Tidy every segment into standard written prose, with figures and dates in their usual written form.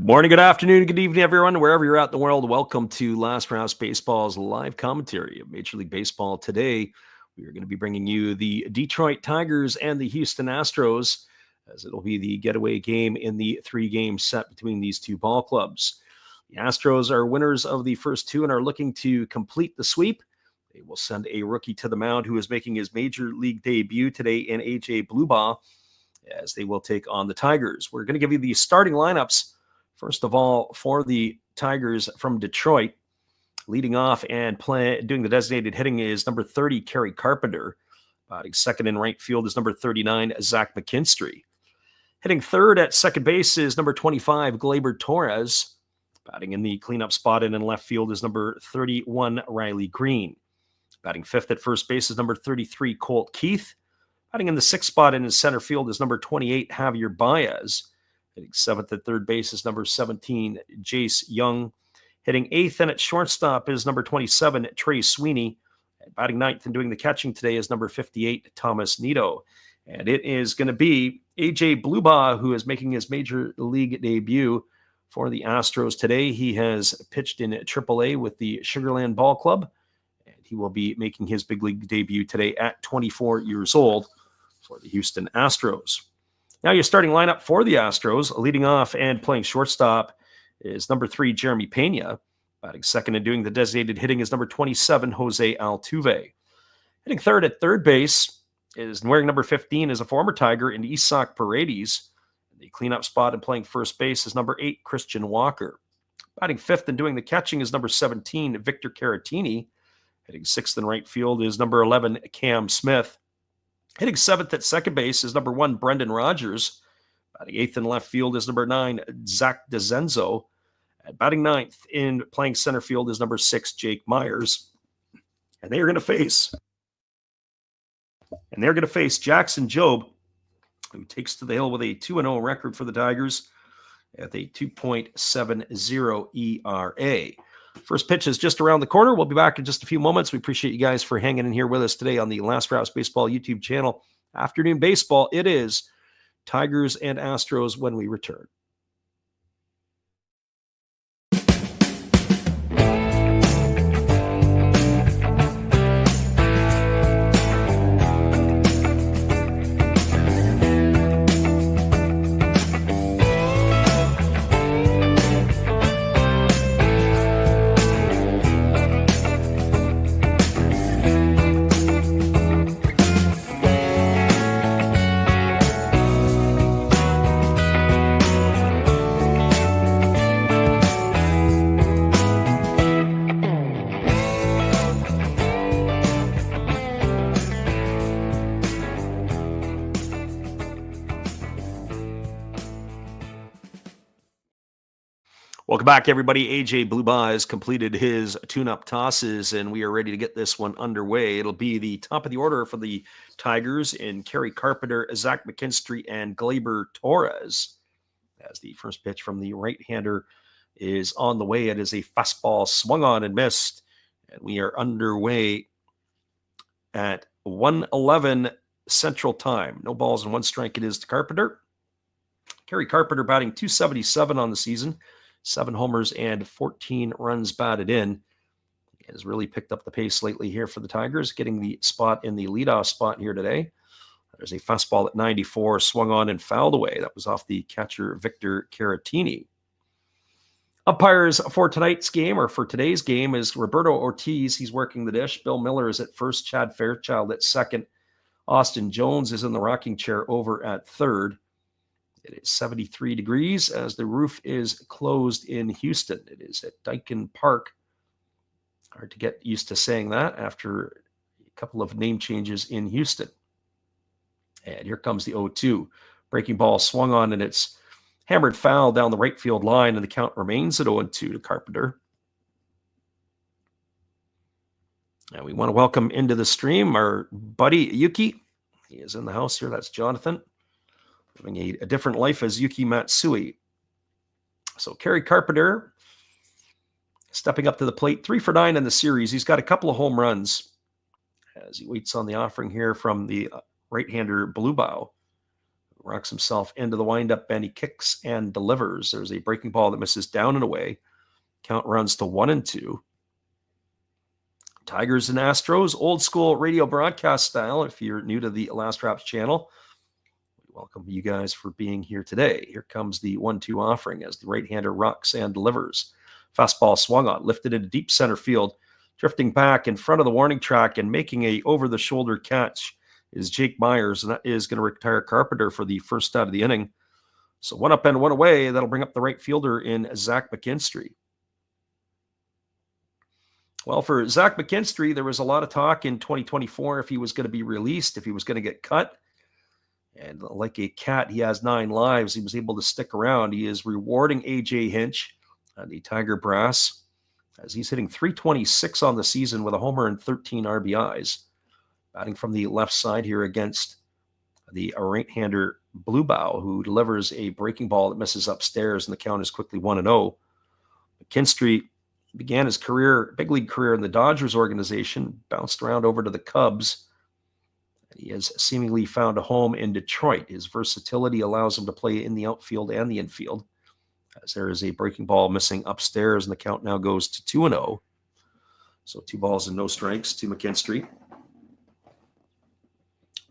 morning, good afternoon, good evening, everyone, wherever you're at in the world. Welcome to Last Raps Baseball's live commentary of Major League Baseball. Today, we are going to be bringing you the Detroit Tigers and the Houston Astros, as it'll be the getaway game in the three-game set between these two ball clubs. The Astros are winners of the first two and are looking to complete the sweep. They will send a rookie to the mound who is making his Major League debut today in A.J. Blubaugh, as they will take on the Tigers. We're going to give you the starting lineups. First of all, for the Tigers from Detroit, leading off and doing the designated hitting is number 30, Kerry Carpenter. Batting second in right field is number 39, Zach McKinstry. Hitting third at second base is number 25, Gleyber Torres. Batting in the cleanup spot and in left field is number 31, Riley Green. Batting fifth at first base is number 33, Colt Keith. Batting in the sixth spot and in center field is number 28, Javier Baez. Hitting seventh at third base is number 17, Jace Young. Hitting eighth and at shortstop is number 27, Trey Sweeney. And batting ninth and doing the catching today is number 58, Thomas Nido. And it is going to be A.J. Blubaugh, who is making his Major League debut for the Astros today. He has pitched in AAA with the Sugarland Ballclub, and he will be making his big league debut today at 24 years old for the Houston Astros. Now your starting lineup for the Astros, leading off and playing shortstop is number 3, Jeremy Pena. Batting second and doing the designated hitting is number 27, Jose Altuve. Hitting third at third base is wearing number 15 is a former Tiger in Isaac Paredes. The cleanup spot and playing first base is number 8, Christian Walker. Batting fifth and doing the catching is number 17, Victor Caratini. Hitting sixth in right field is number 11, Cam Smith. Hitting seventh at second base is number 1, Brendan Rodgers. Batting eighth in left field is number 9, Zach DeZenzo. And batting ninth in playing center field is number 6, Jake Myers. And they're going to face Jackson Jobe, who takes to the hill with a 2-0 record for the Tigers at a 2.70 ERA. First pitch is just around the corner. We'll be back in just a few moments. We appreciate you guys for hanging in here with us today on the Last Raps Baseball YouTube channel. Afternoon baseball, it is Tigers and Astros when we return. Welcome back, everybody. A.J. Blubaugh has completed his tune-up tosses, and we are ready to get this one underway. It'll be the top of the order for the Tigers in Kerry Carpenter, Zach McKinstry, and Gleyber Torres. As the first pitch from the right-hander is on the way, it is a fastball swung on and missed, and we are underway at 1:11 Central Time. No balls and one strike it is to Carpenter. Kerry Carpenter batting .277 on the season. 7 homers and 14 runs batted in. He has really picked up the pace lately here for the Tigers, getting the spot in the leadoff spot here today. There's a fastball at 94, swung on and fouled away. That was off the catcher, Victor Caratini. Umpires for tonight's game, or for today's game, is Roberto Ortiz. He's working the dish. Bill Miller is at first. Chad Fairchild at second. Austin Jones is in the rocking chair over at third. It is 73 degrees as the roof is closed in Houston. It is at Daikin Park. Hard to get used to saying that after a couple of name changes in Houston. And here comes the 0-2. Breaking ball swung on, and it's hammered foul down the right field line, and the count remains at 0-2 to Carpenter. And we want to welcome into the stream our buddy Yuki. He is in the house here. That's Jonathan, living a different life as Yuki Matsui. So Kerry Carpenter stepping up to the plate, 3 for 9 in the series. He's got a couple of home runs as he waits on the offering here from the right-hander Blubaugh. rocks himself into the windup and he kicks and delivers. There's a breaking ball that misses down and away. Count runs to 1-2. Tigers and Astros, old school radio broadcast style. If you're new to the Last Raps channel, we welcome you guys for being here today. Here comes the 1-2 offering as the right-hander rocks and delivers. Fastball swung on, lifted into deep center field, drifting back in front of the warning track and making a over-the-shoulder catch is Jake Myers, and that is going to retire Carpenter for the first out of the inning. So 1 up and 1 away. That'll bring up the right fielder in Zach McKinstry. Well, for Zach McKinstry, there was a lot of talk in 2024 if he was going to be released, if he was going to get cut. And like a cat, he has 9 lives. He was able to stick around. He is rewarding A.J. Hinch, the Tiger brass, as he's hitting .326 on the season with a homer and 13 RBIs. Batting from the left side here against the right-hander Bluebow, who delivers a breaking ball that misses upstairs, and the count is quickly 1-0. McKinstry began his career, big league career in the Dodgers organization, bounced around over to the Cubs. He has seemingly found a home in Detroit. His versatility allows him to play in the outfield and the infield, as there is a breaking ball missing upstairs, and the count now goes to 2-0. So 2 balls and no strikes to McKinstry.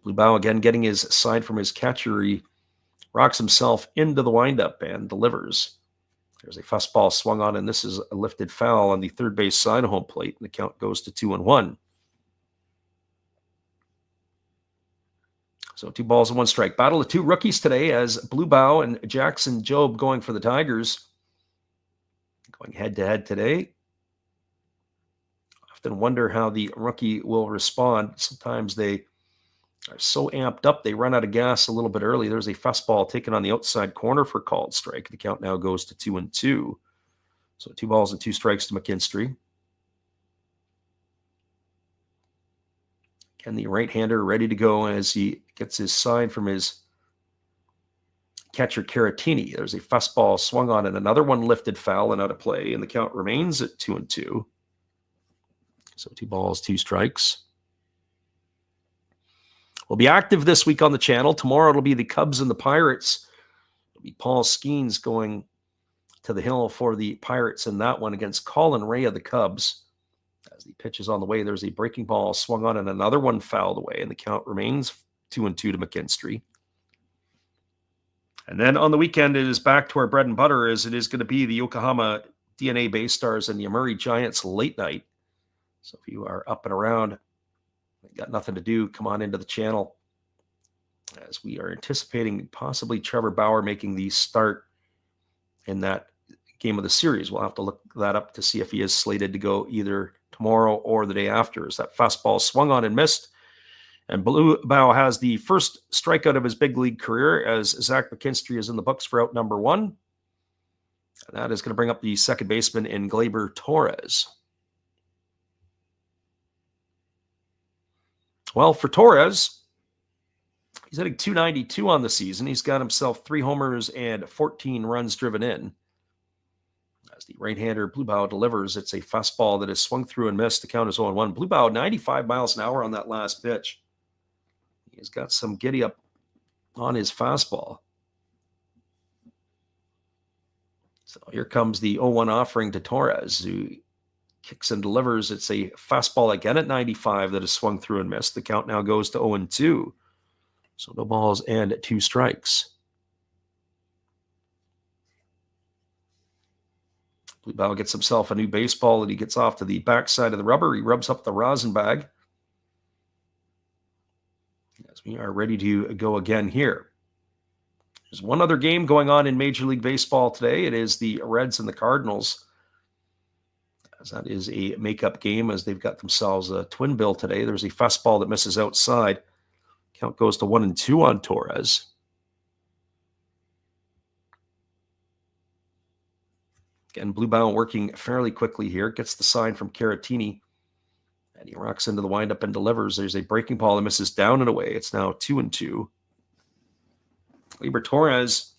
Bluebow again getting his side from his catcher. He rocks himself into the windup and delivers. There's a fastball swung on, and this is a lifted foul on the third base side of home plate, and the count goes to 2-1. So 2 balls and 1 strike. Battle of 2 rookies today as Bluebow and Jackson Jobe going for the Tigers. Going head-to-head today. Often wonder how the rookie will respond. Sometimes they are so amped up, they run out of gas a little bit early. There's a fastball taken on the outside corner for a called strike. The count now goes to 2-2. So 2 balls and 2 strikes to McKinstry. Again, the right-hander ready to go as he gets his sign from his catcher Caratini. There's a fastball swung on and another one lifted foul and out of play, and the count remains at 2-2. So 2 balls, 2 strikes. We'll be active this week on the channel. Tomorrow it'll be the Cubs and the Pirates. It'll be Paul Skeens going to the hill for the Pirates in that one against Colin Ray of the Cubs. As the pitch is on the way, there's a breaking ball swung on and another one fouled away, and the count remains 2-2 to McKinstry. And then on the weekend, it is back to our bread and butter, as it is going to be the Yokohama DNA Bay Stars and the Murray Giants late night. So if you are up and around, got nothing to do, come on into the channel, as we are anticipating possibly Trevor Bauer making the start in that game of the series. We'll have to look that up to see if he is slated to go either tomorrow or the day after, as that fastball swung on and missed. And Bluebow has the first strikeout of his big league career, as Zach McKinstry is in the books for out number 1. And that is going to bring up the second baseman in Gleyber Torres. Well, for Torres, he's hitting .292 on the season. He's got himself 3 homers and 14 runs driven in. As the right-hander Bluebow delivers, it's a fastball that is swung through and missed. The count is 0-1. Bluebow, 95 miles an hour on that last pitch. He's got some giddy up on his fastball. So here comes the 0-1 offering to Torres, who kicks and delivers. It's a fastball again at 95 that is swung through and missed. The count now goes to 0-2. So no balls and 2 strikes. Bluebow gets himself a new baseball, and he gets off to the backside of the rubber. He rubs up the rosin bag, as we are ready to go again here. There's one other game going on in Major League Baseball today. It is the Reds and the Cardinals, as that is a makeup game, as they've got themselves a twin bill today. There's a fastball that misses outside. Count goes to 1-2 on Torres. Again, Bluebow working fairly quickly here. Gets the sign from Caratini, and he rocks into the windup and delivers. There's a breaking ball that misses down and away. It's now 2-2. Gleyber Torres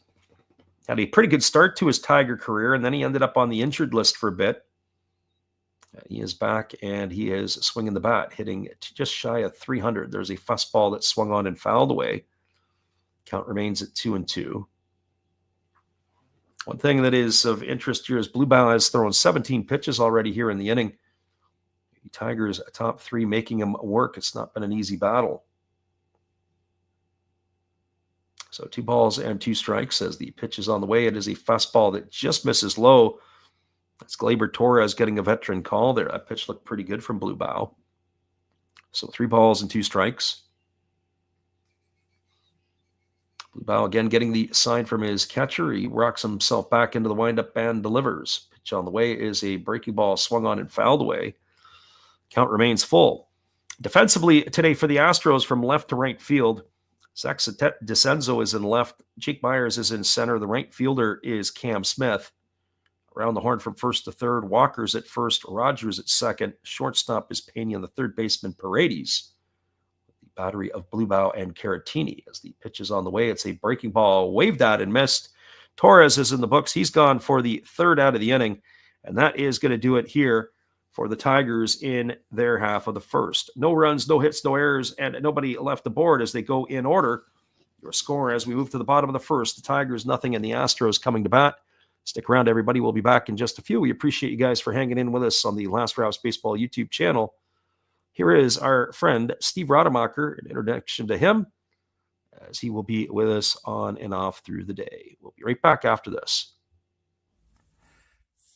had a pretty good start to his Tiger career, and then he ended up on the injured list for a bit. He is back, and he is swinging the bat, hitting just shy of 300. There's a fastball that swung on and fouled away. Count remains at 2-2. One thing that is of interest here is Blue Bow has thrown 17 pitches already here in the inning. The Tigers top three making him work. It's not been an easy battle. So 2 balls and 2 strikes as the pitch is on the way. It is a fastball that just misses low. That's Gleyber Torres getting a veteran call there. That pitch looked pretty good from Blue Bow. So 3 balls and 2 strikes. Blue Bow again getting the sign from his catcher. He rocks himself back into the windup and delivers. Pitch on the way is a breaking ball swung on and fouled away. Count remains full. Defensively today for the Astros from left to right field, Zach DeCenzo is in left. Jake Myers is in center. The right fielder is Cam Smith. Around the horn from first to third, Walker's at first, Rogers at second. Shortstop is Pena, and the third baseman Paredes. The battery of Blue Bow and Caratini as the pitch is on the way. It's a breaking ball waved at and missed. Torres is in the books. He's gone for the third out of the inning, and that is going to do it here for the Tigers in their half of the first. No runs, no hits, no errors, and nobody left the board as they go in order. Your score as we move to the bottom of the first, the Tigers nothing and the Astros coming to bat. Stick around, everybody. We'll be back in just a few. We appreciate you guys for hanging in with us on the Last Raps Baseball YouTube channel. Here is our friend Steve Rademacher, an introduction to him, as he will be with us on and off through the day. We'll be right back after this.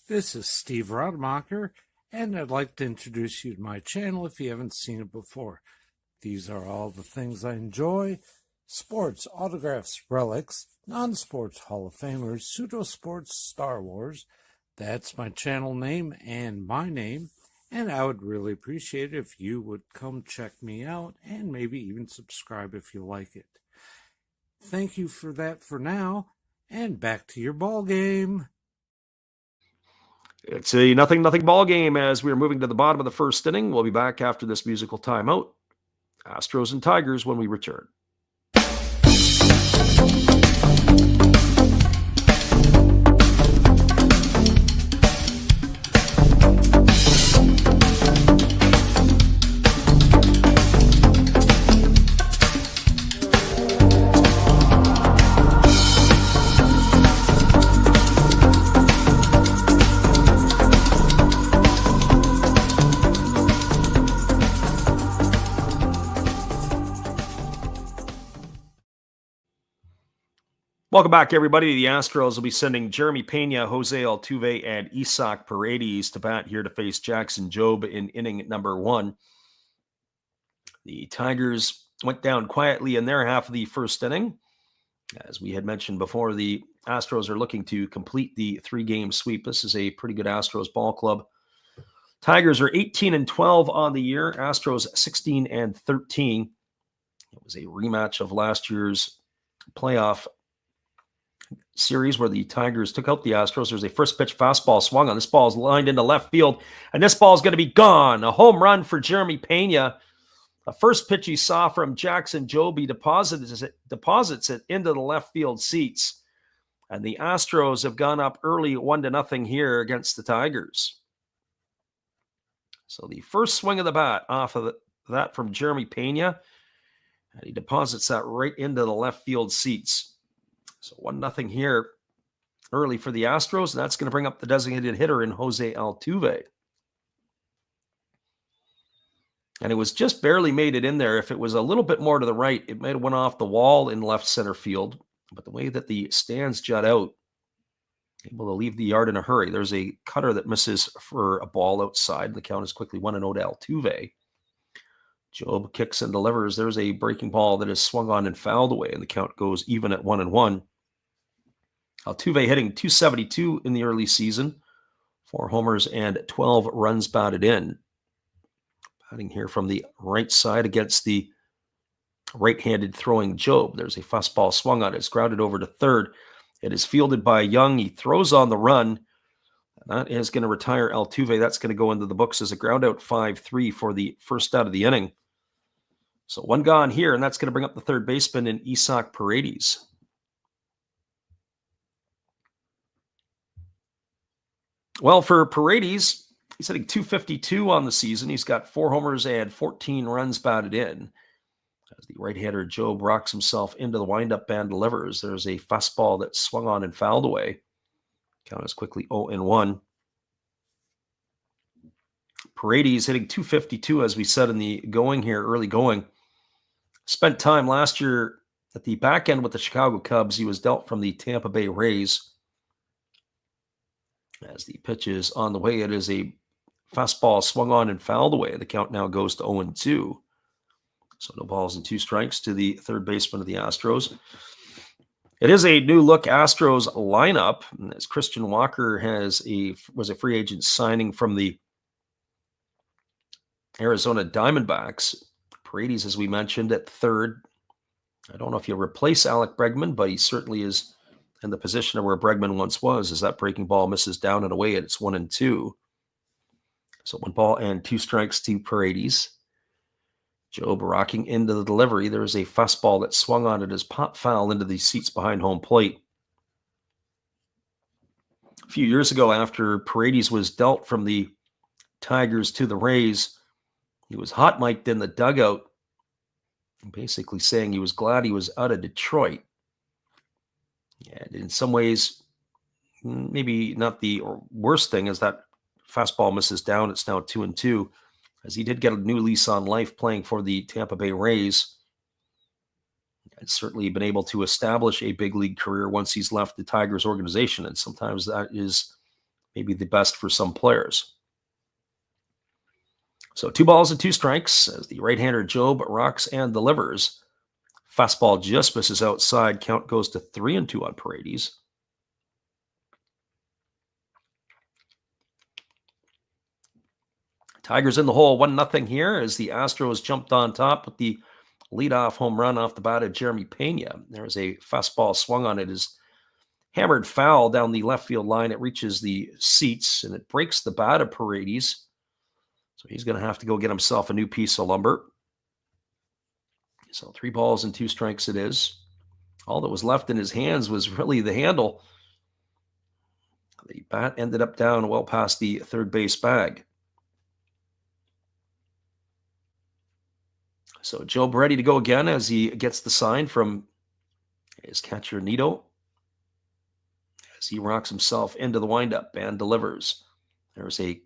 This is Steve Rademacher, and I'd like to introduce you to my channel if you haven't seen it before. These are all the things I enjoy: sports, autographs, relics, non-sports Hall of Famers, pseudo-sports, Star Wars. That's my channel name and my name, and I would really appreciate it if you would come check me out and maybe even subscribe if you like it. Thank you for that for now, and back to your ball game. It's a 0-0 ball game as we're moving to the bottom of the first inning. We'll be back after this musical timeout. Astros and Tigers when we return. Welcome back, everybody. The Astros will be sending Jeremy Pena, Jose Altuve, and Isaac Paredes to bat here to face Jackson Jobe in inning number 1. The Tigers went down quietly in their half of the first inning. As we had mentioned before, the Astros are looking to complete the 3-game sweep. This is a pretty good Astros ball club. Tigers are 18-12 on the year. Astros 16-13. It was a rematch of last year's playoff series where the Tigers took out the Astros. There's a first pitch fastball swung on. This ball is lined into left field, and this ball is going to be gone. A home run for Jeremy Pena. The first pitch he saw from Jackson Jobe deposits it into the left field seats. And the Astros have gone up early 1-0 here against the Tigers. So the first swing of the bat off of that from Jeremy Pena, and he deposits that right into the left field seats. So 1-0 here early for the Astros, and that's going to bring up the designated hitter in Jose Altuve. And it was just barely made it in there. If it was a little bit more to the right, it might have went off the wall in left center field. But the way that the stands jut out, able to leave the yard in a hurry. There's a cutter that misses for a ball outside. The count is quickly 1-0 to Altuve. Jobe kicks and delivers. There's a breaking ball that is swung on and fouled away, and the count goes even at 1-1. Altuve hitting .272 in the early season, 4 homers and 12 runs batted in. Batting here from the right side against the right-handed throwing Jobe. There's a fastball swung on. It's grounded over to third. It is fielded by Young. He throws on the run. And that is going to retire Altuve. That's going to go into the books as a ground out 5-3 for the first out of the inning. So 1 gone here, and that's going to bring up the third baseman in Isaac Paredes. Well, for Paredes, he's hitting .252 on the season. He's got 4 homers and 14 runs batted in. As the right-hander Jobe rocks himself into the windup and delivers. There's a fastball that swung on and fouled away. Count is quickly 0-1. Paredes hitting .252, as we said in the going here, early going. Spent time last year at the back end with the Chicago Cubs. He was dealt from the Tampa Bay Rays. As the pitch is on the way, it is a fastball swung on and fouled away. The count now goes to 0-2. So no balls and 2 strikes to the third baseman of the Astros. It is a new look Astros lineup, as Christian Walker was a free agent signing from the Arizona Diamondbacks. Paredes, as we mentioned, at third. I don't know if he'll replace Alec Bregman, but he certainly is in the position of where Bregman once was, as that breaking ball misses down and away, and it's 1-2. So 1 ball and 2 strikes to Paredes. Jobe rocking into the delivery. There is a fastball that swung on it as pop foul into the seats behind home plate. A few years ago, after Paredes was dealt from the Tigers to the Rays, he was hot mic'd in the dugout, basically saying he was glad he was out of Detroit. And in some ways, maybe not the worst thing is that fastball misses down. It's now 2-2. As he did get a new lease on life playing for the Tampa Bay Rays. And certainly been able to establish a big league career once he's left the Tigers organization. And sometimes that is maybe the best for some players. So 2 balls and 2 strikes as the right-hander Jobe rocks and delivers. Fastball just misses outside. Count goes to 3-2 on Paredes. Tigers in the hole, 1-0 here as the Astros jumped on top with the leadoff home run off the bat of Jeremy Pena. There's a fastball swung on it, is hammered foul down the left field line. It reaches the seats and it breaks the bat of Paredes. So he's going to have to go get himself a new piece of lumber. So 3 balls and 2 strikes it is. All that was left in his hands was really the handle. The bat ended up down well past the third base bag. So Jobe ready to go again as he gets the sign from his catcher Nito. As he rocks himself into the windup and delivers. There's a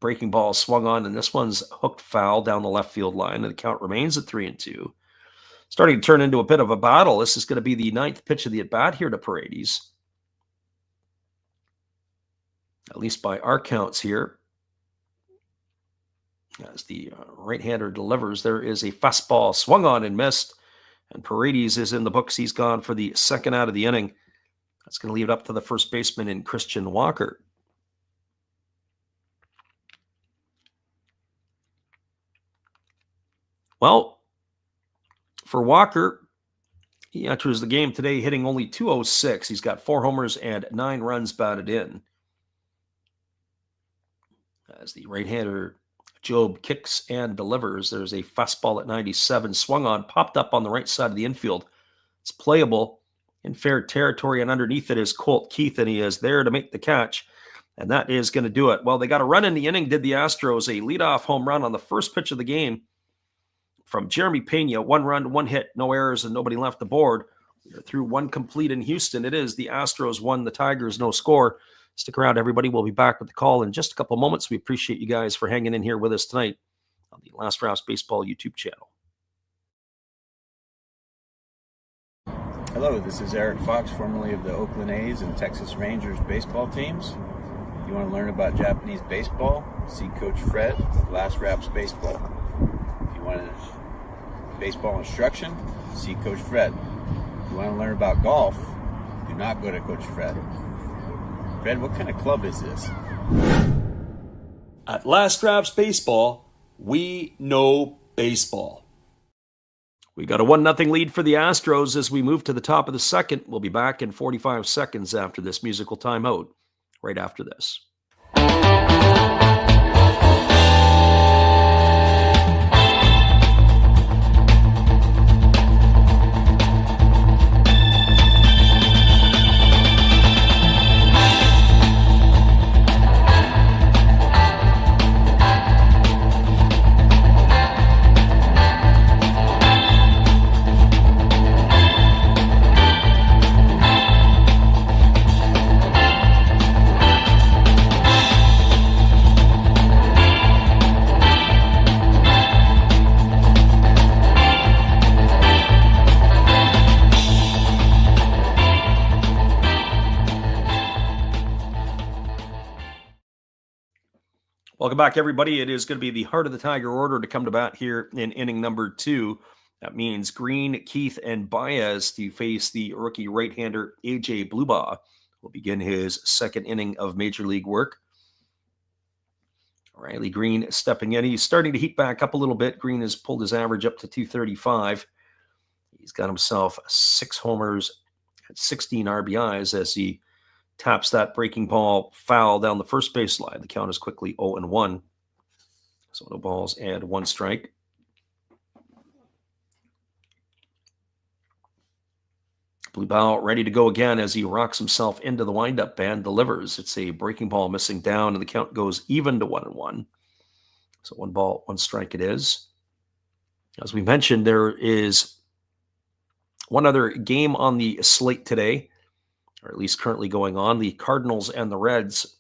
breaking ball swung on, and this one's hooked foul down the left field line, and the count remains at 3-2. Starting to turn into a bit of a battle. This is going to be the 9th pitch of the at-bat here to Paredes. At least by our counts here. As the right-hander delivers, there is a fastball swung on and missed, and Paredes is in the books. He's gone for the 2nd out of the inning. That's going to leave it up to the first baseman in Christian Walker. Well, for Walker, he enters the game today hitting only .206. He's got 4 homers and 9 runs batted in. As the right-hander Jobe kicks and delivers, there's a fastball at 97, swung on, popped up on the right side of the infield. It's playable in fair territory, and underneath it is Colt Keith, and he is there to make the catch, and that is going to do it. Well, they got a run in the inning, did the Astros, a leadoff home run on the first pitch of the game from Jeremy Pena. 1 run, 1 hit, no errors, and nobody left the board. They're through 1 complete in Houston. It is the Astros 1, the Tigers no score. Stick around, everybody. We'll be back with the call in just a couple moments. We appreciate you guys for hanging in here with us tonight on the Last Raps Baseball YouTube channel. Hello, this is Eric Fox, formerly of the Oakland A's and Texas Rangers baseball teams. If you want to learn about Japanese baseball, see Coach Fred of Last Raps Baseball. If you want baseball instruction, see Coach Fred. If you want to learn about golf, do not go to Coach Fred. Fred, what kind of club is this? At Last Raps Baseball, we know baseball. We got a 1-0 lead for the Astros as we move to the top of the second. We'll be back in 45 seconds after this musical timeout, right after this. Welcome back, everybody. It is going to be the Heart of the Tiger order to come to bat here in inning number 2. That means Green, Keith, and Baez to face the rookie right-hander AJ Blubaugh. Will begin his second inning of Major League work. Riley Green stepping in. He's starting to heat back up a little bit. Green has pulled his average up to 235. He's got himself 6 homers and 16 RBIs as he taps that breaking ball foul down the first base line. The count is quickly 0-1. So no balls and 1 strike. Blubaugh ready to go again as he rocks himself into the windup and delivers. It's a breaking ball missing down, and the count goes even to 1-1. So 1 ball, 1 strike it is. As we mentioned, there is one other game on the slate today, or at least currently going on. The Cardinals and the Reds.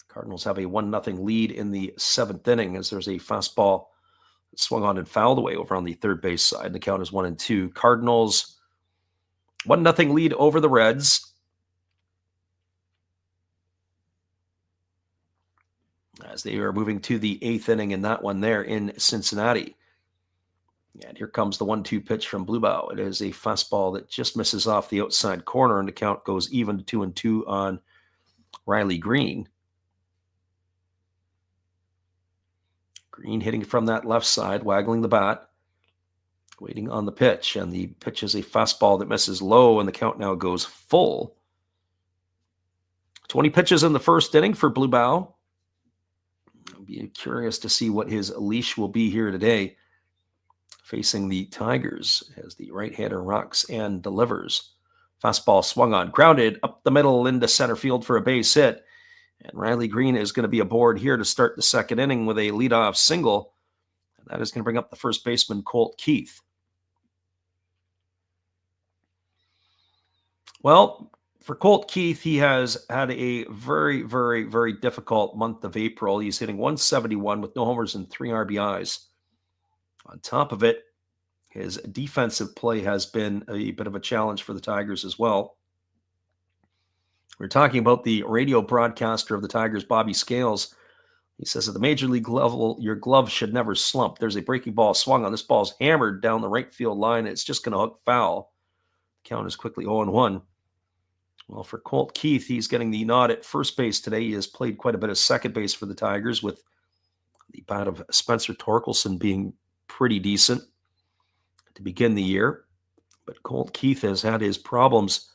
Cardinals have a 1-0 lead in the 7th inning as there's a fastball swung on and fouled away over on the third base side. The count is 1-2. Cardinals 1-0 lead over the Reds. As they are moving to the 8th inning in that one there in Cincinnati. And here comes the 1-2 pitch from Blubaugh. It is a fastball that just misses off the outside corner, and the count goes even to 2-2 on Riley Green. Green hitting from that left side, waggling the bat. Waiting on the pitch, and the pitch is a fastball that misses low, and the count now goes full. 20 pitches in the first inning for Blubaugh. I'll be curious to see what his leash will be here today, facing the Tigers as the right-hander rocks and delivers. Fastball swung on, grounded up the middle into center field for a base hit, and Riley Green is going to be aboard here to start the second inning with a leadoff single. That is going to bring up the first baseman, Colt Keith. Well, for Colt Keith, he has had a very, very, very difficult month of April. He's hitting 171 with no homers and 3 RBIs. On top of it, his defensive play has been a bit of a challenge for the Tigers as well. We're talking about the radio broadcaster of the Tigers, Bobby Scales. He says, at the major league level, your glove should never slump. There's a breaking ball swung on. This ball's hammered down the right field line. It's just going to hook foul. The count is quickly 0-1. Well, for Colt Keith, he's getting the nod at first base today. He has played quite a bit of second base for the Tigers, with the bat of Spencer Torkelson being pretty decent to begin the year. But Colt Keith has had his problems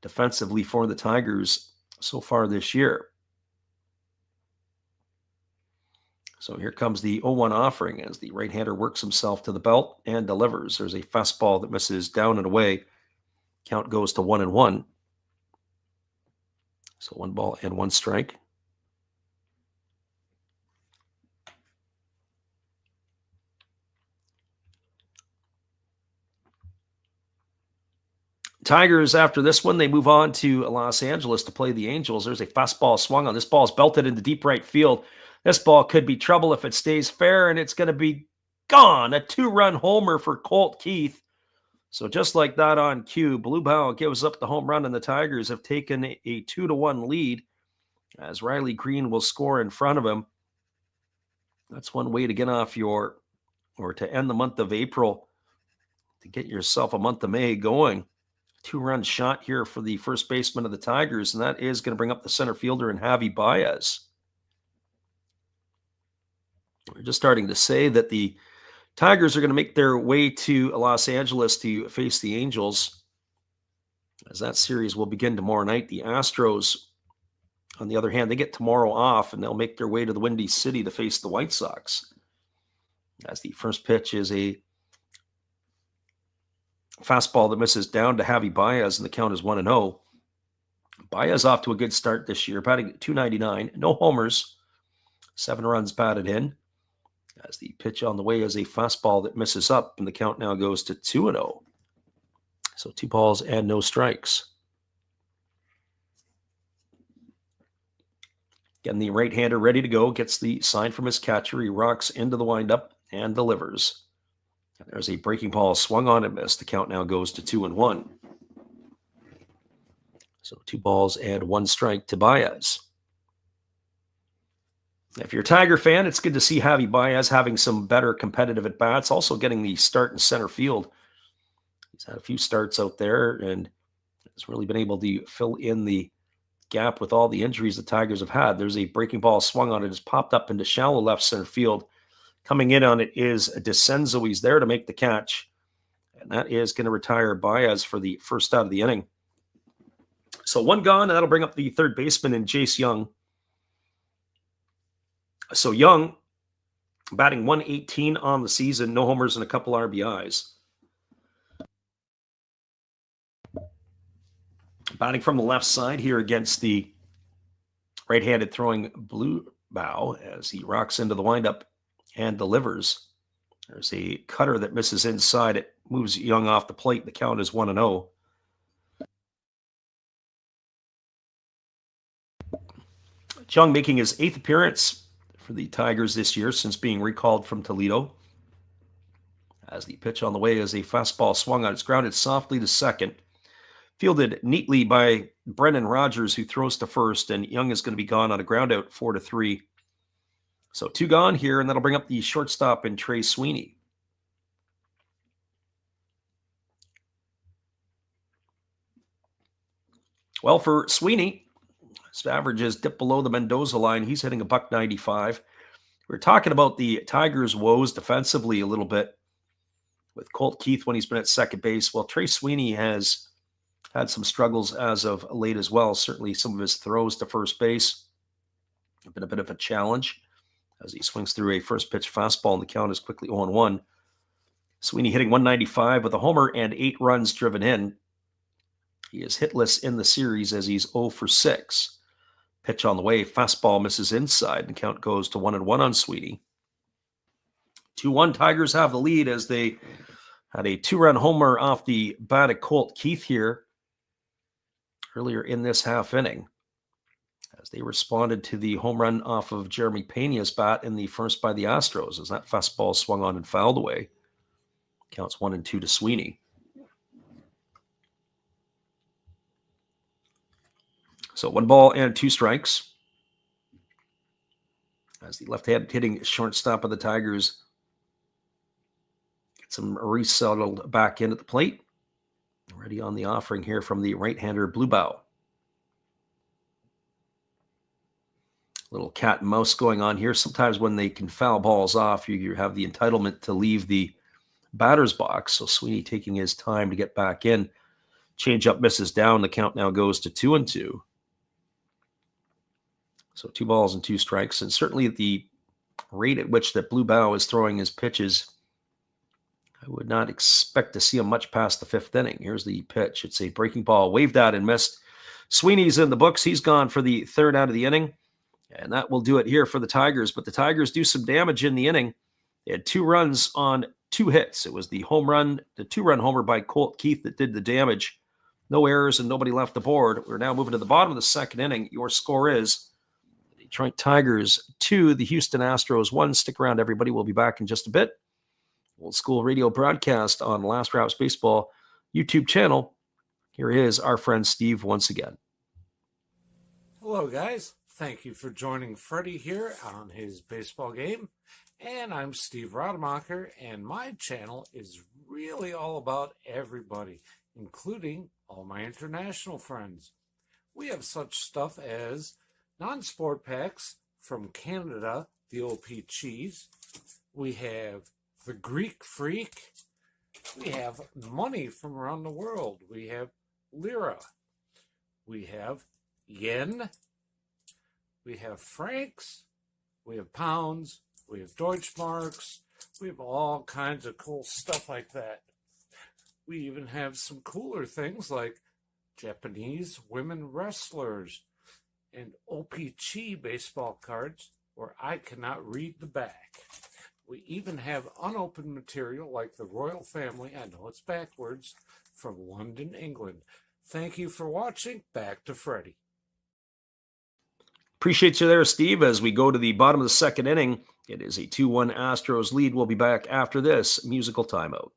defensively for the Tigers so far this year. So here comes the 0-1 offering as the right-hander works himself to the belt and delivers. There's a fastball that misses down and away. Count goes to 1-1. So 1 ball and 1 strike. Tigers, after this one, they move on to Los Angeles to play the Angels. There's a fastball swung on. This ball is belted into deep right field. This ball could be trouble if it stays fair, and it's going to be gone. A 2-run homer for Colt Keith. So just like that on cue, Blubaugh gives up the home run, and the Tigers have taken a 2-1 lead as Riley Green will score in front of him. That's one way to get off or to end the month of April, to get yourself a month of May going. 2-run shot here for the first baseman of the Tigers, and that is going to bring up the center fielder in Javi Baez. We're just starting to say that the Tigers are going to make their way to Los Angeles to face the Angels, as that series will begin tomorrow night. The Astros, on the other hand, they get tomorrow off, and they'll make their way to the Windy City to face the White Sox. As the first pitch is a fastball that misses down to Javi Baez, and the count is 1-0. Baez off to a good start this year, batting at .299, no homers, 7 runs batted in. As the pitch on the way is a fastball that misses up, and the count now goes to 2-0. So 2 balls and no strikes. Again, the right-hander ready to go, gets the sign from his catcher. He rocks into the windup and delivers. And there's a breaking ball swung on and missed. The count now goes to 2-1. So 2 balls and 1 strike to Baez. If you're a Tiger fan, it's good to see Javi Baez having some better competitive at-bats, also getting the start in center field. He's had a few starts out there and has really been able to fill in the gap with all the injuries the Tigers have had. There's a breaking ball swung on it. It's popped up into shallow left center field. Coming in on it is DeCenzo. He's there to make the catch. And that is going to retire Baez for the first out of the inning. So one gone, and that'll bring up the third baseman in Jace Young. So Young, batting 118 on the season, no homers and a couple RBIs. Batting from the left side here against the right-handed throwing Blue Bow as he rocks into the windup and delivers. There's a cutter that misses inside. It moves Young off the plate. The count is 1-0. Young making his 8th appearance for the Tigers this year since being recalled from Toledo. As the pitch on the way is a fastball swung on. It's grounded softly to second. Fielded neatly by Brennan Rogers, who throws to first, and Young is going to be gone on a ground out 4-3. So 2 gone here, and that'll bring up the shortstop in Trey Sweeney. Well, for Sweeney, his averages dip below the Mendoza line. He's hitting a .195. We're talking about the Tigers' woes defensively a little bit with Colt Keith when he's been at second base. Well, Trey Sweeney has had some struggles as of late as well. Certainly some of his throws to first base have been a bit of a challenge as he swings through a first pitch fastball and the count is quickly 0-1. Sweeney hitting .195 with a homer and 8 runs driven in. He is hitless in the series as he's 0 for 6. Pitch on the way, fastball misses inside, and count goes to 1-1 on Sweeney. 2-1 Tigers have the lead as they had a 2-run homer off the bat of Colt Keith here earlier in this half inning as they responded to the home run off of Jeremy Pena's bat in the first by the Astros as that fastball swung on and fouled away. Counts 1-2 to Sweeney. So 1 ball and 2 strikes as the left-handed hitting shortstop of the Tigers gets him resettled back in at the plate. Ready on the offering here from the right-hander Blue Bow. Little cat and mouse going on here. Sometimes when they can foul balls off, you have the entitlement to leave the batter's box. So Sweeney taking his time to get back in. Change-up misses down. The count now goes to 2-2. So 2 balls and 2 strikes. And certainly at the rate at which that Blue Bow is throwing his pitches, I would not expect to see him much past the 5th inning. Here's the pitch. It's a breaking ball, waved at and missed. Sweeney's in the books. He's gone for the 3rd out of the inning, and that will do it here for the Tigers. But the Tigers do some damage in the inning. They had 2 runs on 2 hits. It was the 2-run homer by Colt Keith that did the damage. No errors and nobody left the board. We're now moving to the bottom of the 2nd inning. Your score is the Detroit Tigers 2, the Houston Astros 1. Stick around, everybody. We'll be back in just a bit. Old school radio broadcast on Last Raps Baseball YouTube channel. Here is our friend Steve once again. Hello, guys. Thank you for joining Freddie here on his baseball game. And I'm Steve Rademacher, and my channel is really all about everybody, including all my international friends. We have such stuff as non-sport packs from Canada, the OP Cheese. We have the Greek Freak. We have money from around the world. We have lira. We have yen. We have francs. We have pounds. We have Deutschmarks. We have all kinds of cool stuff like that. We even have some cooler things like Japanese women wrestlers and OPC baseball cards where I cannot read the back. We even have unopened material like the royal family, I know it's backwards, from London, England. Thank you for watching. Back to Freddie. Appreciate you there, Steve. As we go to the bottom of the 2nd inning, it is a 2-1 Astros lead. We'll be back after this musical timeout.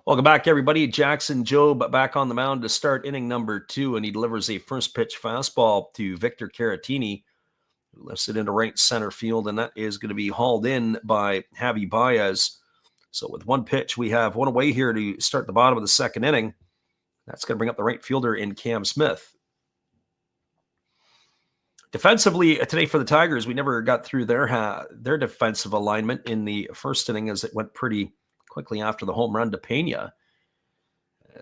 Welcome back, everybody. Jackson Jobe back on the mound to start inning number 2, and he delivers a first pitch fastball to Victor Caratini, who lifts it into right center field, and that is going to be hauled in by Javi Baez. So with one pitch, we have one away here to start the bottom of the second inning. That's going to bring up the right fielder in Cam Smith. Defensively today for the Tigers, we never got through their defensive alignment in the first inning, as it went pretty quickly after the home run to Pena,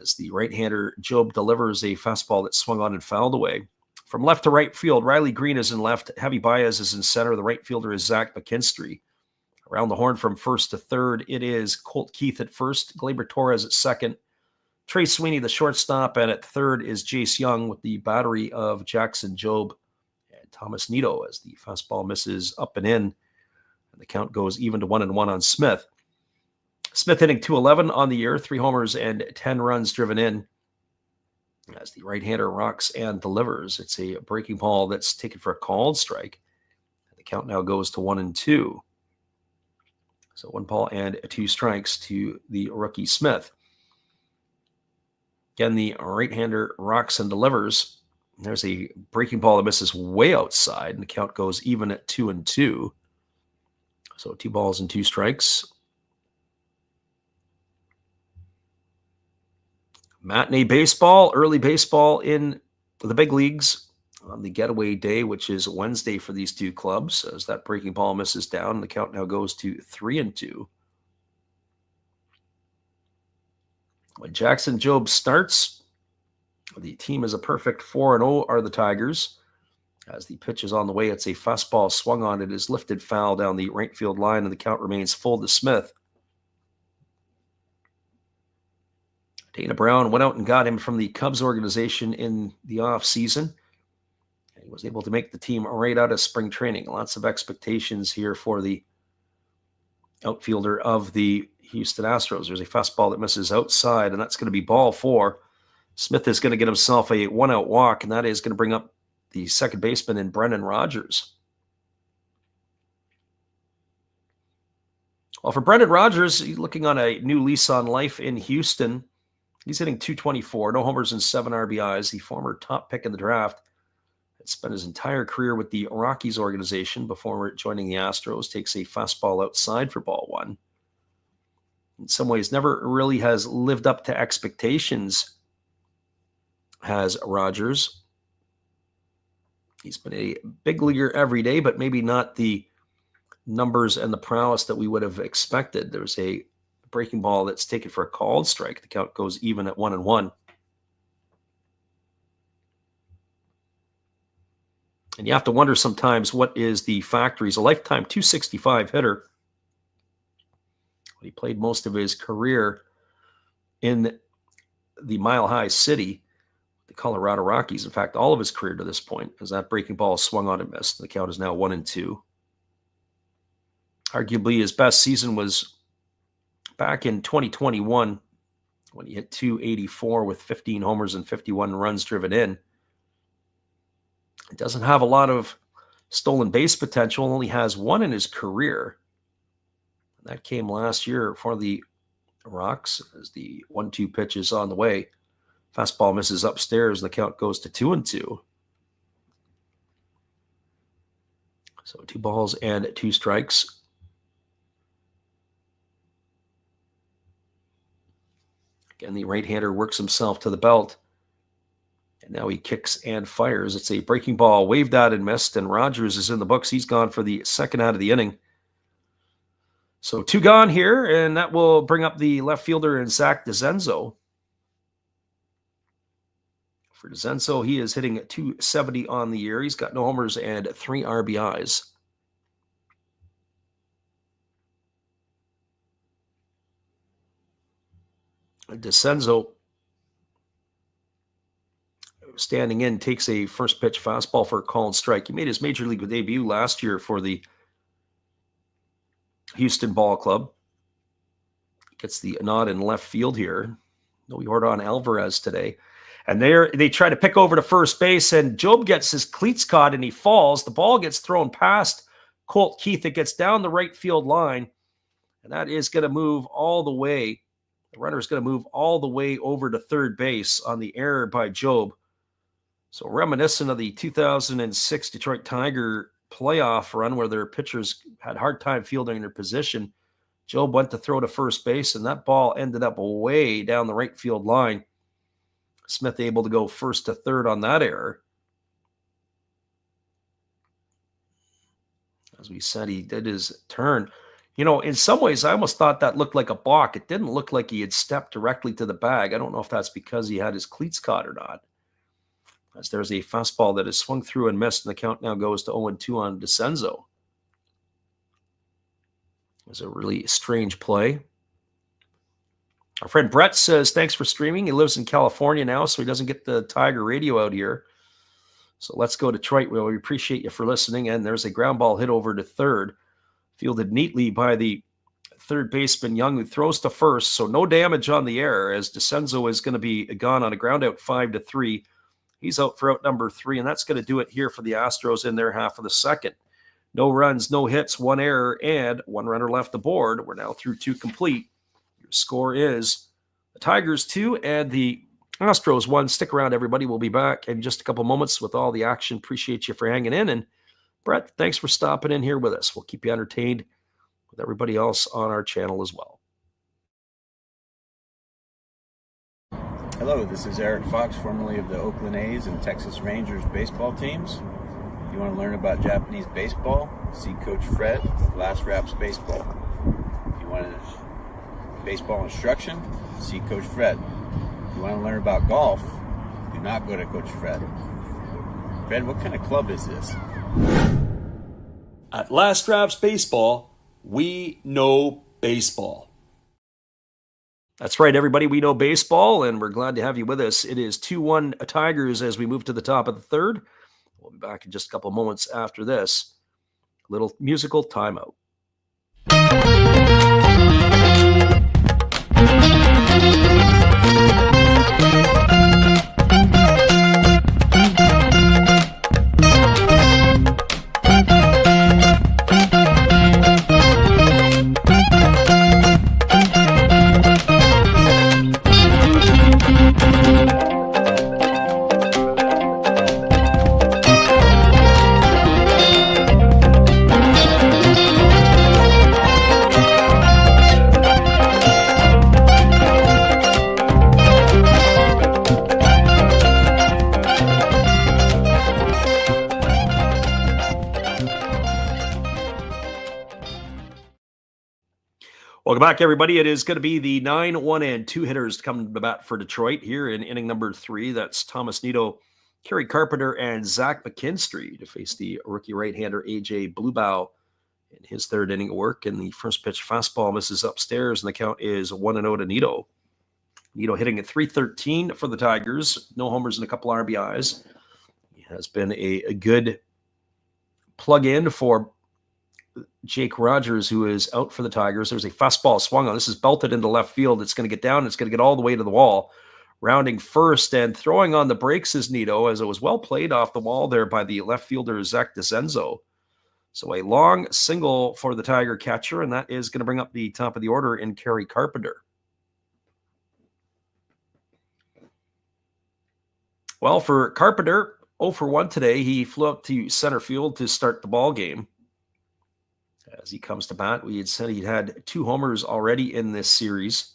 as the right-hander Jobe delivers a fastball that swung on and fouled away. From left to right field, Riley Green is in left, Javi Baez is in center, the right fielder is Zach McKinstry. Around the horn from first to third, it is Colt Keith at first, Gleyber Torres at second, Trey Sweeney the shortstop, and at third is Jace Young with the battery of Jackson Jobe and Thomas Nito, as the fastball misses up and in, and the count goes even to 1-1 on Smith. Smith hitting .211 on the year, 3 homers and 10 runs driven in, as the right-hander rocks and delivers. It's a breaking ball that's taken for a called strike. The count now goes to 1-2. So 1 ball and 2 strikes to the rookie Smith. Again, the right-hander rocks and delivers. There's a breaking ball that misses way outside, and the count goes even at 2-2. So 2 balls and 2 strikes. Matinee baseball, early baseball in the big leagues on the getaway day, which is Wednesday for these two clubs, as that breaking ball misses down. The count now goes to 3-2. When Jackson Jobe starts, the team is a perfect 4-0 are the Tigers. As the pitch is on the way, it's a fastball swung on. It is lifted foul down the right field line, and the count remains full to Smith. Dana Brown went out and got him from the Cubs organization in the offseason. He was able to make the team right out of spring training. Lots of expectations here for the outfielder of the Houston Astros. There's a fastball that misses outside, and that's going to be ball 4. Smith is going to get himself a 1-out walk, and that is going to bring up the second baseman in Brendan Rodgers. Well, for Brendan Rodgers, he's looking on a new lease on life in Houston. He's hitting .224, no homers and 7 RBIs. The former top pick in the draft had spent his entire career with the Rockies organization before joining the Astros. Takes a fastball outside for ball 1. In some ways, never really has lived up to expectations, has Rodgers. He's been a big leaguer every day, but maybe not the numbers and the prowess that we would have expected. There's a breaking ball that's taken for a called strike. The count goes even at 1-1. And you have to wonder sometimes, what is the factor? He's a lifetime .265 hitter. He played most of his career in the Mile High City, the Colorado Rockies. In fact, all of his career to this point, as that breaking ball swung on and missed. The count is now 1-2. Arguably his best season was back in 2021, when he hit .284 with 15 homers and 51 runs driven in. He doesn't have a lot of stolen base potential, only has 1 in his career. That came last year for the Rocks, as the 1-2 pitch is on the way. Fastball misses upstairs, and the count goes to 2-2. So 2 balls and 2 strikes. Again, the right-hander works himself to the belt. And now he kicks and fires. It's a breaking ball, waved out and missed, and Rodgers is in the books. He's gone for the second out of the inning. So 2 gone here, and that will bring up the left fielder in Zach DeZenzo. For DeZenzo, he is hitting at .270 on the year. He's got no homers and 3 RBIs. DeZenzo, standing in, takes a first pitch fastball for a called strike. He made his major league debut last year for the Houston Ballclub. Gets the nod in left field here. No Yordan Alvarez today. And they try to pick over to first base, and Jobe gets his cleats caught and he falls. The ball gets thrown past Colt Keith. It gets down the right field line, and that is going to move all the way The runner is going to move all the way over to third base on the error by Jobe. So reminiscent of the 2006 Detroit Tiger playoff run where their pitchers had a hard time fielding their position. Jobe went to throw to first base, and that ball ended up way down the right field line. Smith able to go first to third on that error. As we said, he did his turn. In some ways, I almost thought that looked like a balk. It didn't look like he had stepped directly to the bag. I don't know if that's because he had his cleats caught or not. As there's a fastball that is swung through and missed, and the count now goes to 0-2 on DeCenzo. It was a really strange play. Our friend Brett says, thanks for streaming. He lives in California now, so he doesn't get the Tiger radio out here. So let's go Detroit. Well, we appreciate you for listening. And there's a ground ball hit over to third, fielded neatly by the third baseman Young, who throws to first. So no damage on the error, as DeCenzo is going to be gone on a ground out 5-3. He's out for out number 3, and that's going to do it here for the Astros in their half of the second. No runs, no hits, 1 error, and 1 runner left aboard. We're now through 2 complete. Your score is the Tigers 2 and the Astros 1. Stick around, everybody. We'll be back in just a couple moments with all the action. Appreciate you for hanging in. And Brett, thanks for stopping in here with us. We'll keep you entertained with everybody else on our channel as well. Hello, this is Eric Fox, formerly of the Oakland A's and Texas Rangers baseball teams. If you want to learn about Japanese baseball, see Coach Fred of Last Raps Baseball. If you want baseball instruction, see Coach Fred. If you want to learn about golf, do not go to Coach Fred. Fred, what kind of club is this? At Last Raps Baseball, we know baseball. That's right, everybody. We know baseball, and we're glad to have you with us. It is 2-1 Tigers as we move to the top of the third. We'll be back in just a couple moments after this. A little musical timeout. Welcome back, everybody. It is going to be the 9-1-2 hitters to come to bat for Detroit here in inning number 3. That's Thomas Nido, Kerry Carpenter, and Zach McKinstry to face the rookie right-hander AJ Bluebow in his third inning of work. And the first pitch fastball misses upstairs, and the count is 1-0 to Nido. Nido hitting at .313 for the Tigers. No homers and a couple RBIs. He has been a good plug-in for Jake Rogers, who is out for the Tigers. There's a fastball swung on. This is belted into left field. It's going to get down. It's going to get all the way to the wall. Rounding first and throwing on the brakes is Nido, as it was well played off the wall there by the left fielder, Zach DeCenzo. So a long single for the Tiger catcher, and that is going to bring up the top of the order in Kerry Carpenter. Well, for Carpenter, 0 for 1 today. He flew up to center field to start the ball game. As he comes to bat, we had said he'd had 2 homers already in this series.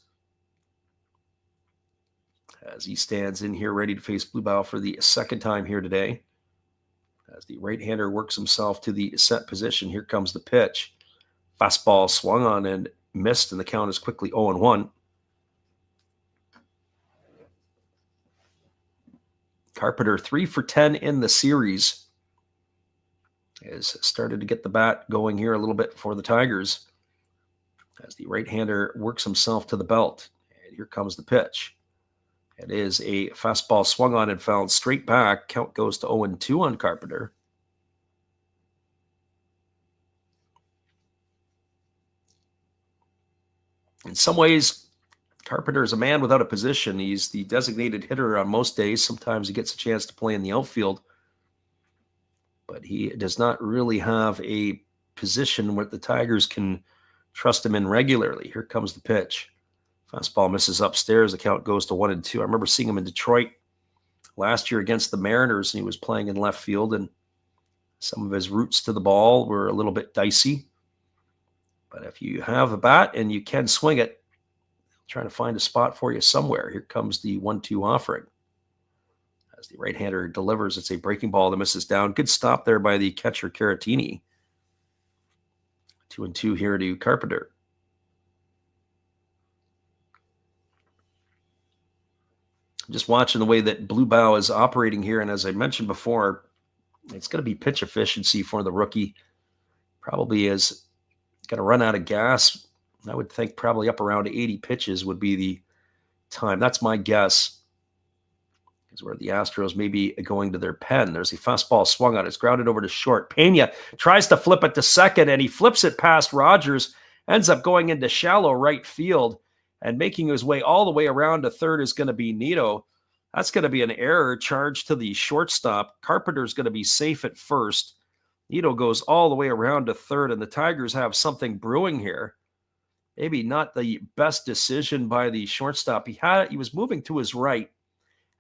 As he stands in here ready to face Bluebow for the second time here today. As the right-hander works himself to the set position, here comes the pitch. Fastball swung on and missed, and the count is quickly 0-1. Carpenter 3 for 10 in the series. Has started to get the bat going here a little bit for the Tigers as the right-hander works himself to the belt. And here comes the pitch. It is a fastball swung on and fouled straight back. Count goes to 0-2 on Carpenter. In some ways, Carpenter is a man without a position. He's the designated hitter on most days. Sometimes he gets a chance to play in the outfield, but he does not really have a position where the Tigers can trust him in regularly. Here comes the pitch. Fastball misses upstairs. The count goes to 1-2. I remember seeing him in Detroit last year against the Mariners, and he was playing in left field, and some of his routes to the ball were a little bit dicey. But if you have a bat and you can swing it, trying to find a spot for you somewhere. Here comes the 1-2 offering. As the right-hander delivers, it's a breaking ball that misses down. Good stop there by the catcher, Caratini. 2-2 here to Carpenter. Just watching the way that Blue Bow is operating here, and as I mentioned before, it's going to be pitch efficiency for the rookie. Probably is going to run out of gas. I would think probably up around 80 pitches would be the time. That's my guess. Is where the Astros may be going to their pen. There's a fastball swung on. It's grounded over to short. Pena tries to flip it to second, and he flips it past Rogers. Ends up going into shallow right field, and making his way all the way around to third is going to be Nito. That's going to be an error charged to the shortstop. Carpenter's going to be safe at first. Nito goes all the way around to third, and the Tigers have something brewing here. Maybe not the best decision by the shortstop. He was moving to his right,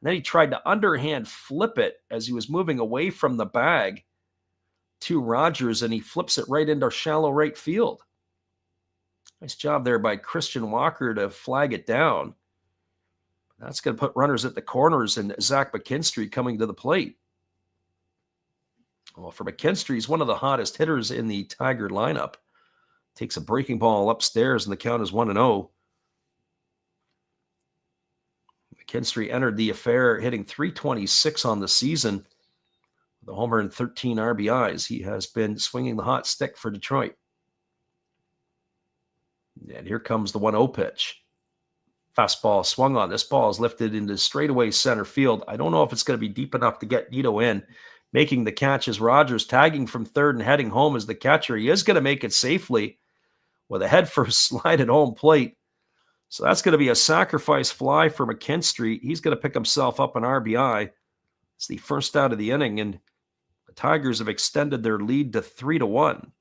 and then he tried to underhand flip it as he was moving away from the bag to Rogers, and he flips it right into shallow right field. Nice job there by Christian Walker to flag it down. That's going to put runners at the corners, and Zach McKinstry coming to the plate. Well, for McKinstry, he's one of the hottest hitters in the Tiger lineup. Takes a breaking ball upstairs, and the count is 1-0. McKinstry entered the affair hitting .326 on the season with a homer and 13 RBIs. He has been swinging the hot stick for Detroit. And here comes the 1-0 pitch. Fastball swung on. This ball is lifted into straightaway center field. I don't know if it's going to be deep enough to get Nito in. Making the catch is Rogers, tagging from third and heading home as the catcher. He is going to make it safely with a head-first slide at home plate. So that's going to be a sacrifice fly for McKinstry. He's going to pick himself up an RBI. It's the first out of the inning, and the Tigers have extended their lead to 3-1.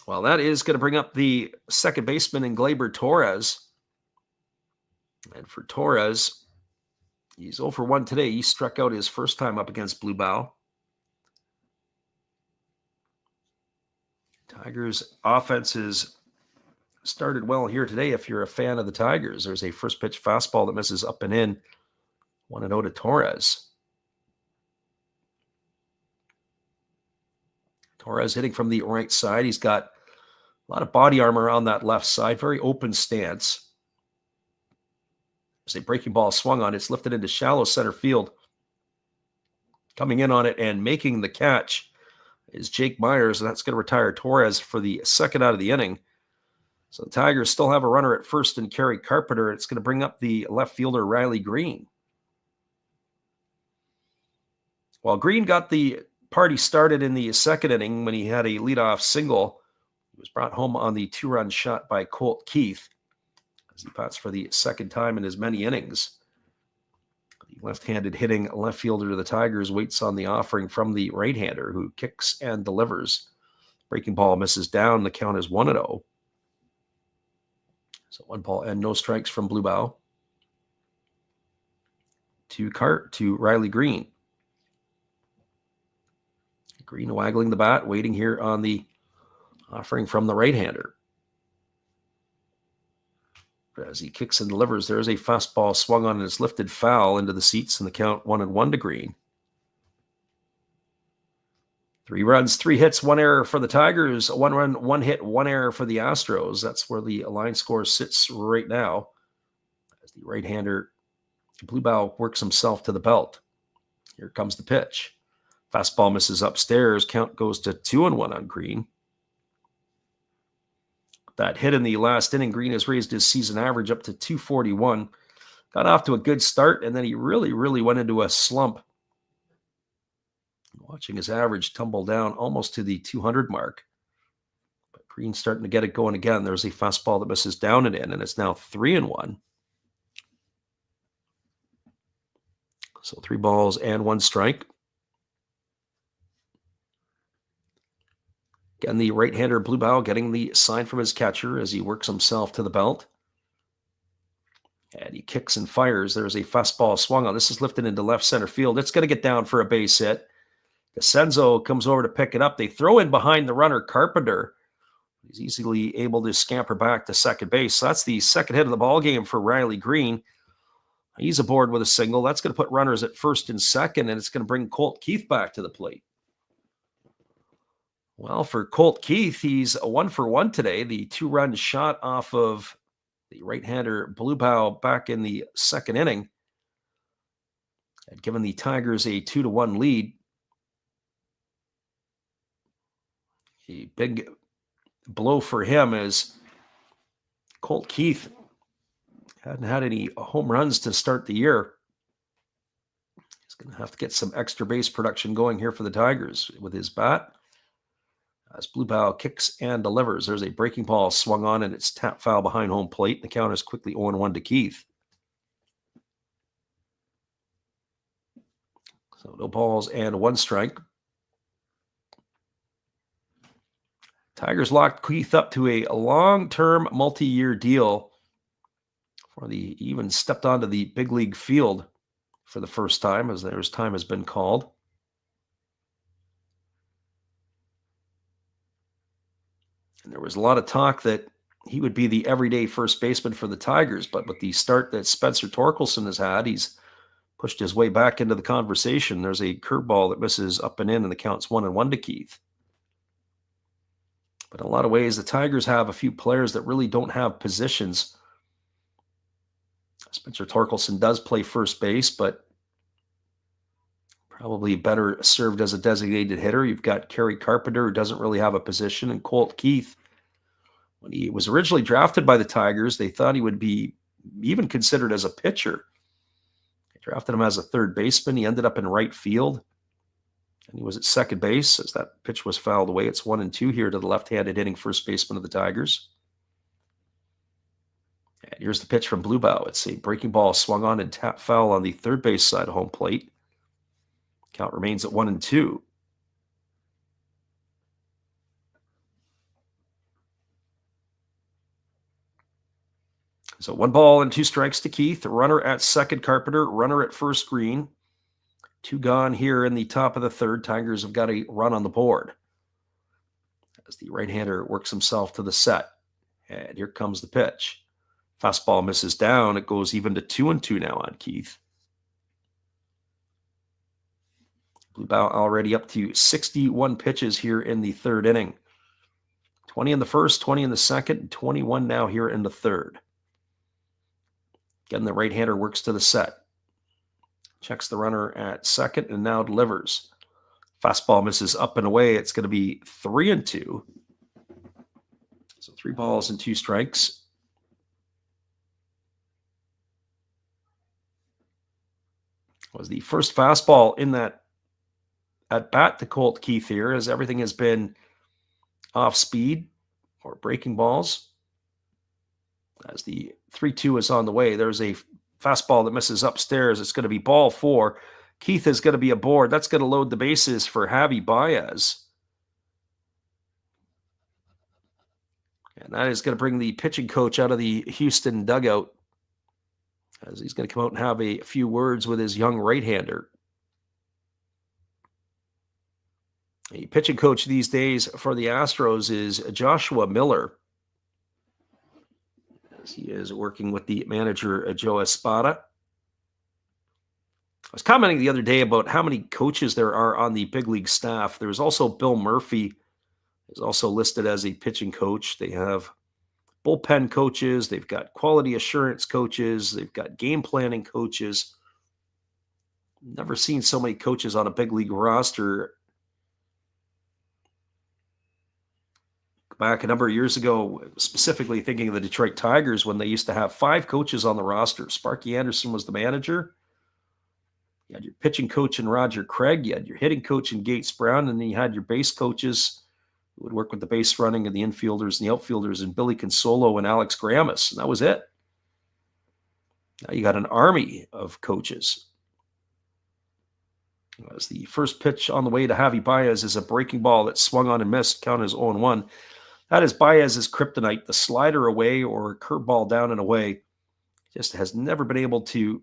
Well, that is going to bring up the second baseman in Gleyber Torres. And for Torres, he's 0 for 1 today. He struck out his first time up against Blue Bow. Tigers offense has started well here today if you're a fan of the Tigers. There's a first pitch fastball that misses up and in. 1-0 to Torres. Torres hitting from the right side. He's got a lot of body armor on that left side. Very open stance. As a breaking ball swung on, it's lifted into shallow center field. Coming in on it and making the catch is Jake Myers, and that's going to retire Torres for the second out of the inning. So the Tigers still have a runner at first in Kerry Carpenter. It's going to bring up the left fielder Riley Green. While Green got the party started in the second inning when he had a leadoff single, he was brought home on the 2-run shot by Colt Keith as he bats for the second time in as many innings. The left-handed hitting left fielder of the Tigers waits on the offering from the right-hander who kicks and delivers. Breaking ball misses down. The count is 1-0. So 1 ball and no strikes from Blue Bow. To Riley Green. Green waggling the bat, waiting here on the offering from the right-hander. As he kicks and delivers, there's a fastball swung on and it's lifted foul into the seats, and the count 1-1 to Green. 3 runs, 3 hits, 1 error for the Tigers. 1 run, 1 hit, 1 error for the Astros. That's where the line score sits right now. As the right-hander, Blue Bow, works himself to the belt. Here comes the pitch. Fastball misses upstairs. Count goes to 2-1 on Green. That hit in the last inning, Green has raised his season average up to 241. Got off to a good start, and then he really went into a slump. Watching his average tumble down almost to the 200 mark. But Green's starting to get it going again. There's a fastball that misses down and in, and it's now 3-1. So 3 balls and 1 strike. Again, the right-hander Bluebow getting the sign from his catcher as he works himself to the belt. And he kicks and fires. There's a fastball swung on. This is lifted into left center field. It's going to get down for a base hit. Desenzo comes over to pick it up. They throw in behind the runner, Carpenter. He's easily able to scamper back to second base. So that's the second hit of the ball game for Riley Green. He's aboard with a single. That's going to put runners at first and second, and it's going to bring Colt Keith back to the plate. Well, for Colt Keith, he's a 1-for-1 today. The 2-run shot off of the right-hander Bluebow back in the second inning had given the Tigers a 2-1 lead. A big blow for him as Colt Keith hadn't had any home runs to start the year. He's going to have to get some extra base production going here for the Tigers with his bat. As Bluebow kicks and delivers, there's a breaking ball swung on, and it's tap foul behind home plate. The count is quickly 0-1 to Keith. So no balls and 1 strike. Tigers locked Keith up to a long-term, multi-year deal. He even stepped onto the big league field for the first time, as there's time has been called. And there was a lot of talk that he would be the everyday first baseman for the Tigers, but with the start that Spencer Torkelson has had, he's pushed his way back into the conversation. There's a curveball that misses up and in, and the count's 1-1 to Keith. But in a lot of ways, the Tigers have a few players that really don't have positions. Spencer Torkelson does play first base, but probably better served as a designated hitter. You've got Kerry Carpenter, who doesn't really have a position, and Colt Keith. When he was originally drafted by the Tigers, they thought he would be even considered as a pitcher. They drafted him as a third baseman. He ended up in right field, and he was at second base as that pitch was fouled away. It's 1-2 here to the left-handed hitting first baseman of the Tigers. And here's the pitch from Bluebow. It's a breaking ball swung on and tap foul on the third base side of home plate. Count remains at 1-2. So 1 ball and 2 strikes to Keith. Runner at second, Carpenter. Runner at first, Green. 2 gone here in the top of the third. Tigers have got a run on the board as the right-hander works himself to the set. And here comes the pitch. Fastball misses down. It goes even to 2-2 now on Keith. Bluebow already up to 61 pitches here in the third inning. 20 in the first, 20 in the second, 21 now here in the third. Again, the right-hander works to the set. Checks the runner at second and now delivers. Fastball misses up and away. It's going to be 3-2. So 3 balls and 2 strikes. Was the first fastball in that at bat to Colt Keith here, as everything has been off speed or breaking balls. As the 3-2 is on the way, there's a fastball that misses upstairs. It's going to be ball 4. Keith is going to be aboard. That's going to load the bases for Javi Baez. And that is going to bring the pitching coach out of the Houston dugout, as he's going to come out and have a few words with his young right-hander. The pitching coach these days for the Astros is Joshua Miller, as he is working with the manager, Joe Espada. I was commenting the other day about how many coaches there are on the big league staff. There's also Bill Murphy, is also listed as a pitching coach. They have bullpen coaches. They've got quality assurance coaches. They've got game planning coaches. Never seen so many coaches on a big league roster. Back a number of years ago, specifically thinking of the Detroit Tigers, when they used to have 5 coaches on the roster. Sparky Anderson was the manager. You had your pitching coach in Roger Craig. You had your hitting coach in Gates Brown. And then you had your base coaches who would work with the base running and the infielders and the outfielders, and Billy Consolo and Alex Gramis. And that was it. Now you got an army of coaches. As the first pitch on the way to Javi Baez is a breaking ball that swung on and missed, count as 0-1. That is Baez's kryptonite, the slider away or curveball down and away. Just has never been able to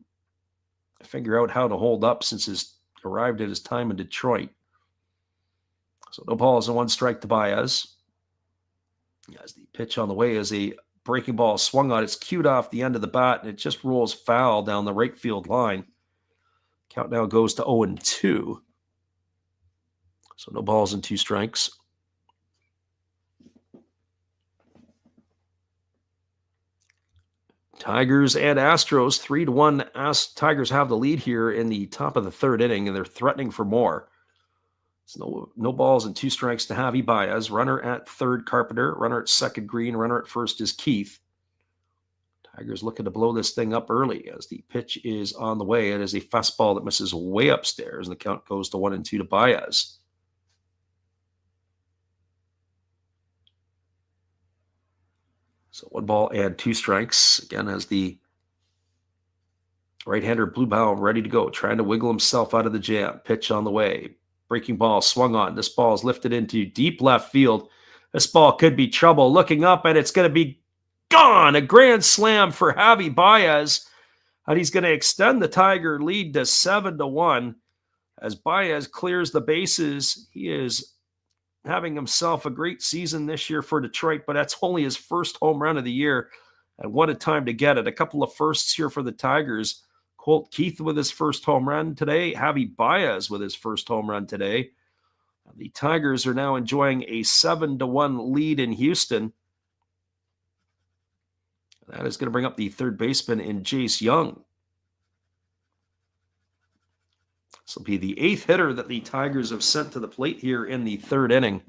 figure out how to hold up since he's arrived at his time in Detroit. So no balls and 1 strike to Baez. As the pitch on the way is a breaking ball swung on. It's cued off the end of the bat, and it just rolls foul down the right field line. Count now goes to 0-2. So no balls and 2 strikes. Tigers and Astros, 3-1. Tigers have the lead here in the top of the 3rd inning, and they're threatening for more. It's no balls and 2 strikes to Javi Baez. Runner at 3rd, Carpenter. Runner at 2nd, Green. Runner at 1st is Keith. Tigers looking to blow this thing up early as the pitch is on the way. It is a fastball that misses way upstairs, and the count goes to 1-2 to Baez. So 1 ball and 2 strikes. Again, as the right-hander Bluebow ready to go, trying to wiggle himself out of the jam. Pitch on the way. Breaking ball swung on. This ball is lifted into deep left field. This ball could be trouble. Looking up, and it's going to be gone. A grand slam for Javi Baez. And he's going to extend the Tiger lead to 7-1 as Baez clears the bases. He is having himself a great season this year for Detroit, but that's only his first home run of the year. And what a time to get it. A couple of firsts here for the Tigers. Colt Keith with his first home run today. Javi Baez with his first home run today. The Tigers are now enjoying a 7-1 lead in Houston. That is going to bring up the 3rd baseman in Jace Young. This will be the 8th hitter that the Tigers have sent to the plate here in the 3rd inning.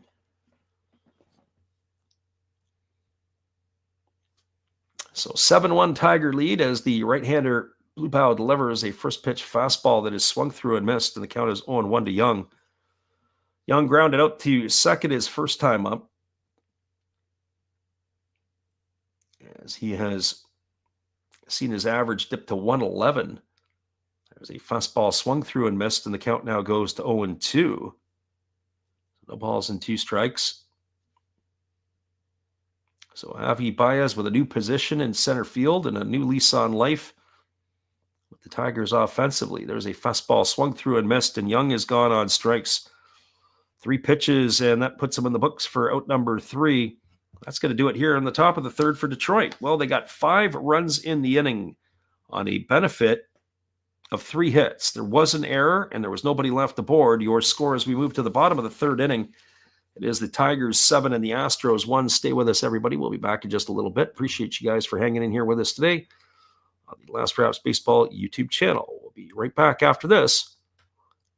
So 7-1 Tiger lead as the right-hander Bluebow delivers a first pitch fastball that is swung through and missed, and the count is 0-1 to Young. Young grounded out to 2nd his first time up, as he has seen his average dip to 111. There's a fastball swung through and missed, and the count now goes to 0-2. No balls and 2 strikes. So Javi Baez with a new position in center field and a new lease on life with the Tigers offensively. There's a fastball swung through and missed, and Young is gone on strikes. 3 pitches, and that puts him in the books for out number 3. That's going to do it here in the top of the 3rd for Detroit. Well, they got 5 runs in the inning on a benefit of 3 hits. There was an error, and there was nobody left aboard. Your score as we move to the bottom of the 3rd inning. It is the Tigers 7 and the Astros 1. Stay with us, everybody. We'll be back in just a little bit. Appreciate you guys for hanging in here with us today on the Last Raps Baseball YouTube channel. We'll be right back after this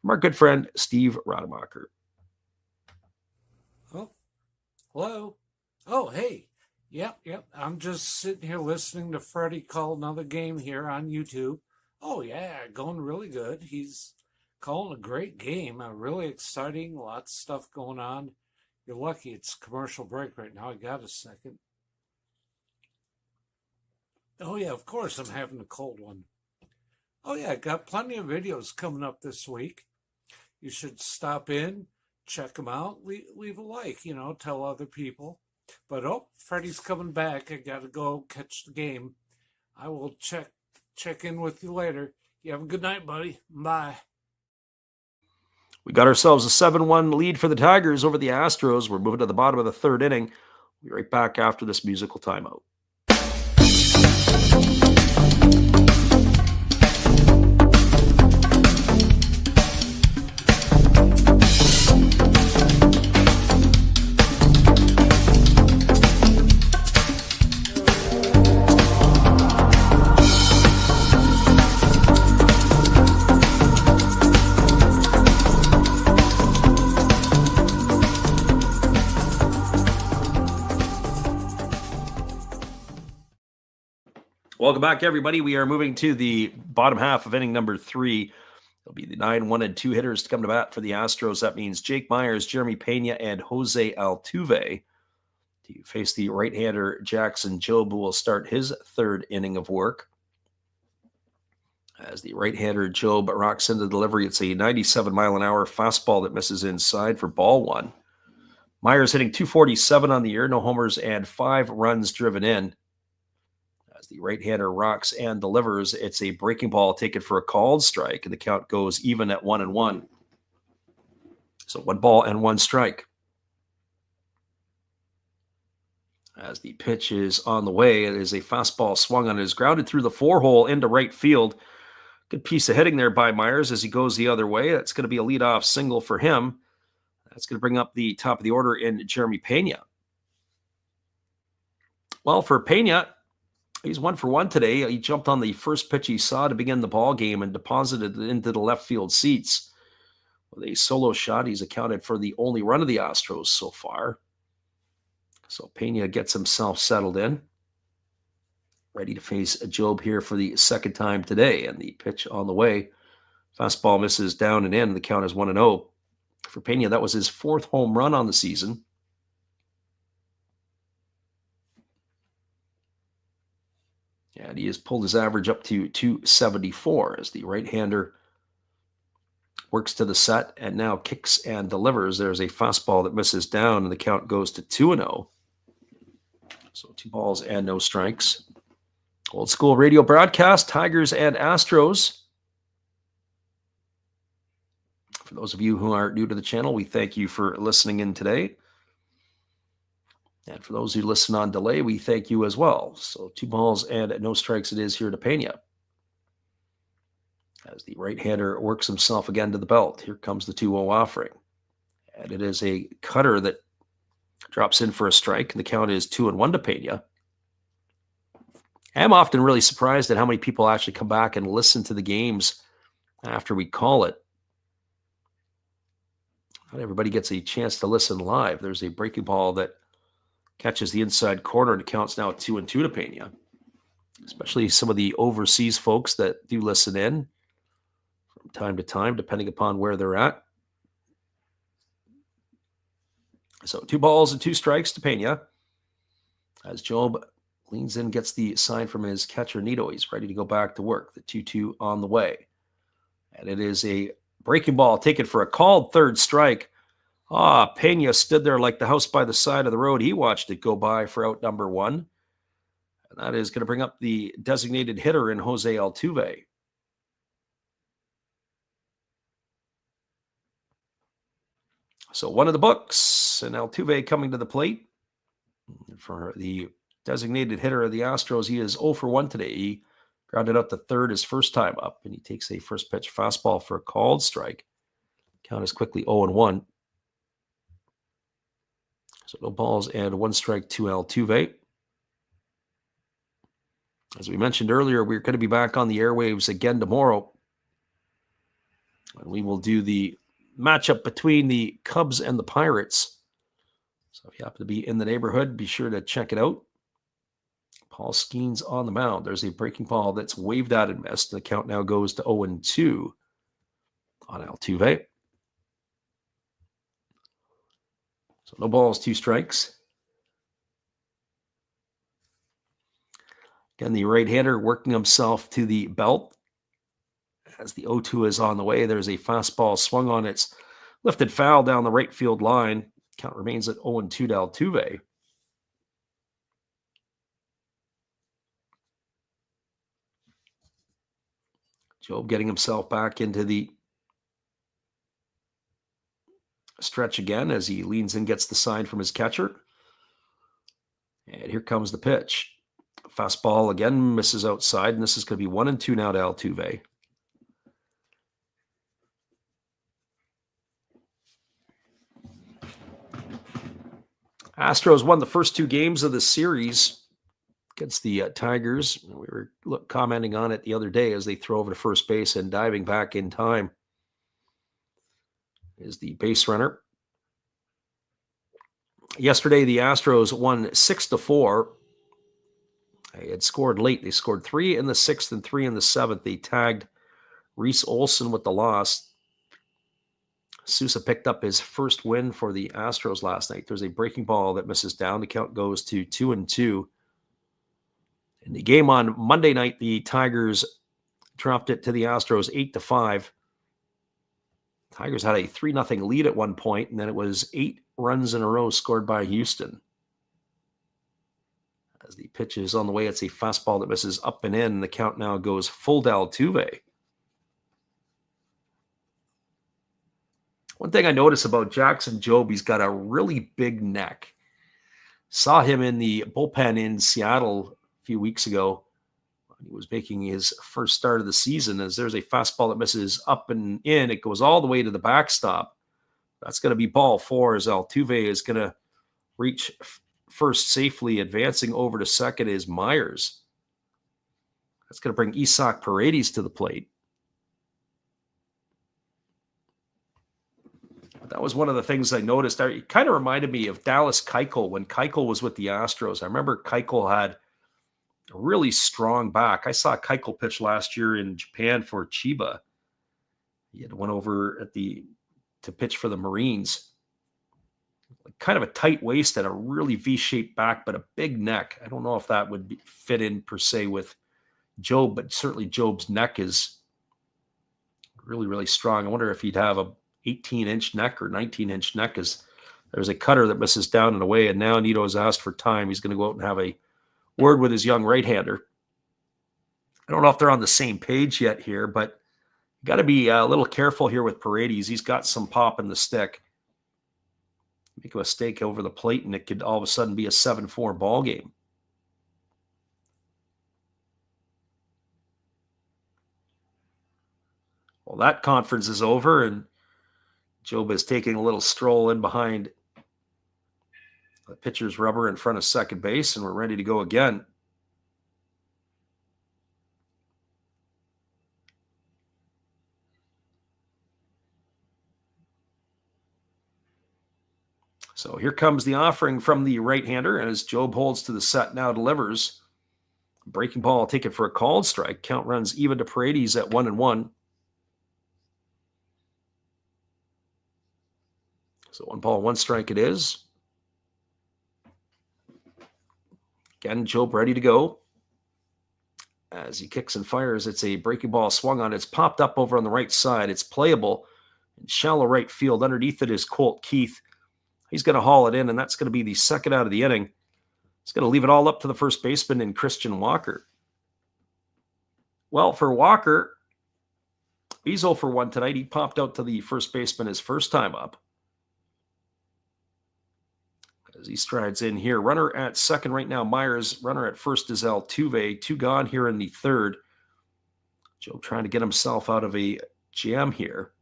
from our good friend, Steve Rademacher. Oh, hello. Oh, hey. Yep. I'm just sitting here listening to Freddie call another game here on YouTube. Oh, yeah, going really good. He's calling a great game. Really exciting. Lots of stuff going on. You're lucky it's commercial break right now. I got a second. Oh, yeah, of course I'm having a cold one. Oh, yeah, got plenty of videos coming up this week. You should stop in, check them out, leave a like, tell other people. But, Freddie's coming back. I got to go catch the game. I will check in with you later. You have a good night, buddy. Bye. We got ourselves a 7-1 lead for the Tigers over the Astros. We're moving to the bottom of the 3rd inning. We'll be right back after this musical timeout. Welcome back, everybody. We are moving to the bottom half of inning number 3. It'll be the 9-1 and 2 hitters to come to bat for the Astros. That means Jake Myers, Jeremy Pena, and Jose Altuve to face the right-hander Jackson Jobe, who will start his 3rd inning of work. As the right-hander Jobe rocks into the delivery, it's a 97-mile-an-hour fastball that misses inside for ball one. Myers hitting .247 on the year, no homers and 5 runs driven in. As the right-hander rocks and delivers, it's a breaking ball taken for a called strike, and the count goes even at 1-1. So 1 ball and 1 strike. As the pitch is on the way, it is a fastball swung on. It is grounded through the 4-hole into right field. Good piece of hitting there by Myers as he goes the other way. That's going to be a leadoff single for him. That's going to bring up the top of the order in Jeremy Pena. Well, for Pena, he's 1 for 1 today. He jumped on the first pitch he saw to begin the ball game and deposited it into the left field seats. With a solo shot, he's accounted for the only run of the Astros so far. So Pena gets himself settled in. Ready to face Jobe here for the second time today. And the pitch on the way. Fastball misses down and in. The count is 1-0. For Pena, that was his 4th home run on the season. And he has pulled his average up to .274 as the right-hander works to the set and now kicks and delivers. There's a fastball that misses down, and the count goes to 2-0. So 2 balls and no strikes. Old school radio broadcast, Tigers and Astros. For those of you who are new to the channel, we thank you for listening in today. And for those who listen on delay, we thank you as well. So 2 balls and no strikes it is here to Pena. As the right-hander works himself again to the belt. Here comes the 2-0 offering. And it is a cutter that drops in for a strike. And the count is 2-1 to Pena. I'm often really surprised at how many people actually come back and listen to the games after we call it. Not everybody gets a chance to listen live. There's a breaking ball that catches the inside corner, and it counts now 2-2 to Pena. Especially some of the overseas folks that do listen in from time to time, depending upon where they're at. So 2 balls and 2 strikes to Pena. As Jobe leans in, gets the sign from his catcher, Nito. He's ready to go back to work. The 2-2 on the way. And it is a breaking ball taken for a called 3rd strike. Pena stood there like the house by the side of the road. He watched it go by for out number 1. And that is going to bring up the designated hitter in Jose Altuve. So 1 of the books, and Altuve coming to the plate. For the designated hitter of the Astros, he is 0 for 1 today. He grounded out to third his first time up, and he takes a first pitch fastball for a called strike. Count is quickly 0-1. So no balls and 1 strike to Altuve. As we mentioned earlier, we're going to be back on the airwaves again tomorrow. And we will do the matchup between the Cubs and the Pirates. So if you happen to be in the neighborhood, be sure to check it out. Paul Skeens on the mound. There's a breaking ball that's waved out and missed. The count now goes to 0-2 on Altuve. So no balls, 2 strikes. Again, the right-hander working himself to the belt. As the 0-2 is on the way, there's a fastball swung on. It's lifted foul down the right field line. Count remains at 0-2 to Altuve. Jobe getting himself back into the stretch again as he leans in, gets the sign from his catcher. And here comes the pitch. Fastball again misses outside, and this is going to be 1-2 now to Altuve. Astros won the first 2 games of the series against the Tigers. We were commenting on it the other day as they throw over to first base, and diving back in time is the base runner. Yesterday, the Astros won 6-4. They had scored late. They scored 3 in the 6th and 3 in the 7th. They tagged Reese Olson with the loss. Sousa picked up his first win for the Astros last night. There's a breaking ball that misses down. The count goes to 2-2. In the game on Monday night, the Tigers dropped it to the Astros 8-5. Tigers had a 3-0 lead at one point, and then it was 8 runs in a row scored by Houston. As the pitch is on the way, it's a fastball that misses up and in. The count now goes full to Altuve. One thing I notice about Jackson Jobe, he's got a really big neck. Saw him in the bullpen in Seattle a few weeks ago. He was making his first start of the season. As there's a fastball that misses up and in, it goes all the way to the backstop. That's going to be ball 4 as Altuve is going to reach first safely. Advancing over to second is Myers. That's going to bring Isaac Paredes to the plate. That was one of the things I noticed. It kind of reminded me of Dallas Keuchel when Keuchel was with the Astros. I remember Keuchel had a really strong back. I saw Keuchel pitch last year in Japan for Chiba. He had went over to pitch for the Marines. Kind of a tight waist and a really V-shaped back, but a big neck. I don't know if that would fit in per se with Jobe, but certainly Jobe's neck is really, really strong. I wonder if he'd have a 18-inch neck or 19-inch neck, as there's a cutter that misses down and away, and now Nito's asked for time. He's going to go out and have a word with his young right-hander. I don't know if they're on the same page yet here, but you got to be a little careful here with Paredes. He's got some pop in the stick. Make a mistake over the plate, and it could all of a sudden be a 7-4 ball game. Well, that conference is over, and Jobe is taking a little stroll in behind the pitcher's rubber in front of second base, and we're ready to go again. So here comes the offering from the right-hander, as Jobe holds to the set, now delivers. Breaking ball, take it for a called strike. Count runs even to Paredes at 1-1. So 1 ball, 1 strike it is. Again, Jobe ready to go. As he kicks and fires, it's a breaking ball swung on. It's popped up over on the right side. It's playable in shallow right field. Underneath it is Colt Keith. He's going to haul it in, and that's going to be the second out of the inning. He's going to leave it all up to the first baseman in Christian Walker. Well, for Walker, he's 0 for 1 tonight. He popped out to the first baseman his first time up. As he strides in here. Runner at second right now, Myers. Runner at first is Altuve. 2 gone here in the third. Jobe trying to get himself out of a jam here.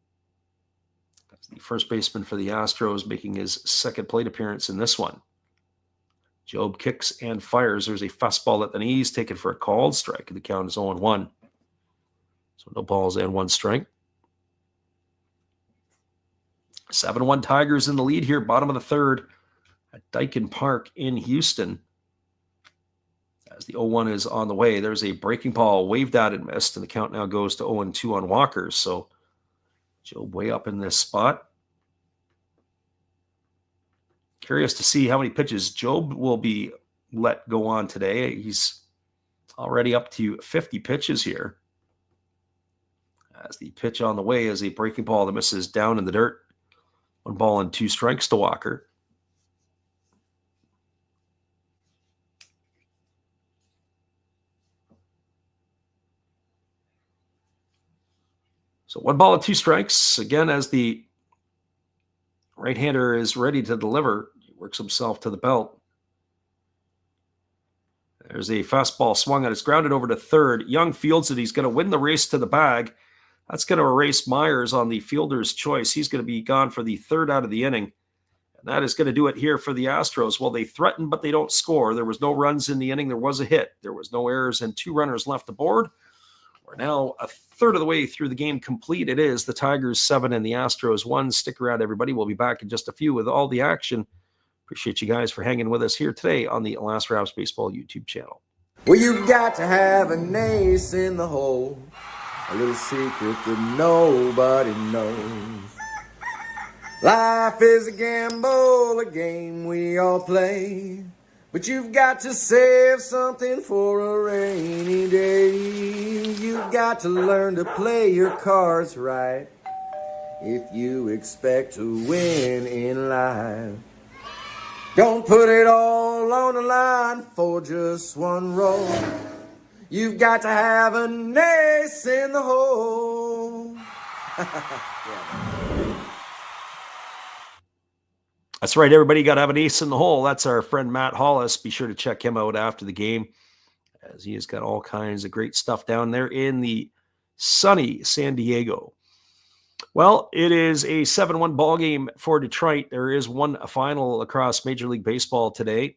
That's the first baseman for the Astros, making his second plate appearance in this one. Jobe kicks and fires. There's a fastball at the knees, taken for a called strike. The count is 0-1. So no balls and 1 strike. 7-1 Tigers in the lead here, bottom of the third at Daikin Park in Houston. As the 0-1 is on the way, there's a breaking ball waved at and missed, and the count now goes to 0-2 on Walker. So Jobe way up in this spot. Curious to see how many pitches Jobe will be let go on today. He's already up to 50 pitches here. As the pitch on the way is a breaking ball that misses down in the dirt. 1 ball and 2 strikes to Walker. So 1 ball and 2 strikes. Again, as the right-hander is ready to deliver, he works himself to the belt. There's a fastball swung on. It's grounded over to third. Young fields it. He's going to win the race to the bag. That's going to erase Myers on the fielder's choice. He's going to be gone for the third out of the inning. And that is going to do it here for the Astros. Well, they threaten, but they don't score. There was no runs in the inning. There was a hit. There was no errors and 2 runners left aboard. We're now a third of the way through the game complete. It is the Tigers 7 and the Astros 1. Stick around, everybody. We'll be back in just a few with all the action. Appreciate you guys for hanging with us here today on the Last Raps Baseball YouTube channel. Well, you got to have an ace in the hole, a little secret that nobody knows. Life is a gamble, a game we all play, but But you've got to save something for a rainy day. You've got to learn to play your cards right if you expect to win in life. Don't put it all on the line for just one roll. You've got to have an ace in the hole. That's right, everybody. Got to have an ace in the hole. That's our friend Matt Hollis. Be sure to check him out after the game, as he has got all kinds of great stuff down there in the sunny San Diego. Well, it is a 7-1 ball game for Detroit. There is one final across Major League Baseball today,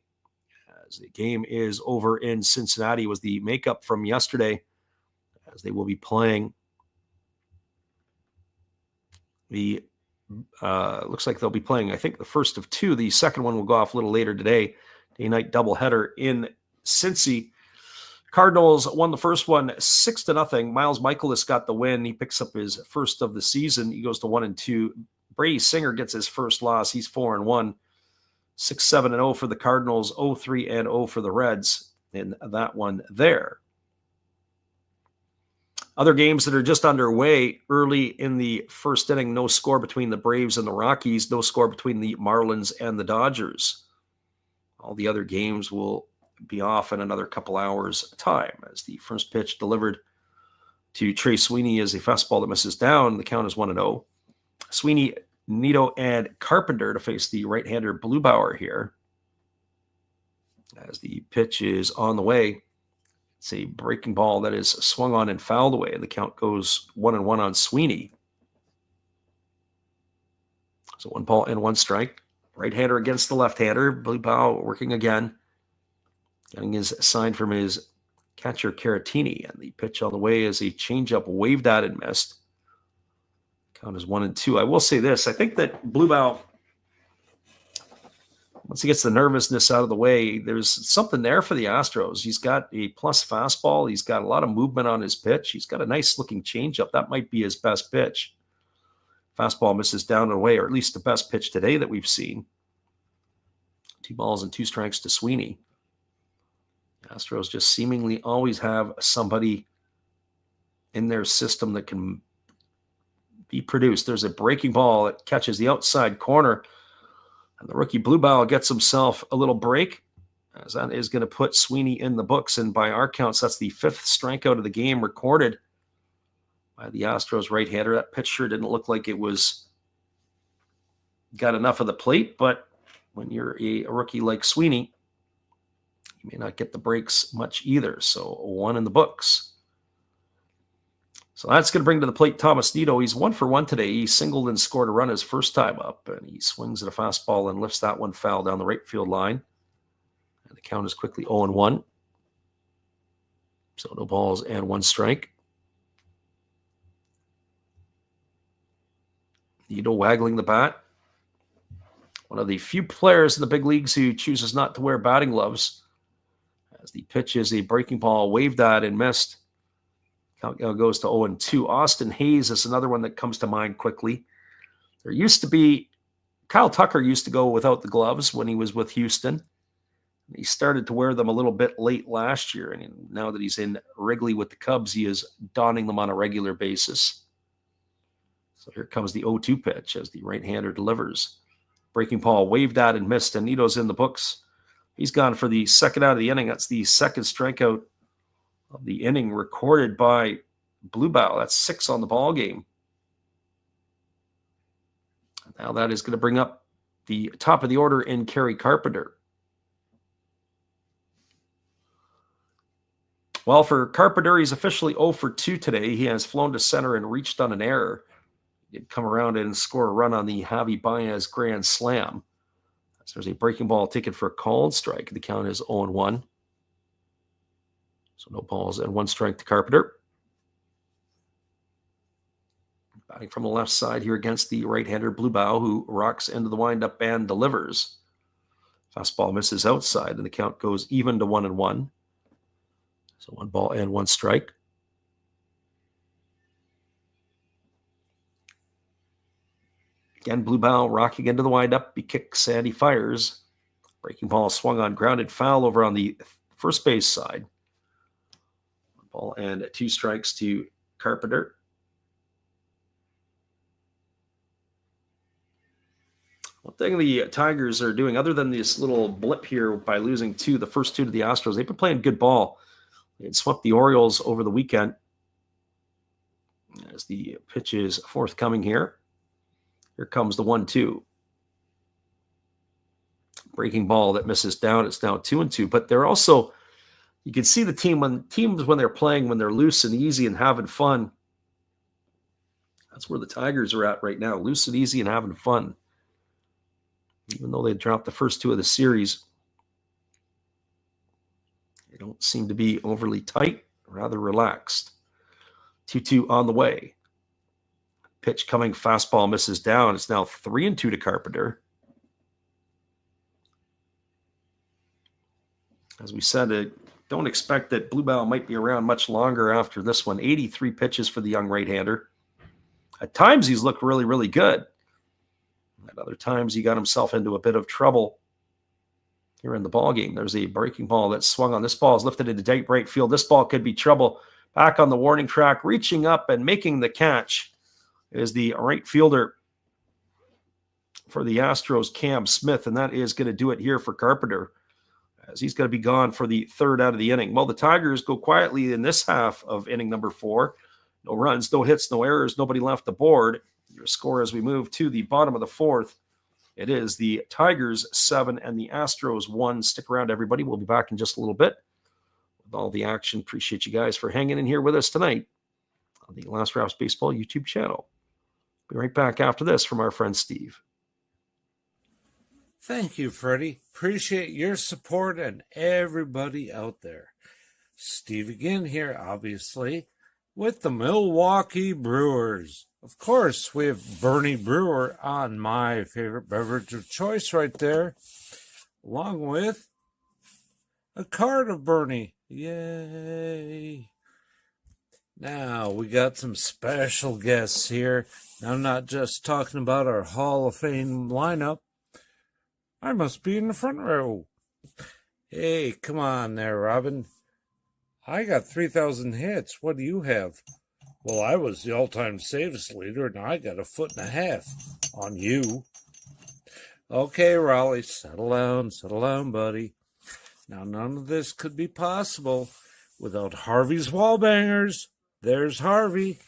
as the game is over in Cincinnati. It was the makeup from yesterday, as they will be playing the looks like they'll be playing, I think, the first of two. The second one will go off a little later today. Day-night doubleheader in Cincy. Cardinals won the first one 6-0. Miles Michaelis got the win. He picks up his first of the season. He goes to 1-2. Brady Singer gets his first loss. He's 4-1. 6-7-0 for the Cardinals. 0-3-0 for the Reds in that one there. Other games that are just underway early in the first inning, no score between the Braves and the Rockies, no score between the Marlins and the Dodgers. All the other games will be off in another couple hours' time, as the first pitch delivered to Trey Sweeney is a fastball that misses down. The count is 1-0. Sweeney, Nito, and Carpenter to face the right-hander Bluebauer here, as the pitch is on the way. It's a breaking ball that is swung on and fouled away, and the count goes 1-1 on Sweeney. So 1 strike. Right-hander against the left-hander. Bluebauer working again. Getting his sign from his catcher Caratini, and the pitch on the way is a changeup waved at and missed. Count is 1-2. I will say this. I think that Bluebauer, once he gets the nervousness out of the way, there's something there for the Astros. He's got a plus fastball. He's got a lot of movement on his pitch. He's got a nice-looking changeup. That might be his best pitch. Fastball misses down and away, or at least the best pitch today that we've seen. 2 strikes to Sweeney. Astros just seemingly always have somebody in their system that can be produced. There's a breaking ball that catches the outside corner, and the rookie Bluebauer gets himself a little break, as that is going to put Sweeney in the books. And by our counts, that's the 5th strikeout of the game recorded by the Astros right-hander. That pitch sure didn't look like it was got enough of the plate, but when you're a rookie like Sweeney, you may not get the breaks much either. So 1 in the books. So that's going to bring to the plate Thomas Nito. He's 1 for 1 today. He singled and scored a run his first time up, and he swings at a fastball and lifts that one foul down the right field line. And the count is quickly 0-1. So no balls and 1 strike. Nito waggling the bat. One of the few players in the big leagues who chooses not to wear batting gloves, as the pitch is a breaking ball waved at and missed. Count goes to 0-2. Austin Hayes is another one that comes to mind quickly. There used to be, Kyle Tucker used to go without the gloves when he was with Houston. He started to wear them a little bit late last year, and now that he's in Wrigley with the Cubs, he is donning them on a regular basis. So here comes the 0-2 pitch as the right-hander delivers. Breaking ball waved at and missed, and Nito's in the books. He's gone for the second out of the inning. That's the 2nd strikeout of the inning recorded by Bluebauer. That's 6 on the ball game. Now that is going to bring up the top of the order in Kerry Carpenter. Well, for Carpenter, he's officially 0 for 2 today. He has flown to center and reached on an error. He'd come around and score a run on the Javi Baez grand slam. So there's a breaking ball taken for a called strike. The count is 0-1. So no balls and 1 strike to Carpenter. Batting from the left side here against the right-hander Bluebauer, who rocks into the windup and delivers. Fastball misses outside, and the count goes even to 1-1. So 1 ball and 1 strike. Again, Bluebauer rocking into the windup. He kicks and he fires. Breaking ball swung on, grounded foul over on the first base side. 1 ball and 2 strikes to Carpenter. One thing the Tigers are doing, other than this little blip here by losing the first 2 to the Astros, they've been playing good ball. They had swept the Orioles over the weekend. As the pitch is forthcoming here. Here comes the 1-2. Breaking ball that misses down. It's now 2-2. But they're also, you can see the teams when they're playing, when they're loose and easy and having fun. That's where the Tigers are at right now. Loose and easy and having fun. Even though they dropped the first 2 of the series, they don't seem to be overly tight, rather relaxed. 2-2 on the way. Pitch coming, fastball misses down. It's now 3-2 to Carpenter. As we said, don't expect that Bluebell might be around much longer after this one. 83 pitches for the young right-hander. At times, he's looked really, really good. At other times, he got himself into a bit of trouble here in the ballgame. There's a breaking ball that swung on. This ball is lifted into deep right field. This ball could be trouble. Back on the warning track, reaching up and making the catch is the right fielder for the Astros, Cam Smith, and that is going to do it here for Carpenter, as he's going to be gone for the 3rd out of the inning. Well, the Tigers go quietly in this half of inning number 4. No runs, no hits, no errors, nobody left the board. Your score as we move to the bottom of the 4th. It is the Tigers 7 and the Astros 1. Stick around, everybody. We'll be back in just a little bit with all the action. Appreciate you guys for hanging in here with us tonight on the Last Raps Baseball YouTube channel. Be right back after this from our friend Steve. Thank you, Freddie. Appreciate your support and everybody out there. Steve again here, obviously, with the Milwaukee Brewers. Of course, we have Bernie Brewer on my favorite beverage of choice right there, along with a card of Bernie. Yay! Now, we got some special guests here. I'm not just talking about our Hall of Fame lineup. I must be in the front row. Hey, come on there, Robin. I got 3,000 hits. What do you have? Well, I was the all-time saves leader, and I got 1.5 feet on you. Okay, Raleigh, settle down, buddy. Now, none of this could be possible without Harvey's Wallbangers. There's Harvey.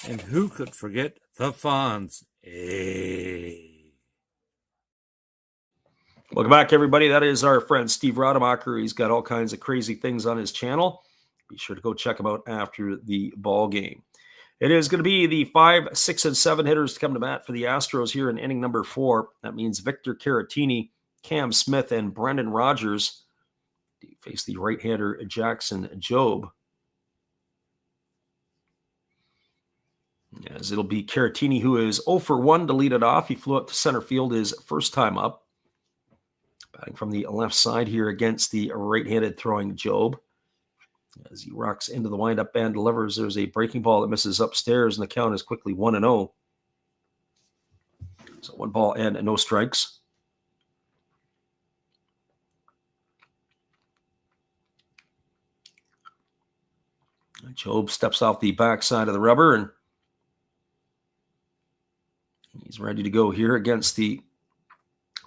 And who could forget the Fonz? Hey. Welcome back, everybody. That is our friend Steve Rademacher. He's got all kinds of crazy things on his channel. Be sure to go check him out after the ball game. It is going to be the 5, 6, and 7 hitters to come to bat for the Astros here in inning number 4. That means Victor Caratini, Cam Smith, and Brendan Rodgers face the right-hander Jackson Jobe. As it'll be Caratini, who is 0 for 1 to lead it off. He flew up to center field his first time up. Batting from the left side here against the right-handed throwing Jobe. As he rocks into the windup and delivers, there's a breaking ball that misses upstairs, and the count is quickly 1-0. So 1 ball and no strikes. Jobe steps off the backside of the rubber, and he's ready to go here against the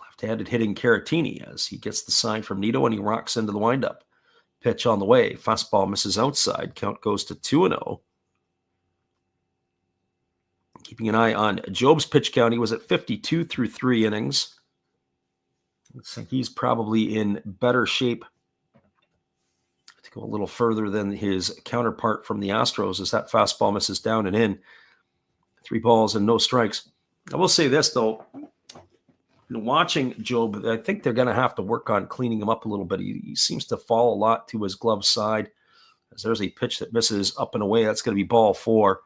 left-handed hitting Caratini as he gets the sign from Nito and he rocks into the windup. Pitch on the way. Fastball misses outside. Count goes to 2-0. Keeping an eye on Jobe's pitch count, he was at 52 through 3 innings. Looks like he's probably in better shape to go a little further than his counterpart from the Astros as that fastball misses down and in. 3 balls and no strikes. I will say this, though. Watching Jobe, I think they're going to have to work on cleaning him up a little bit. He seems to fall a lot to his glove side. As there's a pitch that misses up and away. That's going to be ball 4.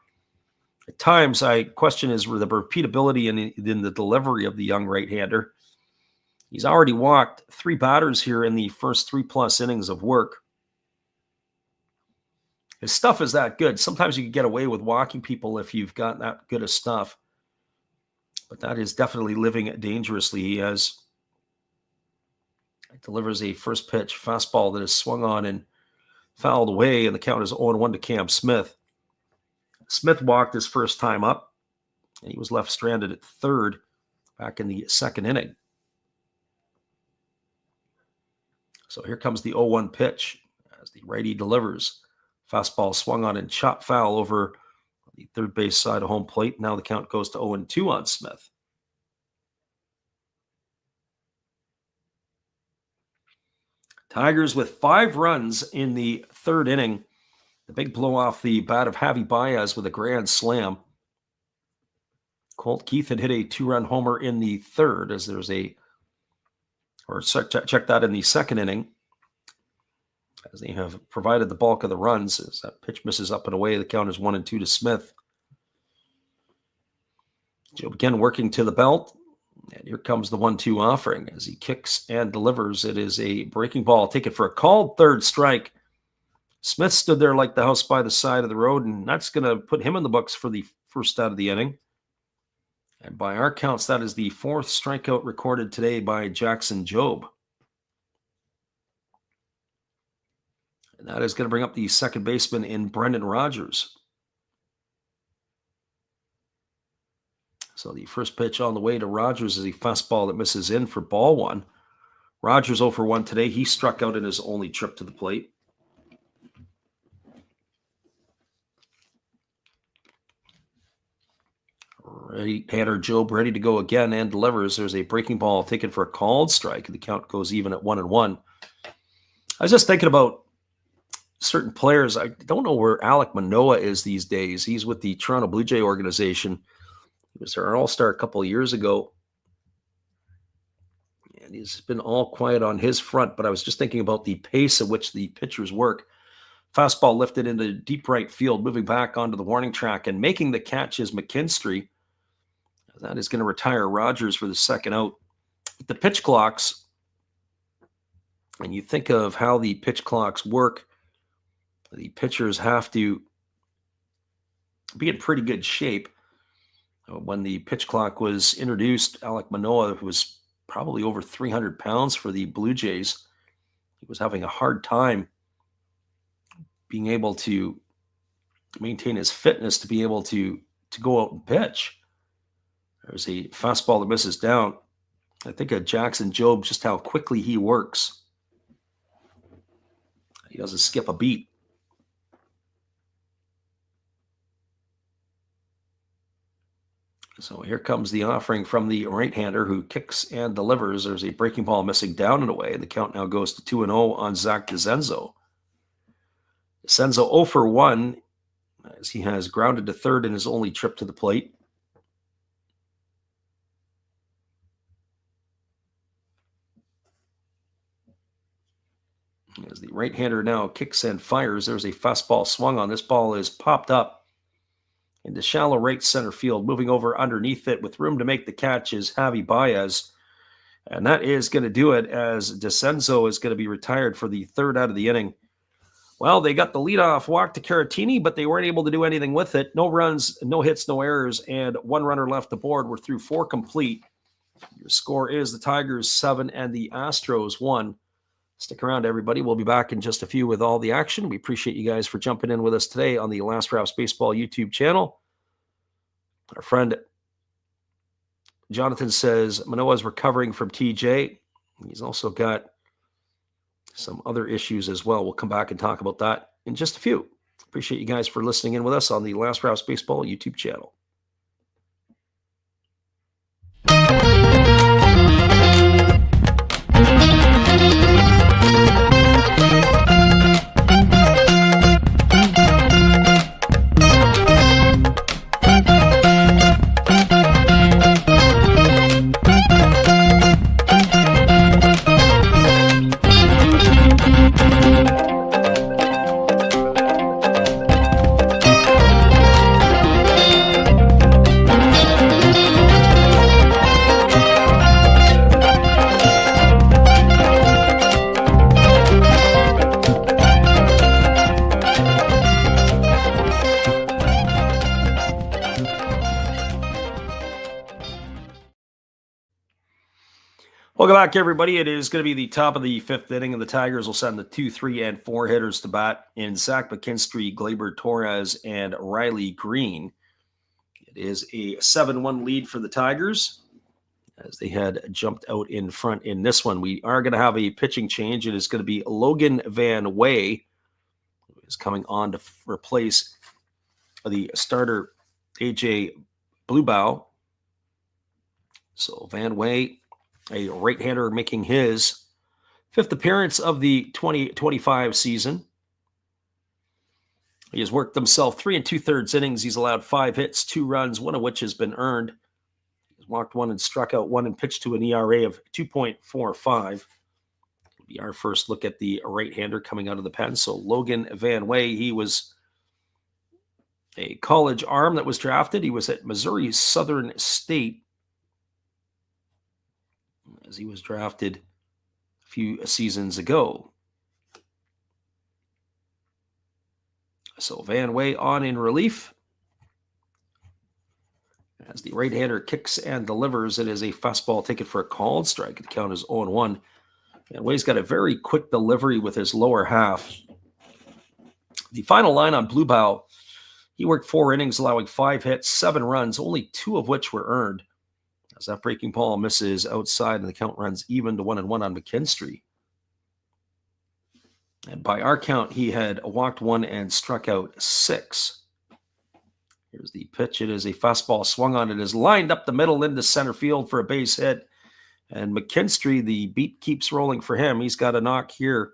At times, I question the repeatability in the delivery of the young right-hander. He's already walked 3 batters here in the first 3+ innings of work. His stuff is that good. Sometimes you can get away with walking people if you've got that good of stuff. But that is definitely living dangerously. He has delivers a first pitch fastball that is swung on and fouled away, and the count is 0-1 to Cam Smith. Smith walked his first time up, and he was left stranded at third back in the second inning. So here comes the 0-1 pitch as the righty delivers. Fastball swung on and chopped foul over the third base side of home plate. Now the count goes to 0-2 on Smith. Tigers with 5 runs in the third inning. The big blow off the bat of Javi Baez with a grand slam. Colt Keith had hit a 2-run homer in the third as there's check that in the second inning as they have provided the bulk of the runs. As that pitch misses up and away, the count is 1-2 to Smith. Jobe again working to the belt. And here comes the 1-2 offering as he kicks and delivers. It is a breaking ball. Take it for a called third strike. Smith stood there like the house by the side of the road, and that's going to put him in the books for the first out of the inning. And by our counts, that is the 4th strikeout recorded today by Jackson Jobe. And that is going to bring up the second baseman in Brendan Rodgers. So the first pitch on the way to Rodgers is a fastball that misses in for ball 1. Rodgers 0 for 1 today. He struck out in his only trip to the plate. Right-hander Jobe ready to go again and delivers. There's a breaking ball taken for a called strike. The count goes even at 1-1. I was just thinking about certain players. I don't know where Alek Manoah is these days. He's with the Toronto Blue Jay organization. He was their all-star a couple of years ago. And he's been all quiet on his front, but I was just thinking about the pace at which the pitchers work. Fastball lifted into deep right field, moving back onto the warning track, and making the catch is McKinstry. That is going to retire Rodgers for the second out. The pitch clocks, and you think of how the pitch clocks work, the pitchers have to be in pretty good shape. When the pitch clock was introduced, Alek Manoah, who was probably over 300 pounds for the Blue Jays, he was having a hard time being able to maintain his fitness to be able to go out and pitch. There's a fastball that misses down. I think of Jackson Jobe, just how quickly he works. He doesn't skip a beat. So here comes the offering from the right-hander who kicks and delivers. There's a breaking ball missing down and away. The count now goes to 2-0 on Zach DeCenzo. DeCenzo 0 for 1 as he has grounded to third in his only trip to the plate. As the right-hander now kicks and fires, there's a fastball swung on. This ball is popped up into shallow right center field. Moving over underneath it with room to make the catch is Javi Baez. And that is going to do it as DeCenzo is going to be retired for the third out of the inning. Well, they got the leadoff walk to Caratini, but they weren't able to do anything with it. No runs, no hits, no errors, and 1 runner left aboard. We're through 4 complete. Your score is the Tigers 7 and the Astros 1. Stick around, everybody. We'll be back in just a few with all the action. We appreciate you guys for jumping in with us today on the Last Raps Baseball YouTube channel. Our friend Jonathan says Manoah's recovering from TJ. He's also got some other issues as well. We'll come back and talk about that in just a few. Appreciate you guys for listening in with us on the Last Raps Baseball YouTube channel. Welcome back, everybody. It is going to be the top of the fifth inning, and the Tigers will send the 2, 3, and 4 hitters to bat in Zach McKinstry, Gleyber Torres, and Riley Green. It is a 7-1 lead for the Tigers as they had jumped out in front in this one. We are going to have a pitching change. It is going to be Logan Van Way, who is coming on to replace the starter, AJ Bluebow. So Van Way, a right-hander, making his fifth appearance of the 2025 season. He has worked himself 3 2/3 innings. He's allowed 5 hits, 2 runs, one of which has been earned. He's walked 1 and struck out 1 and pitched to an ERA of 2.45. It'll be our first look at the right-hander coming out of the pen. So Logan Van Way, he was a college arm that was drafted. He was at Missouri Southern State as he was drafted a few seasons ago. So Van Way on in relief. As the right-hander kicks and delivers, it is a fastball taken for a called strike. The count is 0-1. Van Way's got a very quick delivery with his lower half. The final line on Bluebow, he worked 4 innings, allowing 5 hits, 7 runs, only 2 of which were earned. As that breaking ball misses outside, and the count runs even to 1-1 on McKinstry. And by our count, he had walked 1 and struck out 6. Here's the pitch. It is a fastball swung on. It is lined up the middle into center field for a base hit. And McKinstry, the beat keeps rolling for him. He's got a knock here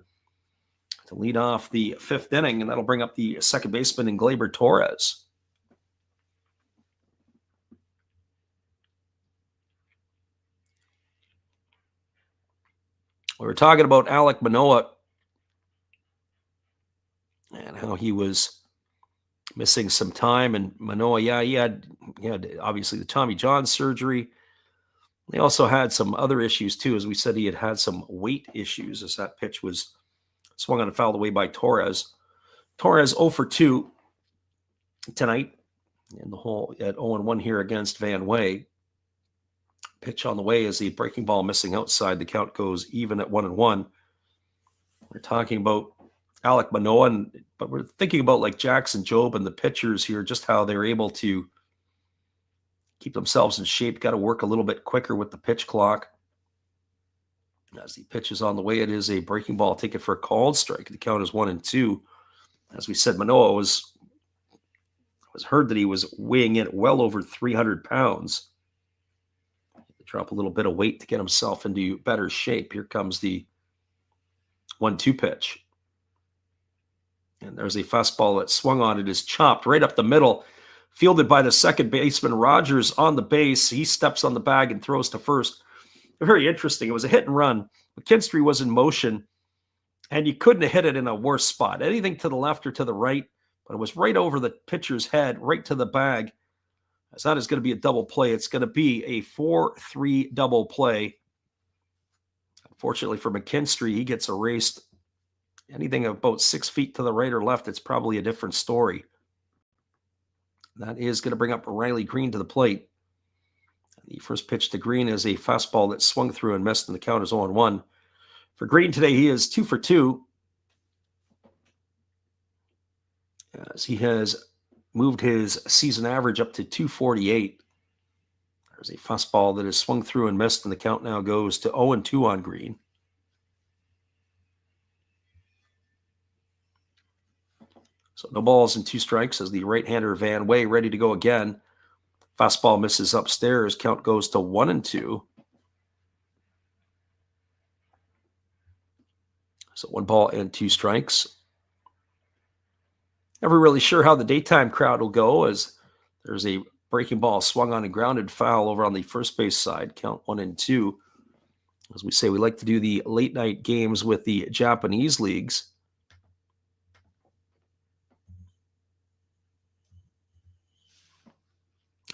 to lead off the fifth inning, and that'll bring up the second baseman in Gleyber Torres. We were talking about Alek Manoah and how he was missing some time. And Manoah, he had obviously the Tommy John surgery. They also had some other issues too. As we said, he had some weight issues as that pitch was swung on and fouled away by Torres. Torres 0 for 2 tonight in the hole at 0-1 here against Van Way. Pitch on the way is the breaking ball missing outside. The count goes even at 1-1. We're talking about Alek Manoah, but we're thinking about like Jackson Jobe and the pitchers here, just how they're able to keep themselves in shape. Got to work a little bit quicker with the pitch clock. As the pitch is on the way, it is a breaking ball taken for a called strike. The count is 1-2. As we said, Manoah was heard that he was weighing in well over 300 pounds. Drop a little bit of weight to get himself into better shape. Here comes the 1-2 pitch. And there's a fastball that swung on. It is chopped right up the middle, fielded by the second baseman, Rogers, on the base. He steps on the bag and throws to first. Very interesting. It was a hit and run. McKinstry was in motion, and you couldn't have hit it in a worse spot. Anything to the left or to the right, but it was right over the pitcher's head, right to the bag. As that is going to be a double play. It's going to be a 4-3 double play. Unfortunately for McKinstry, he gets erased. Anything about 6 feet to the right or left, it's probably a different story. That is going to bring up Riley Green to the plate. The first pitch to Green is a fastball that swung through and missed, and the count is 0-1. For Green today, he is 2 for 2. As he has moved his season average up to 248. There's a fastball that is swung through and missed, and the count now goes to 0-2 on Green. So no balls and 2 strikes as the right-hander Van Way ready to go again. Fastball misses upstairs. Count goes to 1-2. So 1 ball and 2 strikes. Never really sure how the daytime crowd will go as there's a breaking ball swung on and grounded foul over on the first base side. Count 1-2. As we say, we like to do the late night games with the Japanese leagues.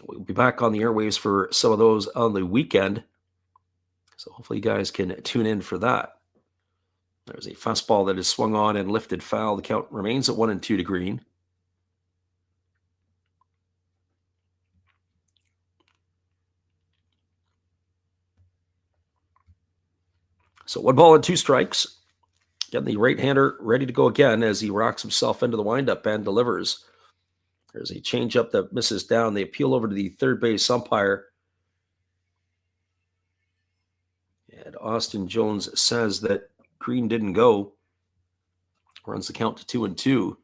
We'll be back on the airwaves for some of those on the weekend. So hopefully you guys can tune in for that. There's a fastball that is swung on and lifted foul. The count remains at 1-2 to Green. So 1 ball and 2 strikes. Again, the right-hander ready to go again as he rocks himself into the windup and delivers. There's a changeup that misses down. They appeal over to the third base umpire. And Austin Jones says that Green didn't go. Runs the count to 2-2.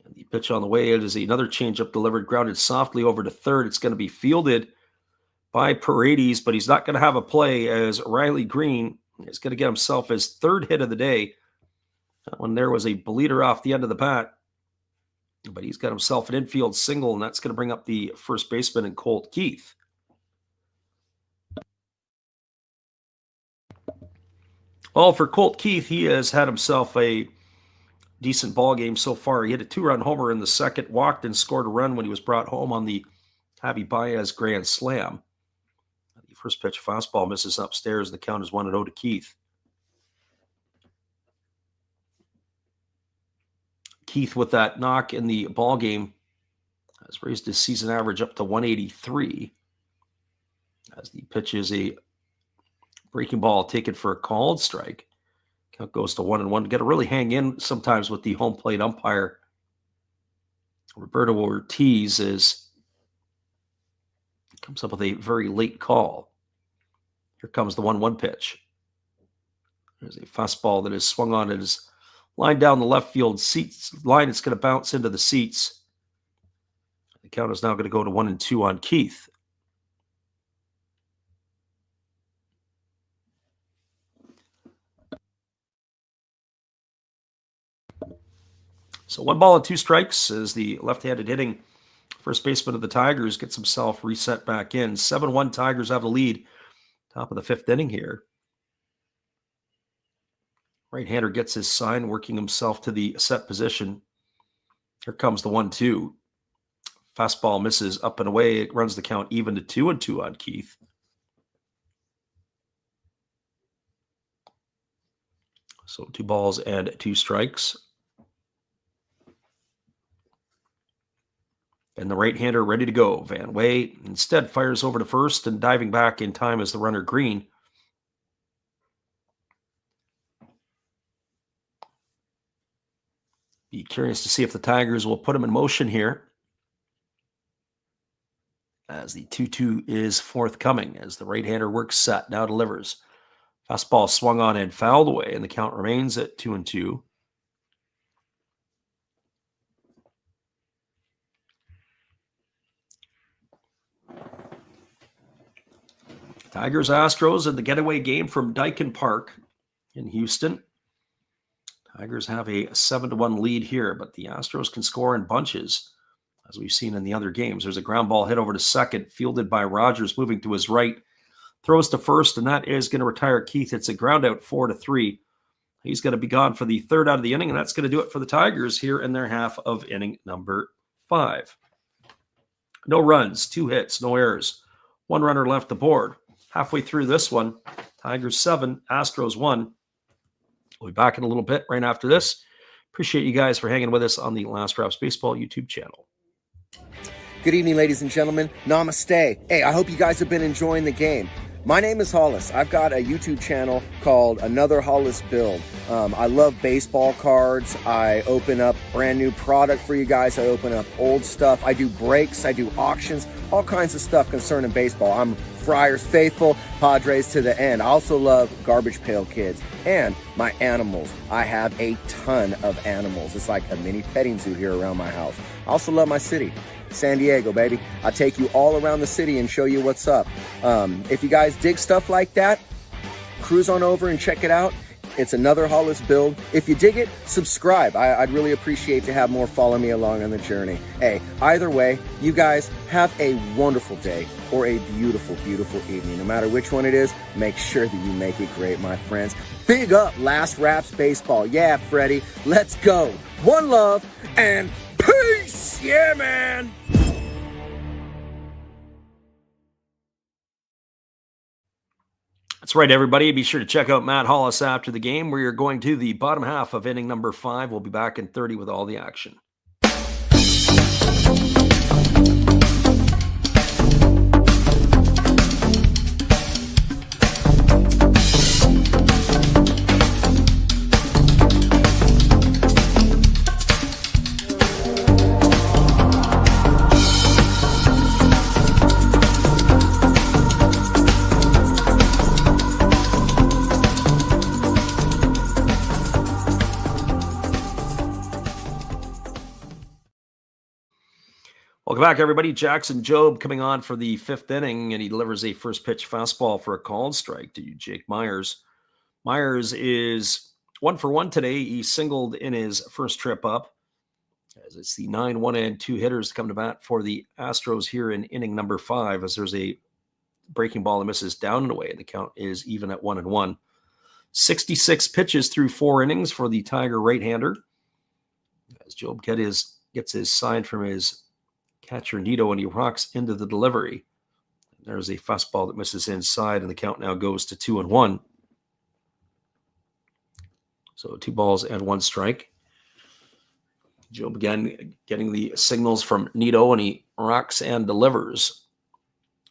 And the pitch on the way, it is another changeup delivered, grounded softly over to third. It's going to be fielded by Paredes, but he's not going to have a play as Riley Green is going to get himself his 3rd hit of the day. That one there was a bleeder off the end of the bat, but he's got himself an infield single, and that's going to bring up the first baseman in Colt Keith. Well, for Colt Keith, he has had himself a decent ball game so far. He hit a 2-run homer in the second, walked and scored a run when he was brought home on the Javi Baez grand slam. The first pitch fastball misses upstairs. The count is 1-0 to Keith. Keith, with that knock in the ball game, has raised his season average up to 183. As the pitch is a breaking ball taken for a called strike. Count goes to 1-1. Got to really hang in sometimes with the home plate umpire. Roberto Ortiz comes up with a very late call. Here comes the 1-1 pitch. There's a fastball that is swung on. It is lined down the left field seats line. It's going to bounce into the seats. The count is now going to go to 1-2 on Keith. So 1 ball and 2 strikes as the left-handed hitting first baseman of the Tigers gets himself reset back in. 7-1 Tigers have the lead. Top of the 5th inning here. Right-hander gets his sign, working himself to the set position. Here comes the 1-2. Fastball misses up and away. It runs the count even to 2-2 on Keith. So 2 balls and 2 strikes. And the right-hander ready to go. Van Way instead fires over to first, and diving back in time is the runner Green. Be curious to see if the Tigers will put him in motion here, as the 2-2 is forthcoming as the right-hander works set, now delivers. Fastball swung on and fouled away, and the count remains at 2-2. Tigers Astros in the getaway game from Dyken Park in Houston. Tigers have a 7-1 lead here, but the Astros can score in bunches, as we've seen in the other games. There's a ground ball hit over to second, fielded by Rogers, moving to his right. Throws to first, and that is going to retire Keith. It's a ground out 4-3. He's going to be gone for the 3rd out of the inning, and that's going to do it for the Tigers here in their half of inning number 5. No runs, 2 hits, no errors. 1 runner left aboard. Halfway through this one, Tigers 7, Astros 1. We'll be back in a little bit right after this. Appreciate you guys for hanging with us on the Last Raps Baseball YouTube channel. Good evening, ladies and gentlemen. Namaste. Hey, I hope you guys have been enjoying the game. My name is Hollis. I've got a YouTube channel called Another Hollis Build. I love baseball cards. I open up brand new product for you guys. I open up old stuff. I do breaks. I do auctions. All kinds of stuff concerning baseball. I'm Friars faithful, Padres to the end. I also love Garbage Pail Kids and my animals. I have a ton of animals. It's like a mini petting zoo here around my house. I also love my city. San Diego, baby. I'll take you all around the city and show you what's up. If you guys dig stuff like that, cruise on over and check it out. It's Another Hollis Build. If you dig it, subscribe. I'd really appreciate to have more follow me along on the journey. Hey, either way, you guys have a wonderful day or a beautiful, beautiful evening. No matter which one it is, make sure that you make it great, my friends. Big up Last Raps Baseball. Yeah, Freddie, let's go. One love and peace. Yeah, man. That's right, everybody. Be sure to check out Matt Hollis after the game. We are going to the bottom half of inning number 5. We'll be back in 30 with all the action. Welcome back, everybody. Jackson Jobe coming on for the 5th inning, and he delivers a first pitch fastball for a called strike to Jake Myers. Myers is 1 for 1 today. He singled in his first trip up, as it's the 9 and 2 hitters to come to bat for the Astros here in inning number 5, as there's a breaking ball that misses down and away, and the count is even at 1-1. 66 pitches through 4 innings for the Tiger right-hander, as Jobe gets his sign from his catcher Nito, and he rocks into the delivery. There's a fastball that misses inside, and the count now goes to 2-1. So 2 balls and 1 strike. Jobe again getting the signals from Nito, and he rocks and delivers.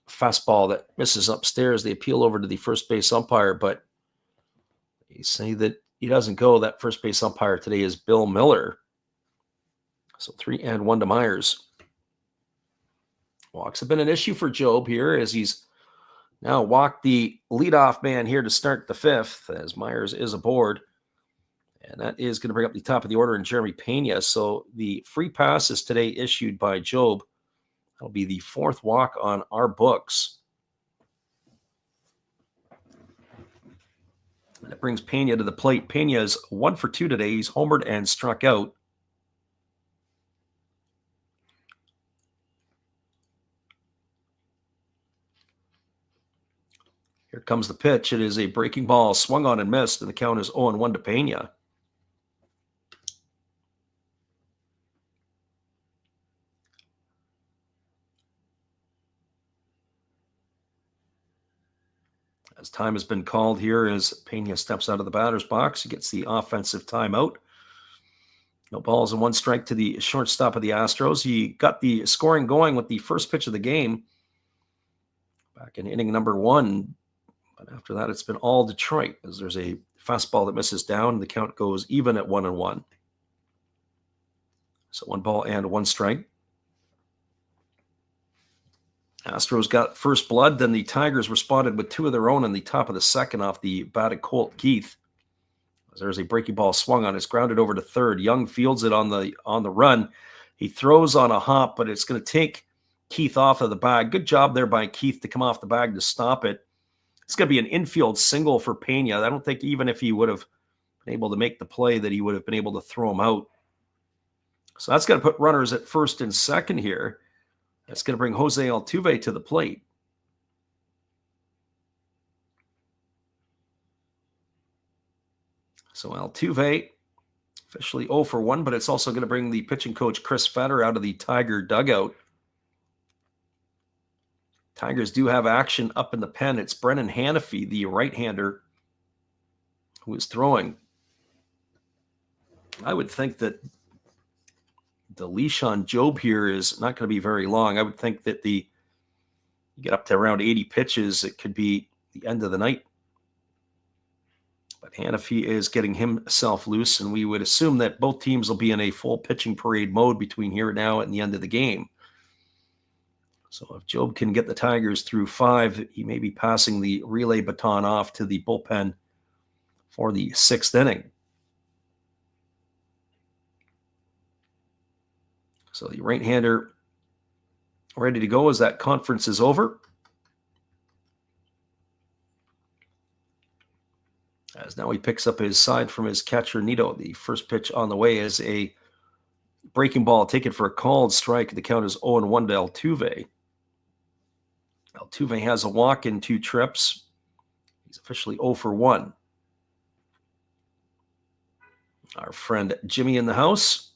Fastball that misses upstairs. They appeal over to the first base umpire, but they say that he doesn't go. That first base umpire today is Bill Miller. So 3-1 to Myers. Walks have been an issue for Jobe here, as he's now walked the leadoff man here to start the 5th, as Myers is aboard. And that is going to bring up the top of the order in Jeremy Pena. So the free pass is today issued by Jobe. That'll be the 4th walk on our books. And it brings Pena to the plate. Pena is 1 for 2 today. He's homered and struck out. Here comes the pitch. It is a breaking ball, swung on and missed, and the count is 0-1 to Pena. As time has been called here, as Pena steps out of the batter's box, he gets the offensive timeout. No balls and 1 strike to the shortstop of the Astros. He got the scoring going with the first pitch of the game back in inning number 1. But after that, it's been all Detroit, as there's a fastball that misses down. The count goes even at 1-1. So 1 ball and 1 strike. Astros got first blood. Then the Tigers responded with 2 of their own in the top of the 2nd off the bat of Colt Keith. As there's a breaking ball swung on. It's grounded over to 3rd. Young fields it on the run. He throws on a hop, but it's going to take Keith off of the bag. Good job there by Keith to come off the bag to stop it. It's going to be an infield single for Pena. I don't think even if he would have been able to make the play that he would have been able to throw him out. So that's going to put runners at 1st and 2nd here. That's going to bring Jose Altuve to the plate. So Altuve officially 0 for 1, but it's also going to bring the pitching coach Chris Fetter out of the Tiger dugout. Tigers do have action up in the pen. It's Brennan Hanafy, the right-hander, who is throwing. I would think that the leash on Jobe here is not going to be very long. I would think that you get up to around 80 pitches, it could be the end of the night. But Hanafy is getting himself loose, and we would assume that both teams will be in a full pitching parade mode between here now and the end of the game. So if Jobe can get the Tigers through 5, he may be passing the relay baton off to the bullpen for the 6th inning. So the right-hander ready to go as that conference is over. As now he picks up his side from his catcher Nito. The first pitch on the way is a breaking ball taken for a called strike. The count is 0-1 to Altuve. Altuve has a walk in 2 trips. He's officially 0 for 1. Our friend Jimmy in the house.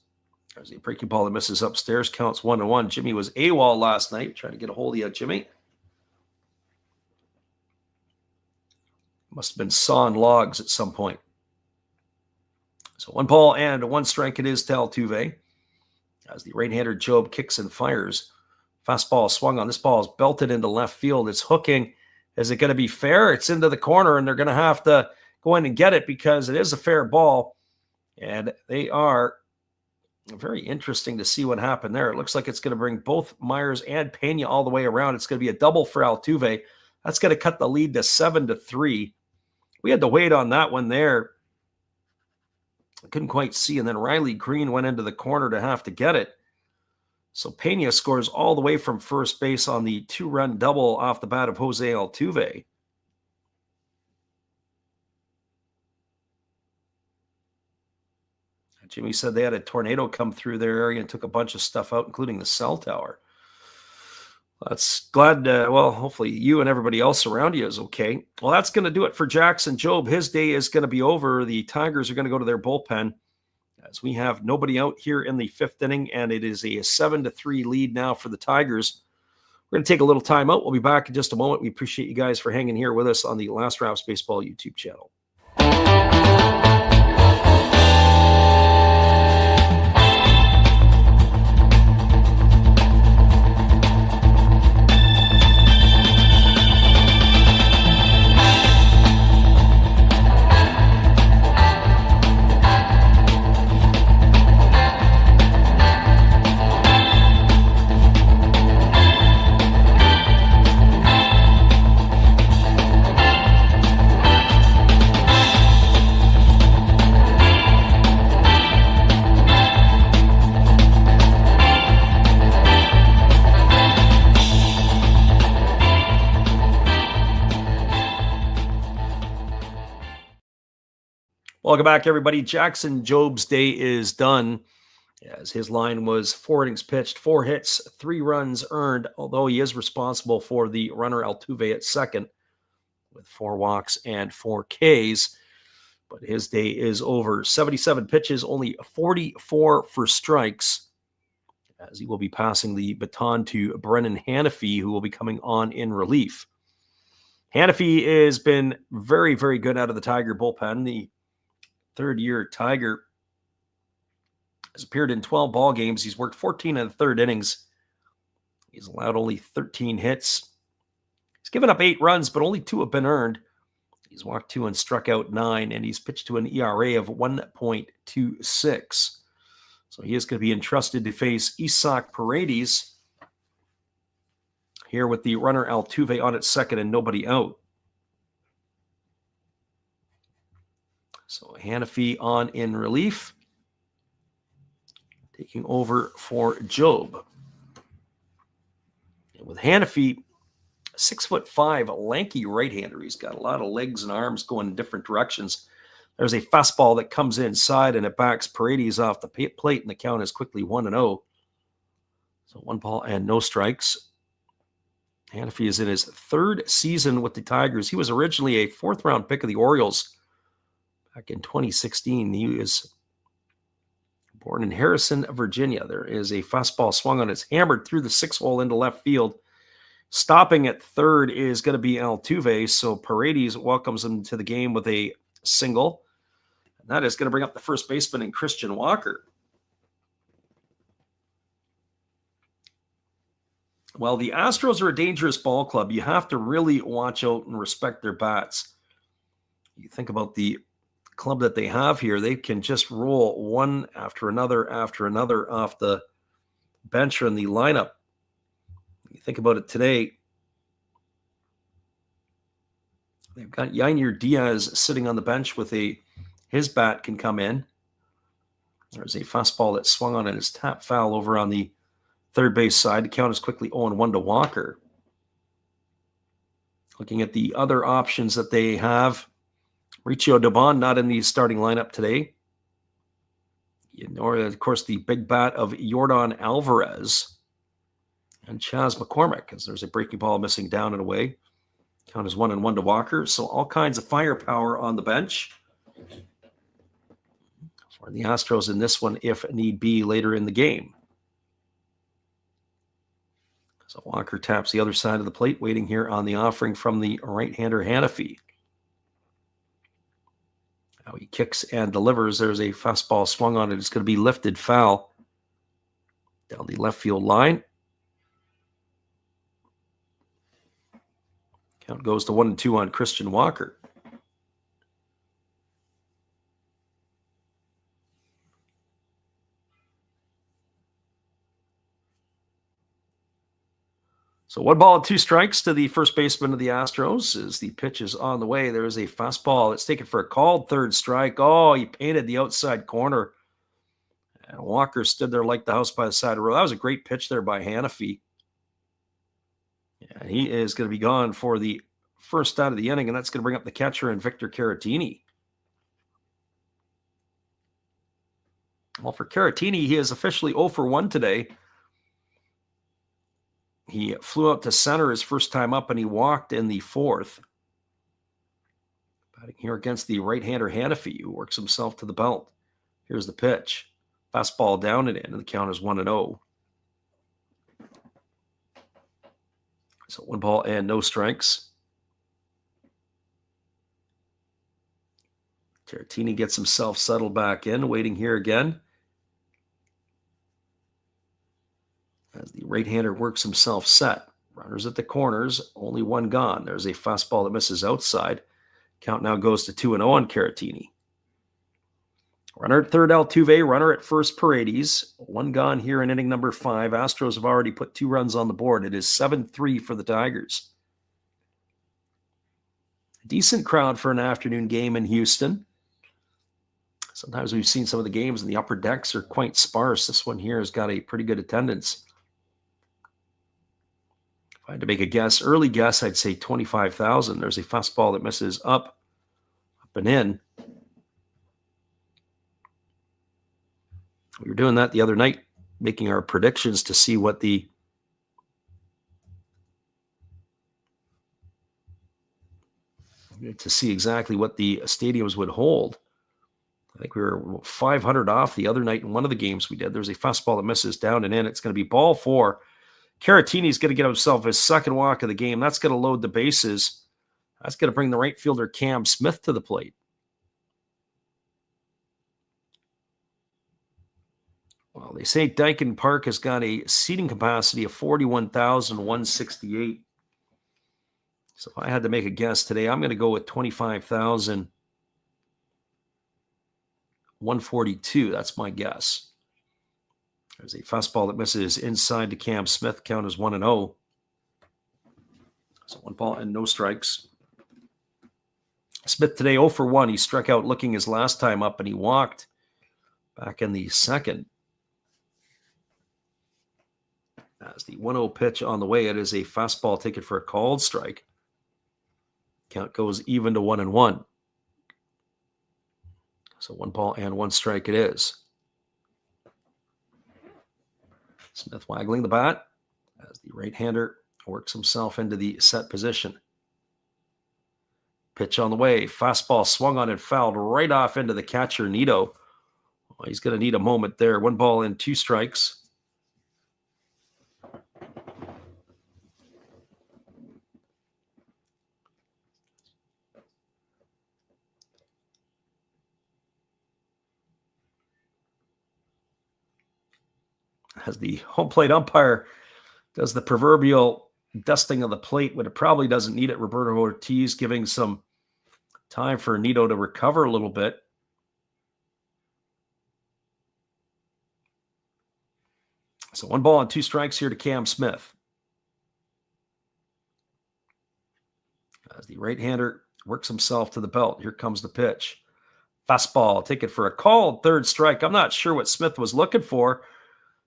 There's a breaking ball that misses upstairs. Counts 1-1. Jimmy was AWOL last night. Trying to get a hold of you, Jimmy. Must have been sawing logs at some point. So 1 ball and 1 strike it is to Altuve. As the right-hander Jobe kicks and fires. Fastball swung on. This ball is belted into left field. It's hooking. Is it going to be fair? It's into the corner, and they're going to have to go in and get it because it is a fair ball. And they are very interesting to see what happened there. It looks like it's going to bring both Myers and Pena all the way around. It's going to be a double for Altuve. That's going to cut the lead to 7-3. We had to wait on that one there. I couldn't quite see. And then Riley Green went into the corner to have to get it. So Pena scores all the way from first base on the 2-run double off the bat of Jose Altuve. Jimmy said they had a tornado come through their area and took a bunch of stuff out, including the cell tower. That's glad, hopefully you and everybody else around you is okay. Well, that's going to do it for Jackson Jobe. His day is going to be over. The Tigers are going to go to their bullpen as we have nobody out here in the 5th inning, and it is a 7-3 lead now for the Tigers. We're going to take a little time out. We'll be back in just a moment. We appreciate you guys for hanging here with us on the Last Raps Baseball YouTube channel. Welcome back, everybody. Jackson Jobe's day is done, as his line was 4 innings pitched, 4 hits, 3 runs earned, although he is responsible for the runner Altuve at second with 4 walks and 4 Ks. But his day is over. 77 pitches, only 44 for strikes, as he will be passing the baton to Brennan Hanafy, who will be coming on in relief. Hanafy has been very, very good out of the Tiger bullpen. The third-year Tiger has appeared in 12 ball games. He's worked 14 in the 3rd innings. He's allowed only 13 hits. He's given up 8 runs, but only 2 have been earned. He's walked 2 and struck out 9, and he's pitched to an ERA of 1.26. So he is going to be entrusted to face Isaac Paredes here with the runner Altuve on at second and nobody out. So Hanafy on in relief, taking over for Jobe. And with Hanafy, 6'5", lanky right-hander. He's got a lot of legs and arms going in different directions. There's a fastball that comes inside, and it backs Paredes off the plate, and the count is quickly 1-0. So 1 ball and no strikes. Hanafy is in his 3rd season with the Tigers. He was originally a 4th-round pick of the Orioles back in 2016. He was born in Harrison, Virginia. There is a fastball swung on. It's hammered through the 6-hole into left field. Stopping at third is going to be Altuve, so Paredes welcomes him to the game with a single. And that is going to bring up the first baseman in Christian Walker. Well, the Astros are a dangerous ball club. You have to really watch out and respect their bats. You think about the club that they have here, they can just roll one after another off the bench or in the lineup. You think about it today, they've got Yainer Diaz sitting on the bench with his bat can come in. There's a fastball that swung on and is tap foul over on the third base side. The count is quickly 0-1 to Walker. Looking at the other options that they have, Riccio Dubon not in the starting lineup today. Nor, of course, the big bat of Yordan Alvarez and Chas McCormick, as there's a breaking ball missing down and away. Count is 1-1 to Walker. So all kinds of firepower on the bench for the Astros in this one, if need be, later in the game. So Walker taps the other side of the plate, waiting here on the offering from the right-hander Hanafy. Now he kicks and delivers. There's a fastball swung on it. It's going to be lifted foul down the left field line. Count goes to 1-2 on Christian Walker. So 1 ball and 2 strikes to the first baseman of the Astros as the pitch is on the way. There is a fastball that's taken for a called third strike. Oh, he painted the outside corner And Walker stood there like the house by the side of the road. That was a great pitch there by Hannafy. And he is going to be gone for the first out of the inning, and that's going to bring up the catcher and Victor Caratini. Well, for Caratini, he is officially 0 for 1 today. He flew out to center his first time up, and he walked in the fourth. Batting here against the right-hander Hannafy, who works himself to the belt. Here's the pitch. Fastball down and in, and the count is 1-0. So 1 ball and no strikes. Caratini gets himself settled back in, waiting here again. As the right-hander works himself set. Runners at the corners, only 1 gone. There's a fastball that misses outside. Count now goes to 2-0 on Caratini. Runner at third, Altuve. Runner at first, Paredes. 1 gone here in inning number 5. Astros have already put 2 runs on the board. It is 7-3 for the Tigers. Decent crowd for an afternoon game in Houston. Sometimes we've seen some of the games and the upper decks are quite sparse. This one here has got a pretty good attendance. If I had to make a guess, early guess, I'd say 25,000. There's a fastball that misses up and in. We were doing that the other night, making our predictions to see what to see exactly what the stadiums would hold. I think we were 500 off the other night in one of the games we did. There's a fastball that misses down and in. It's going to be ball 4. Caratini's going to get himself his second walk of the game. That's going to load the bases. That's going to bring the right fielder Cam Smith to the plate. Well, they say Dyken Park has got a seating capacity of 41,168. So if I had to make a guess today, I'm going to go with 25,142. That's my guess. There's a fastball that misses inside to Cam Smith. Count is 1-0. So 1 ball and no strikes. Smith today 0 for 1. He struck out looking his last time up, and he walked back in the second. As the 1-0 pitch on the way, it is a fastball taken for a called strike. Count goes even to 1-1. So 1 ball and 1 strike it is. Smith waggling the bat as the right-hander works himself into the set position. Pitch on the way. Fastball swung on and fouled right off into the catcher, Nito. Well, he's going to need a moment there. 1 ball and 2 strikes. As the home plate umpire does the proverbial dusting of the plate when it probably doesn't need it. Roberto Ortiz giving some time for Nito to recover a little bit. So 1 ball and 2 strikes here to Cam Smith. As the right-hander works himself to the belt. Here comes the pitch. Fastball, take it for a called third strike. I'm not sure what Smith was looking for.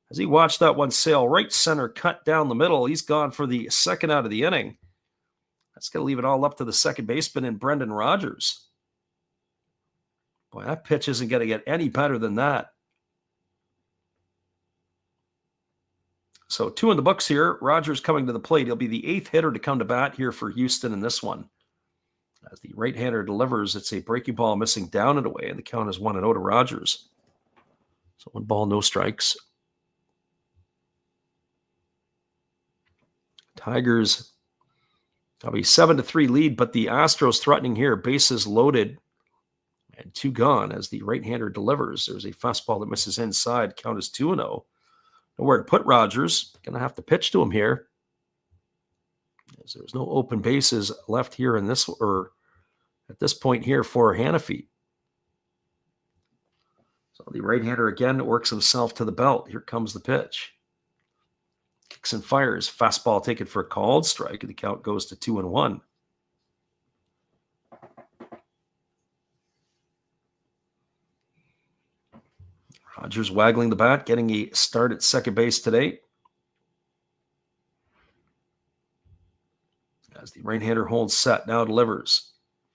As he watched that one sail right center, cut down the middle, he's gone for the second out of the inning. That's going to leave it all up to the second baseman and Brendan Rodgers. Boy, that pitch isn't going to get any better than that. So 2 in the books here. Rodgers coming to the plate. He'll be the 8th hitter to come to bat here for Houston in this one. As the right-hander delivers, it's a breaking ball missing down and away, and the count is 1-0 to Rodgers. So 1 ball, no strikes. Tigers have a 7-3 lead, but the Astros threatening here. Bases loaded and 2 gone as the right-hander delivers. There's a fastball that misses inside. Count is 2-0. Nowhere to put Rodgers. Going to have to pitch to him here. As there's no open bases left here in this, or at this point here for Hannafy. So the right-hander again works himself to the belt. Here comes the pitch. Kicks and fires. Fastball taken for a called strike. The count goes to 2-1. Rogers waggling the bat, getting a start at second base today. As the right-hander holds set, now delivers.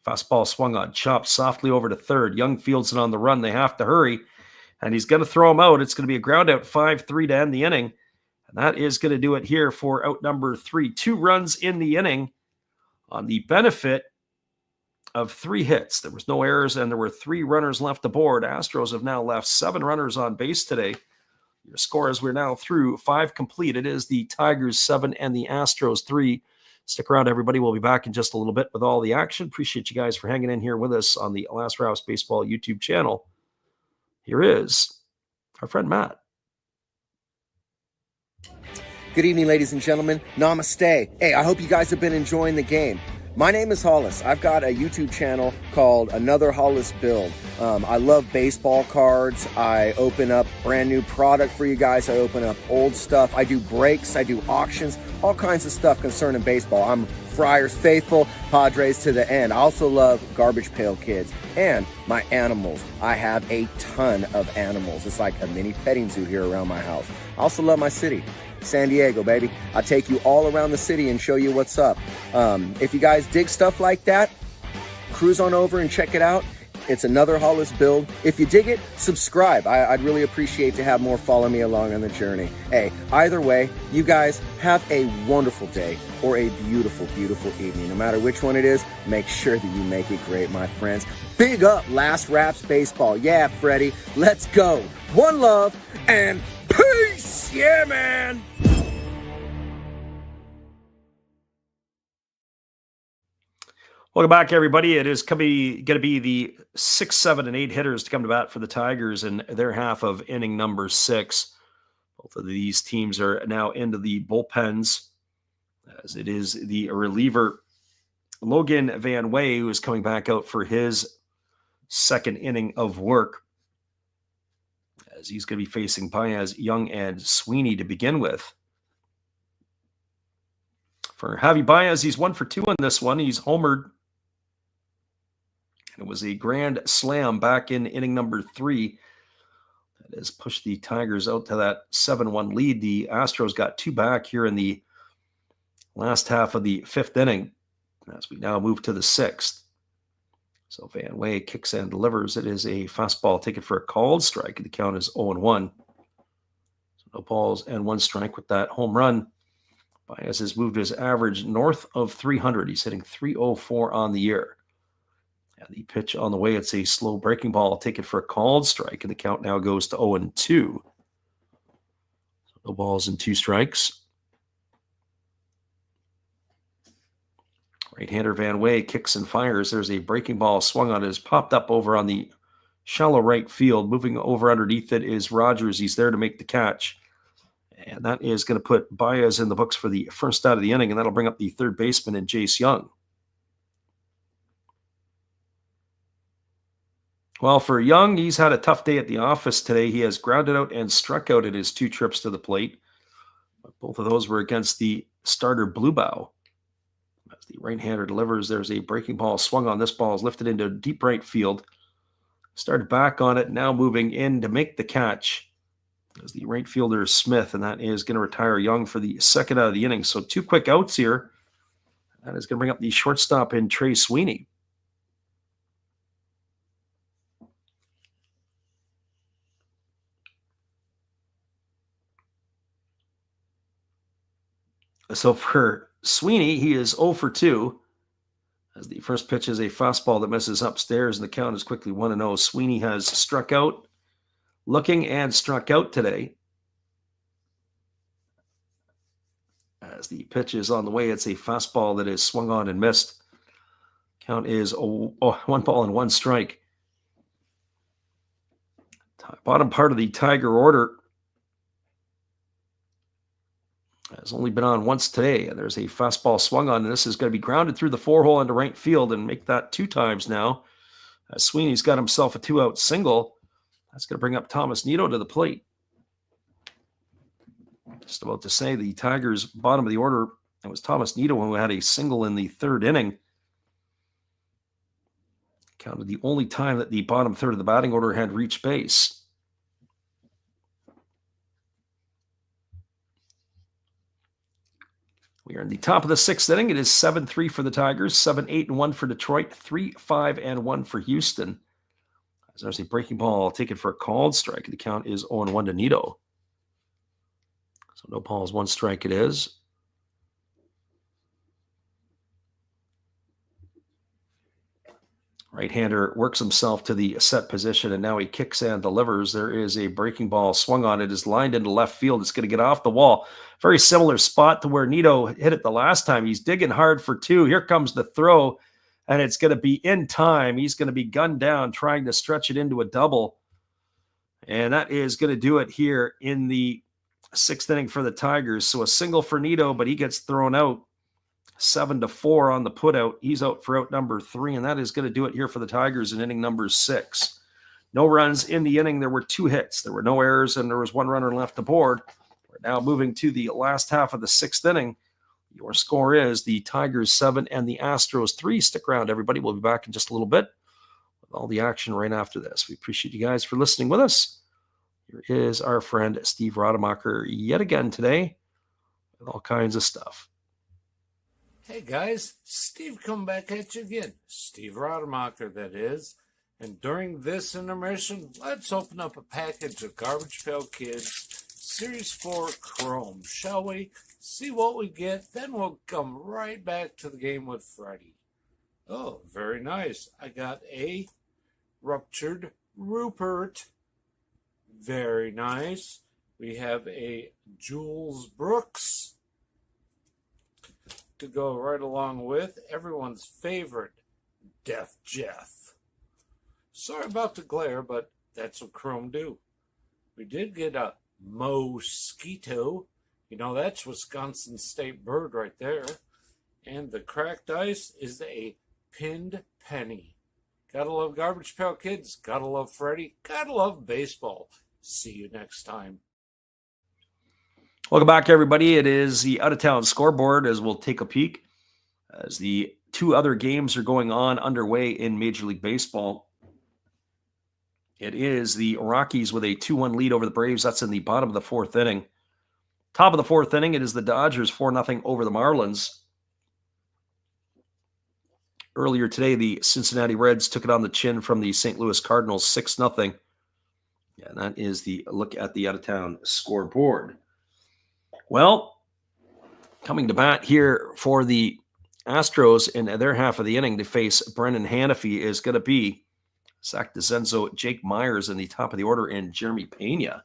Fastball swung on, chopped softly over to third. Young fields it on the run. They have to hurry, and he's going to throw him out. It's going to be a ground out 5-3 to end the inning. And that is going to do it here for out number 3. 2 runs in the inning on the benefit of 3 hits. There was no errors, and there were 3 runners left aboard. Astros have now left 7 runners on base today. Your score is we're now through 5 complete. It is the Tigers 7 and the Astros 3. Stick around, everybody. We'll be back in just a little bit with all the action. Appreciate you guys for hanging in here with us on the Last Raps Baseball YouTube channel. Here is our friend Matt. Good evening, ladies and gentlemen. Namaste. Hey, I hope you guys have been enjoying the game. My name is Hollis. I've got a YouTube channel called Another Hollis Build. I love baseball cards. I open up brand new product for you guys. I open up old stuff. I do breaks. I do auctions. All kinds of stuff concerning baseball. I'm Friars faithful, Padres to the end. I also love Garbage Pail Kids and my animals. I have a ton of animals. It's like a mini petting zoo here around my house. I also love my city. San Diego, baby. I'll take you all around the city and show you what's up. If you guys dig stuff like that, cruise on over and check it out. It's Another Hollis Build. If you dig it, subscribe. I'd really appreciate to have more follow me along on the journey. Hey, either way, you guys have a wonderful day or a beautiful, beautiful evening. No matter which one it is, make sure that you make it great, my friends. Big up Last Raps Baseball. Yeah, Freddie, let's go. One love and peace. Yeah, man. Welcome back, everybody. It is going to be the 6, 7, and 8 hitters to come to bat for the Tigers in their half of inning number 6. Both of these teams are now into the bullpens, as it is the reliever Logan Van Way who is coming back out for his second inning of work, as he's going to be facing Baez, Young, and Sweeney to begin with. For Javi Baez, he's 1 for 2 on this one. He's homered. It was a grand slam back in inning number 3 that has pushed the Tigers out to that 7-1 lead. The Astros got 2 back here in the last half of the 5th inning as we now move to the 6th. So Van Way kicks and delivers. It is a fastball taken for a called strike. The count is 0-1. So no balls and 1 strike with that home run. Baez has moved his average north of 300. He's hitting .304 on the year. And the pitch on the way, it's a slow breaking ball. I'll take it for a called strike, and the count now goes to 0-2. So no balls and 2 strikes. Right-hander Van Way kicks and fires. There's a breaking ball swung on. It is popped up over on the shallow right field. Moving over underneath it is Rogers. He's there to make the catch. And that is going to put Baez in the books for the first out of the inning, and that'll bring up the third baseman in Jace Young. Well, for Young, he's had a tough day at the office today. He has grounded out and struck out at his 2 trips to the plate. Both of those were against the starter Bluebow. As the right-hander delivers, there's a breaking ball swung on. This ball is lifted into deep right field. Started back on it, now moving in to make the catch as the right fielder is Smith, and that is going to retire Young for the second out of the inning. So 2 quick outs here. That is going to bring up the shortstop in Trey Sweeney. So for Sweeney, he is 0 for 2. As the first pitch is a fastball that misses upstairs, and the count is quickly 1-0. Sweeney has struck out, looking and struck out today. As the pitch is on the way, it's a fastball that is swung on and missed. Count is 1 ball and 1 strike. Bottom part of the Tiger order has only been on once today, and there's a fastball swung on, and this is going to be grounded through the 4-hole into right field and make that 2 times now. As Sweeney's got himself a 2-out single. That's going to bring up Thomas Nido to the plate. Just about to say the Tigers' bottom of the order, it was Thomas Nido who had a single in the 3rd inning. Counted the only time that the bottom third of the batting order had reached base. We are in the top of the 6th inning. It is 7-3 for the Tigers, 7-8-1 for Detroit, 3-5-1 for Houston. As there's a breaking ball taken for a called strike. The count is 0-1 to Nito. So no balls, 1 strike it is. Right-hander works himself to the set position, and now he kicks and delivers. There is a breaking ball swung on. It is lined into left field. It's going to get off the wall. Very similar spot to where Nito hit it the last time. He's digging hard for 2. Here comes the throw, and it's going to be in time. He's going to be gunned down, trying to stretch it into a double. And that is going to do it here in the 6th inning for the Tigers. So a single for Nito, but he gets thrown out. 7-4 on the putout. He's out for out number 3, and that is going to do it here for the Tigers in inning number 6. No runs in the inning. There were 2 hits. There were no errors, and there was 1 runner left aboard. We're now moving to the last half of the 6th inning. Your score is the Tigers 7 and the Astros 3. Stick around, everybody. We'll be back in just a little bit with all the action right after this. We appreciate you guys for listening with us. Here is our friend Steve Rademacher yet again today with all kinds of stuff. Hey guys, Steve come back at you again. Steve Rademacher, that is. And during this intermission, let's open up a package of Garbage Pail Kids Series 4 Chrome, shall we? See what we get, then we'll come right back to the game with Freddie. Oh, very nice. I got a Ruptured Rupert. Very nice. We have a Jules Brooks to go right along with everyone's favorite Death Jeff. Sorry about the glare, but that's what Chrome do. We did get a Mosquito. You know, that's Wisconsin State bird right there. And the cracked ice is a Pinned Penny. Gotta love Garbage Pail Kids. Gotta love Freddie. Gotta love baseball. See you next time. Welcome back, everybody. It is the out-of-town scoreboard as we'll take a peek as the 2 other games are going on underway in Major League Baseball. It is the Rockies with a 2-1 lead over the Braves. That's in the bottom of the 4th inning. Top of the 4th inning, it is the Dodgers 4-0 over the Marlins. Earlier today, the Cincinnati Reds took it on the chin from the St. Louis Cardinals 6-0. Yeah, that is the look at the out-of-town scoreboard. Well, coming to bat here for the Astros in their half of the inning to face Brendan Hanifee is going to be Zach DeCenzo, Jake Myers in the top of the order, and Jeremy Pena.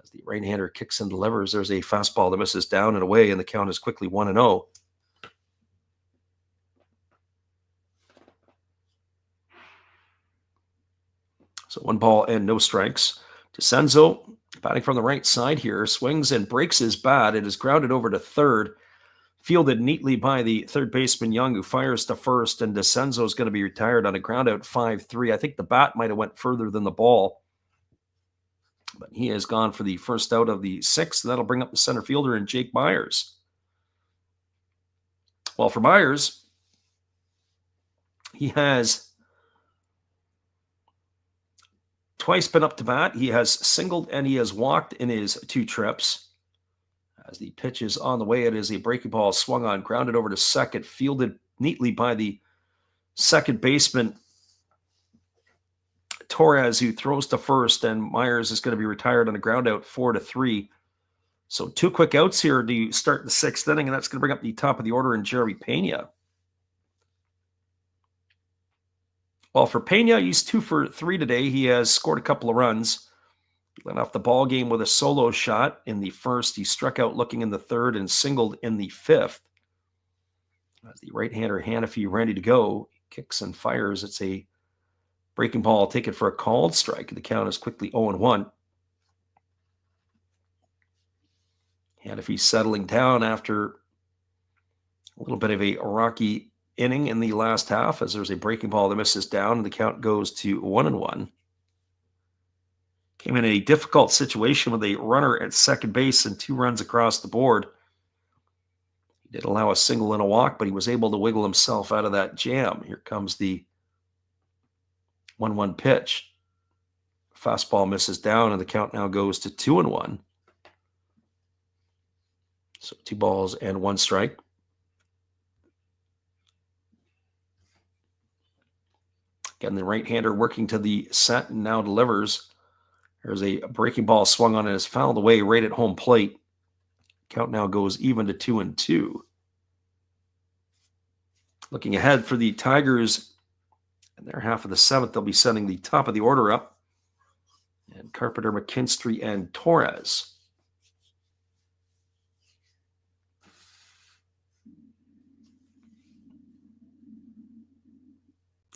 As the right-hander kicks and delivers, there's a fastball that misses down and away, and the count is quickly 1-0. So 1 ball and no strikes. DeCenzo, batting from the right side here, swings and breaks his bat. It is grounded over to third, fielded neatly by the third baseman Young, who fires to first, and DeCenzo is going to be retired on a ground out 5-3. I think the bat might have went further than the ball, but he has gone for the first out of the 6th. That'll bring up the center fielder and Jake Myers. Well, for Myers, he has twice been up to bat. He has singled and he has walked in his 2 trips. As the pitch is on the way, it is a breaking ball swung on, grounded over to second, fielded neatly by the second baseman Torres, who throws to first, and Myers is going to be retired on a ground out 4-3. So 2 quick outs here to start the 6th inning, and that's going to bring up the top of the order in Jeremy Pena. Well, for Pena, he's 2 for 3 today. He has scored a couple of runs. He led off the ball game with a solo shot in the 1st. He struck out looking in the 3rd and singled in the 5th. As the right-hander Hanifee ready to go, kicks and fires. It's a breaking ball. Take it for a called strike. The count is quickly 0-1. Hanifee settling down after a little bit of a rocky inning in the last half, as there's a breaking ball that misses down, and the count goes to 1-1. Came in a difficult situation with a runner at second base and 2 runs across the board. He did allow a single and a walk, but he was able to wiggle himself out of that jam. Here comes the 1-1 pitch. Fastball misses down, and the count now goes to 2-1. So 2 balls and 1 strike. Again, the right-hander working to the set and now delivers. There's a breaking ball swung on and is fouled away right at home plate. Count now goes even to 2-2. Looking ahead for the Tigers in their half of the 7th, they'll be setting the top of the order up. And Carpenter, McKinstry, and Torres.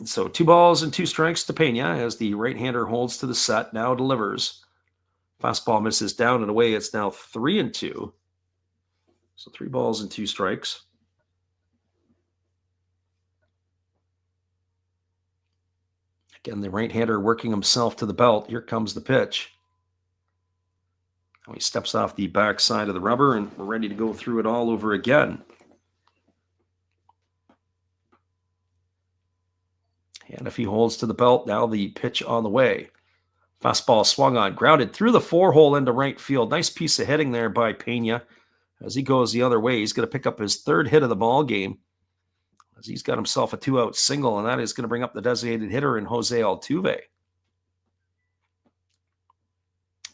So 2 balls and 2 strikes to Pena as the right-hander holds to the set, now delivers. Fastball misses down and away. It's now 3-2. So 3 balls and 2 strikes. Again, the right-hander working himself to the belt. Here comes the pitch. Now he steps off the back side of the rubber, and we're ready to go through it all over again. And if he holds to the belt, now the pitch on the way. Fastball swung on, grounded through the 4-hole into right field. Nice piece of hitting there by Pena. As he goes the other way, he's going to pick up his 3rd hit of the ball game. As he's got himself a 2-out single, and that is going to bring up the designated hitter in Jose Altuve.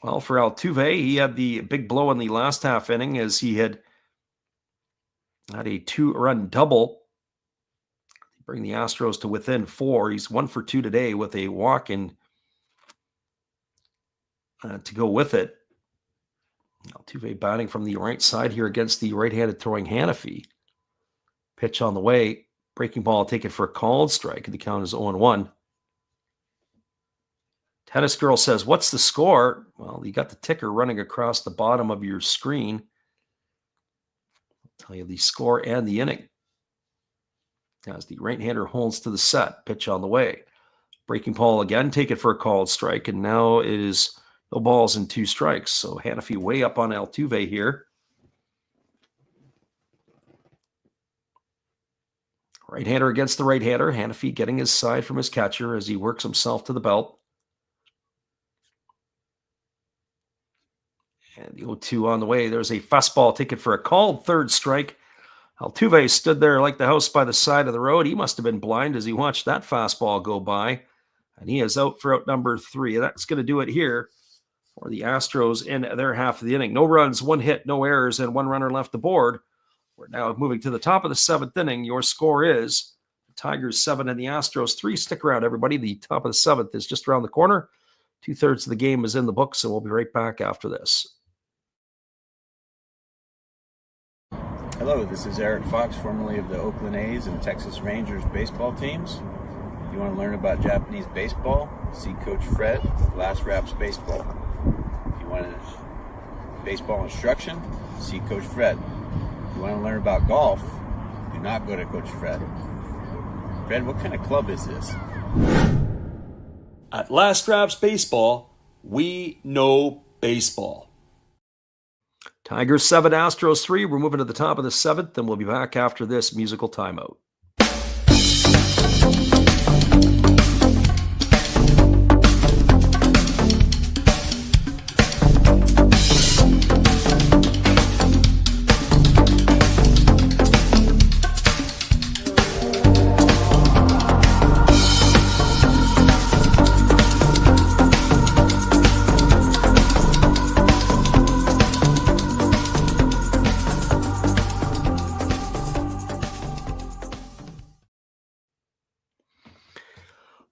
Well, for Altuve, he had the big blow in the last half inning as he had a 2-run double. Bring the Astros to within 4. He's 1 for 2 today with a walk and to go with it. Altuve batting from the right side here against the right-handed throwing Hanafi. Pitch on the way. Breaking ball taken for a called strike, and the count is 0-1. Tennis Girl says, what's the score? Well, you got the ticker running across the bottom of your screen. I'll tell you the score and the inning. As the right-hander holds to the set, pitch on the way. Breaking ball again, take it for a called strike, and now it is no balls and 2 strikes. So Hanafi way up on Altuve here. Right-hander against the right-hander. Hanafi getting his side from his catcher as he works himself to the belt. And the 0-2 on the way. There's a fastball taken for a called 3rd strike. Altuve stood there like the house by the side of the road. He must have been blind as he watched that fastball go by. And he is out for out number 3. That's going to do it here for the Astros in their half of the inning. No runs, 1 hit, no errors, and 1 runner left the board. We're now moving to the top of the 7th inning. Your score is the Tigers 7 and the Astros 3. Stick around, everybody. The top of the 7th is just around the corner. 2/3 of the game is in the books, and we'll be right back after this. Hello, this is Eric Fox, formerly of the Oakland A's and Texas Rangers baseball teams. If you want to learn about Japanese baseball, see Coach Fred of Last Raps Baseball. If you want baseball instruction, see Coach Fred. If you want to learn about golf, do not go to Coach Fred. Fred, what kind of club is this? At Last Raps Baseball, we know baseball. Tigers 7, Astros 3. We're moving to the top of the 7th, and we'll be back after this musical timeout.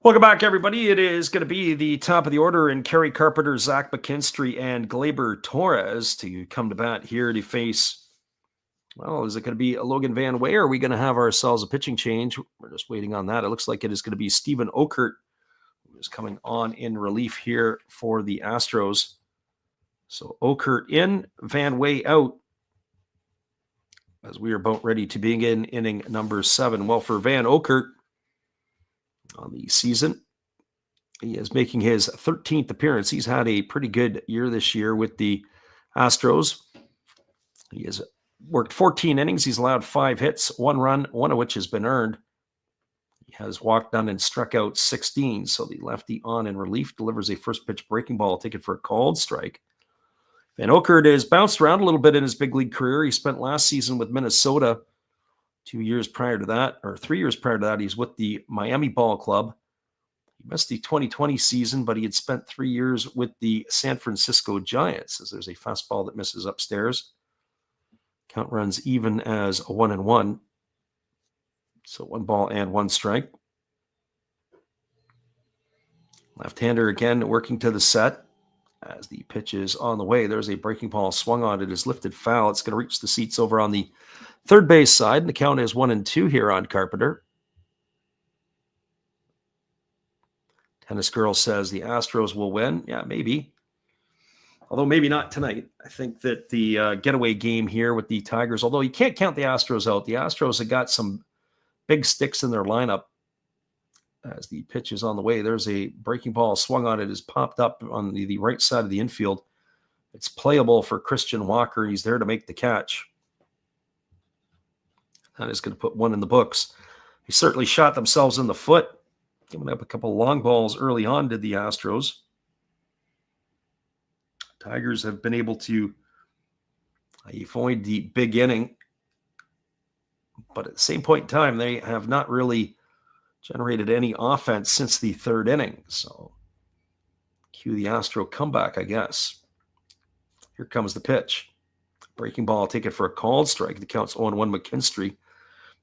Welcome back, everybody. It is going to be the top of the order in Kerry Carpenter, Zach McKinstry, and Gleyber Torres to come to bat here to face, well, is it going to be Logan Van Way, or are we going to have ourselves a pitching change? We're just waiting on that. It looks like it is going to be Stephen Okert, who is coming on in relief here for the Astros. So Okert in, Van Way out, as we are about ready to begin inning number 7. Well, for Van Okert, on the season, he is making his 13th appearance. He's had a pretty good year this year with the Astros. He has worked 14 innings. He's allowed 5 hits, 1 run, 1 of which has been earned. He has walked none and struck out 16. So the lefty on in relief delivers a first pitch breaking ball taken for a called strike. Van Okert has bounced around a little bit in his big league career. He spent last season with Minnesota. 2 years prior to that, or 3 years prior to that, he's with the Miami Ballclub. He missed the 2020 season, but he had spent 3 years with the San Francisco Giants, as there's a fastball that misses upstairs. Count runs even as a 1-1. So 1 ball and 1 strike. Left-hander again working to the set as the pitch is on the way. There's a breaking ball swung on. It is lifted foul. It's going to reach the seats over on the third base side, and the count is 1-2 here on Carpenter. Tennis Girl says the Astros will win. Yeah, maybe. Although maybe not tonight. I think that the getaway game here with the Tigers, although you can't count the Astros out. The Astros have got some big sticks in their lineup. As the pitch is on the way, there's a breaking ball swung on. It is popped up on the right side of the infield. It's playable for Christian Walker. He's there to make the catch. That is going to put 1 in the books. They certainly shot themselves in the foot, giving up a couple long balls early on, did the Astros. Tigers have been able to avoid the big inning, but at the same point in time, they have not really generated any offense since the 3rd inning. So cue the Astro comeback, I guess. Here comes the pitch. Breaking ball, take it for a called strike. The count's 0-1 McKinstry.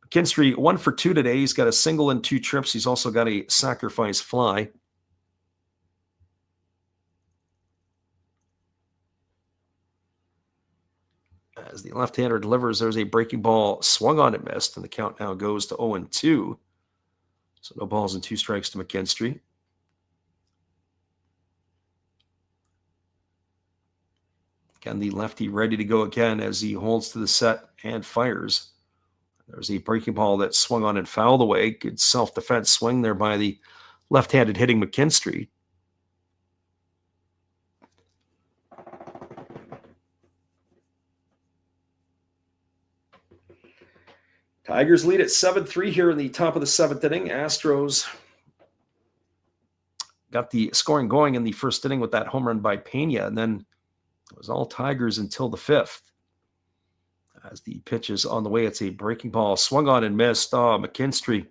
McKinstry 1 for 2 today. He's got a single and 2 trips. He's also got a sacrifice fly. As the left-hander delivers, there's a breaking ball swung on and missed, and the count now goes to 0-2. So no balls and 2 strikes to McKinstry. Again, the lefty ready to go again as he holds to the set and fires. There's a breaking ball that swung on and fouled away. Good self-defense swing there by the left-handed hitting McKinstry. Tigers lead at 7-3 here in the top of the 7th inning. Astros got the scoring going in the first inning with that home run by Pena, and then it was all Tigers until the 5th. As the pitch is on the way, it's a breaking ball swung on and missed. Oh, McKinstry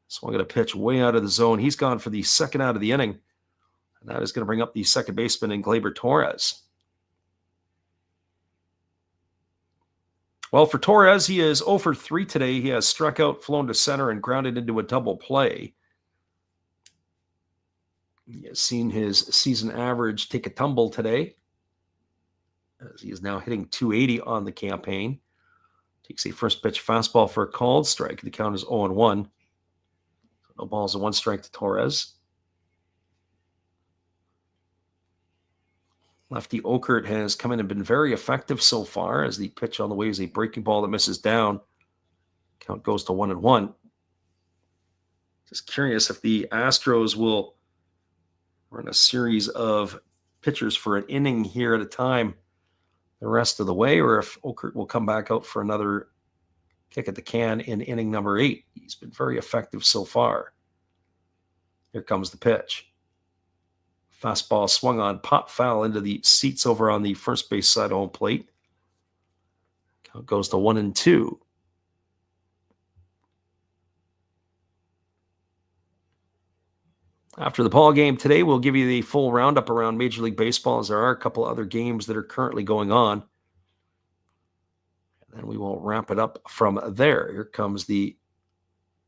swung at a pitch way out of the zone. He's gone for the 2nd out of the inning, and that is going to bring up the second baseman in Gleyber Torres. Well, for Torres, he is 0 for 3 today. He has struck out, flown to center, and grounded into a double play. He has seen his season average take a tumble today, as he is now hitting .280 on the campaign. Takes a first pitch fastball for a called strike. The count is 0-1. So no balls and 1 strike to Torres. Lefty Okert has come in and been very effective so far, as the pitch on the way is a breaking ball that misses down. Count goes to 1-1. Just curious if the Astros will run a series of pitchers for an inning here at a time the rest of the way, or if Okert will come back out for another kick at the can in inning number 8. He's been very effective so far. Here comes the pitch. Fastball swung on, pop foul into the seats over on the first base side home plate. Count goes to 1-2. After the ball game today, we'll give you the full roundup around Major League Baseball, as there are a couple other games that are currently going on. And then we will wrap it up from there. Here comes the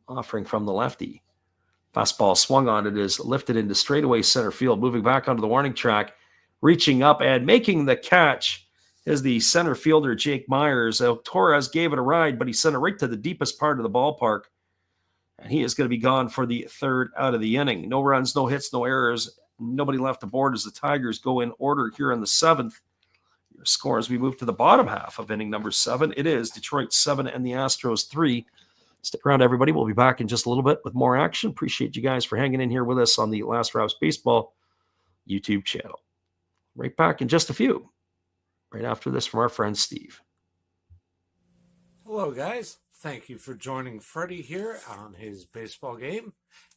offering from the lefty. Fastball swung on. It is lifted into straightaway center field, moving back onto the warning track, reaching up and making the catch is the center fielder, Jake Myers. Torres gave it a ride, but he sent it right to the deepest part of the ballpark. And he is going to be gone for the 3rd out of the inning. No runs, no hits, no errors. Nobody left aboard as the Tigers go in order here in the 7th. Your score as we move to the bottom half of inning number 7. It is Detroit 7 and the Astros 3. Stick around, everybody. We'll be back in just a little bit with more action. Appreciate you guys for hanging in here with us on the Last Raps Baseball YouTube channel. Right back in just a few. Right after this from our friend Steve. Hello, guys. Thank you for joining Freddie here on his baseball game.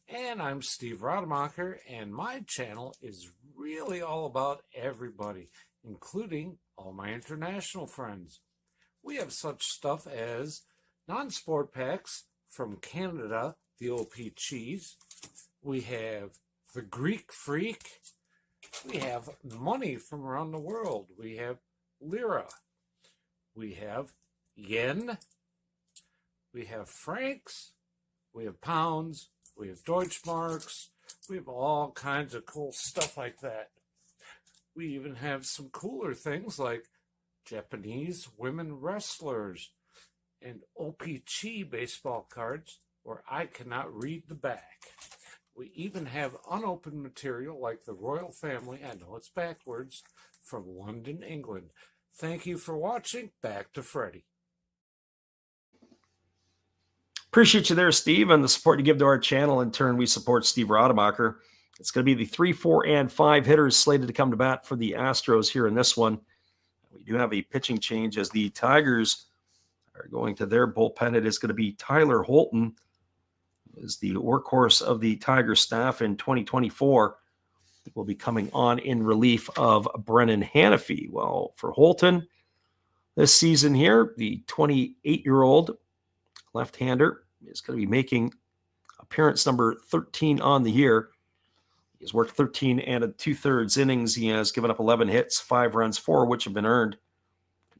And I'm Steve Rademacher, and my channel is really all about everybody. including all my international friends. We have such stuff as non-sport packs from Canada, the OP cheese. We have the Greek Freak. We have money from around the world. We have lira. We have yen. We have francs. We have pounds. We have Deutschmarks. We have all kinds of cool stuff like that. We even have some cooler things like Japanese women wrestlers and OP-Chi baseball cards where I cannot read the back. We even have unopened material like the royal family, I know it's backwards, from London, England. Thank you for watching. Back to Freddie. Appreciate you there, Steve, and the support you give to our channel. In turn, we support Steve Rademacher. It's going to be the 3, 4, and 5 hitters slated to come to bat for the Astros here in this one. We do have a pitching change as the Tigers are going to their bullpen. It is going to be Tyler Holton, is the workhorse of the Tiger staff in 2024. Will be coming on in relief of Brennan Hanafy. Well, for Holton, this season here, the 28-year-old left-hander is going to be making appearance number 13 on the year. He's worked 13 and 2/3 innings. He has given up 11 hits, 5 runs, 4 of which have been earned.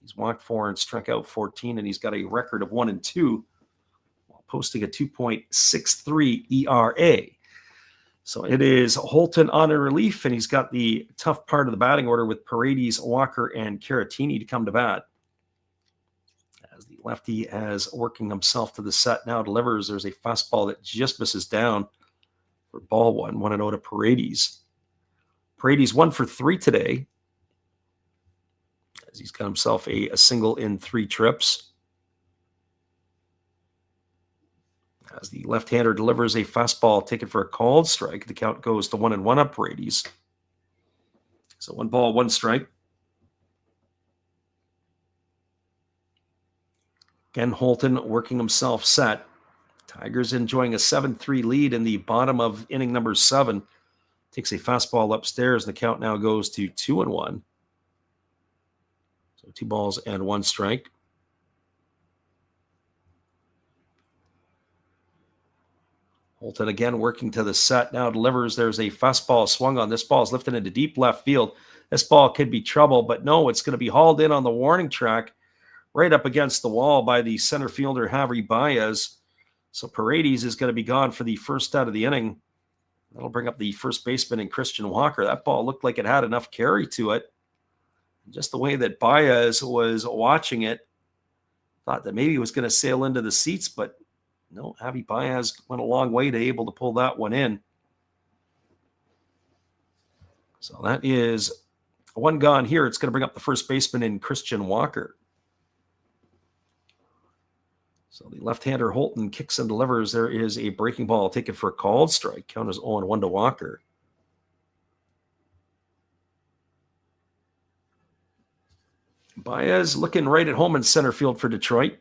He's walked 4 and struck out 14, and he's got a record of 1-2 while posting a 2.63 ERA. So it is Holton on in relief, and he's got the tough part of the batting order with Paredes, Walker, and Caratini to come to bat. As the lefty has working himself to the set now delivers, there's a fastball that just misses down for ball 1, 1-0 to Paredes. Paredes 1 for 3 today, as he's got himself a single in 3 trips. As the left-hander delivers a fastball taken for a called strike, the count goes to 1-1 up Paredes. So 1 ball, 1 strike. Again, Holton working himself set. Tigers enjoying a 7-3 lead in the bottom of inning number 7. Takes a fastball upstairs, and the count now goes to 2-1. So 2 balls and 1 strike. Holton again working to the set, now delivers. There's a fastball swung on. This ball is lifted into deep left field. This ball could be trouble, but no, it's going to be hauled in on the warning track right up against the wall by the center fielder, Javi Baez. So Paredes is going to be gone for the first out of the inning. That'll bring up the first baseman in Christian Walker. That ball looked like it had enough carry to it. Just the way that Baez was watching it, thought that maybe it was going to sail into the seats, but no, Javi Baez went a long way to able to pull that one in. So that is 1 gone here. It's going to bring up the first baseman in Christian Walker. So the left-hander Holton kicks and delivers. There is a breaking ball taken for a called strike. Count is 0-1 to Walker. Baez looking right at home in center field for Detroit.